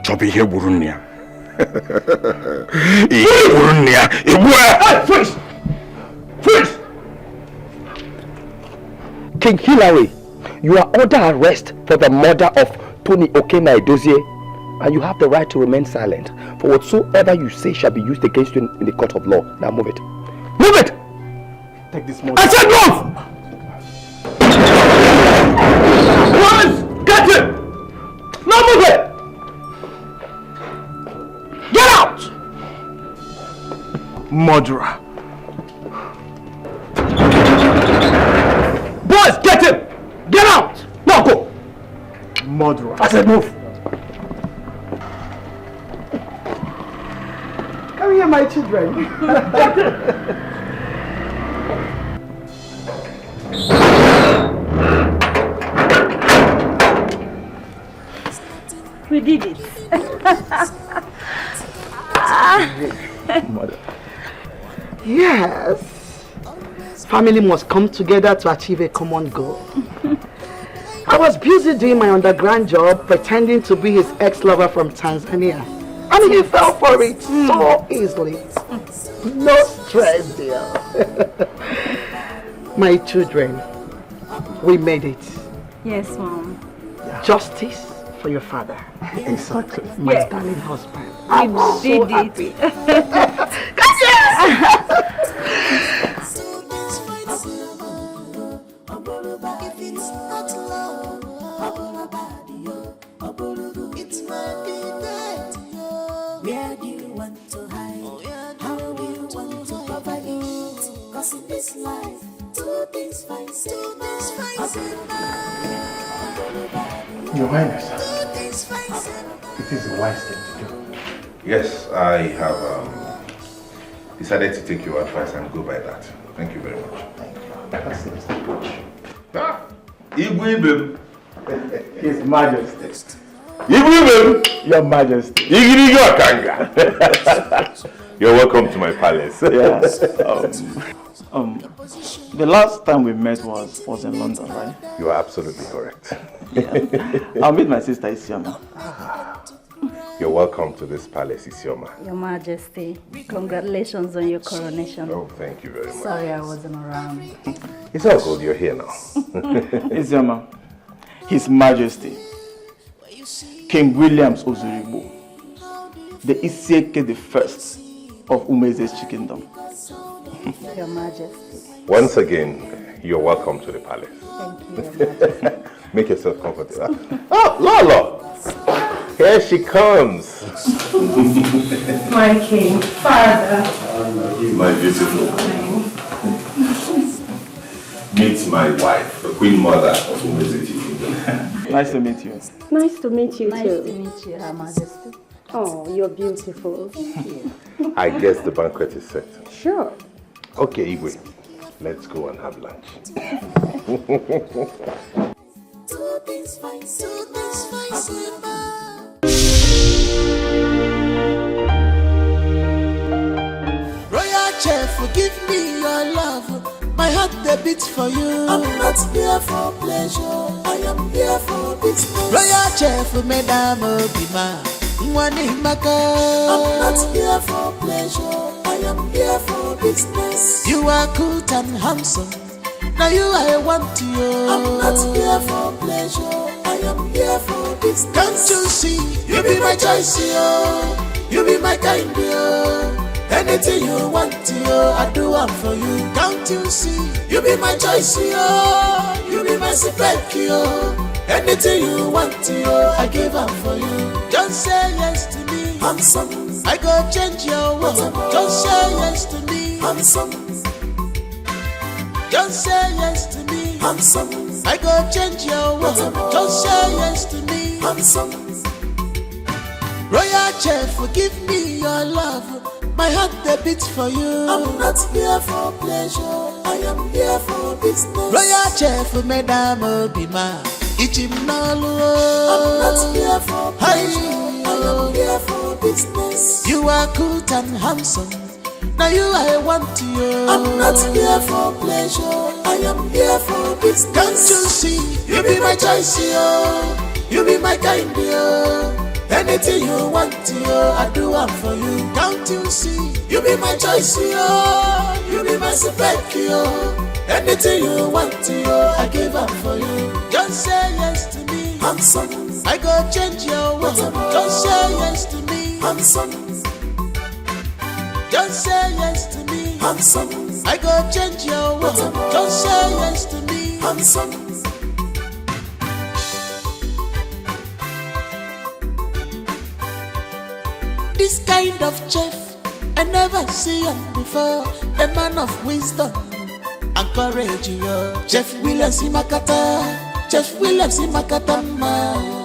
Choppy Heburunia. Heburunia, Freeze! Freeze! King Hilary, you are under arrest for the murder of Tony Okena Edozie, and you have the right to remain silent. For whatsoever you say shall be used against you in the court of law. Now move it. Move it! Take this money. I said move! Boys, get him! Now move it! Get out! Murderer. Boys, get him! Get out! Now go! Murderer. I said move! Come here, my children. Get him! We did it. Mother. Yes. Family must come together to achieve a common goal. I was busy doing my underground job, pretending to be his ex-lover from Tanzania. And he fell for it so easily. No stress, dear. My children, we made it. Yes, Mom. Justice for your father. Exactly. My darling husband. We I'm so did happy. it. Where do you want to hide? How do you want to cover it? Cause in this life, two things fight. Your Highness, it is a wise thing to do. Yes, I have decided to take your advice and go by that. Thank you very much. Thank you. That seems to be Igwibim. His Majesty. Igwibim. Your Majesty. Igirigakanga. You're welcome to my palace. Yes. The last time we met was in London, right? You are absolutely correct. Yeah. I'll meet my sister Isioma. You're welcome to this palace, Isioma. Your Majesty, congratulations on your coronation. Oh, thank you very much. Sorry I wasn't around. It's all good, you're here now. Isioma, His Majesty, King Williams Ozurigbo, the Isieke the First of Umeze's Kingdom. Your Majesty. Once again, you're welcome to the palace. Thank you, Your Majesty. Make yourself comfortable. Oh, Lolo! Here she comes. My king, father. My beautiful. Meet my wife, the queen mother of Umezeti Kingdom. Nice to meet you. Nice to meet you Nice too. to meet you, Her Majesty. Oh, you're beautiful. Thank you. I guess the banquet is set. Sure. Okay, Igwe, let's go and have lunch. Two things fight. Royal chef, give me your love. My heart they beat for you. I'm not here for pleasure. I am here for business. Royal chef, Madam Obima. I'm not here for pleasure. I am here for business. You are good and handsome. Now you I want you. I'm not here for pleasure. I am here for business. Can't you see? You be my choice, yo. You be my kind, yo. Anything you want, yo, I do one for you. Can't you see? You be my choice, yo. You be my my spec, yo. Anything you want, yo, I give up for you. Just say yes to me, handsome. I go change your world. Just say yes to me, handsome. Just say yes to me, handsome. I go change your world. Just say yes to me, handsome. Royal chef, forgive me your love. My heart they beat for you. I'm not here for pleasure, I am here for business. Royal chef, madam Obima. I'm not here for pleasure, I am here for business. You are good and handsome, now you I want you. I'm not here for pleasure, I am here for business. Can't you see, you be my choice, yo. You be my kind, yo. Anything you want, yo, I do it for you. Can't you see, you be my choice, yo. You be my spec, yo. Anything you want, yo, I give up for you. Just say yes to me, handsome. I go change your world. Just say yes to me, handsome. Just say yes to me, handsome. I go change your world. Just say yes to me, handsome. This kind of chef I never see him before. A man of wisdom and courage, yo. Chef Williams Imakata, Chef Williams Imakata, man.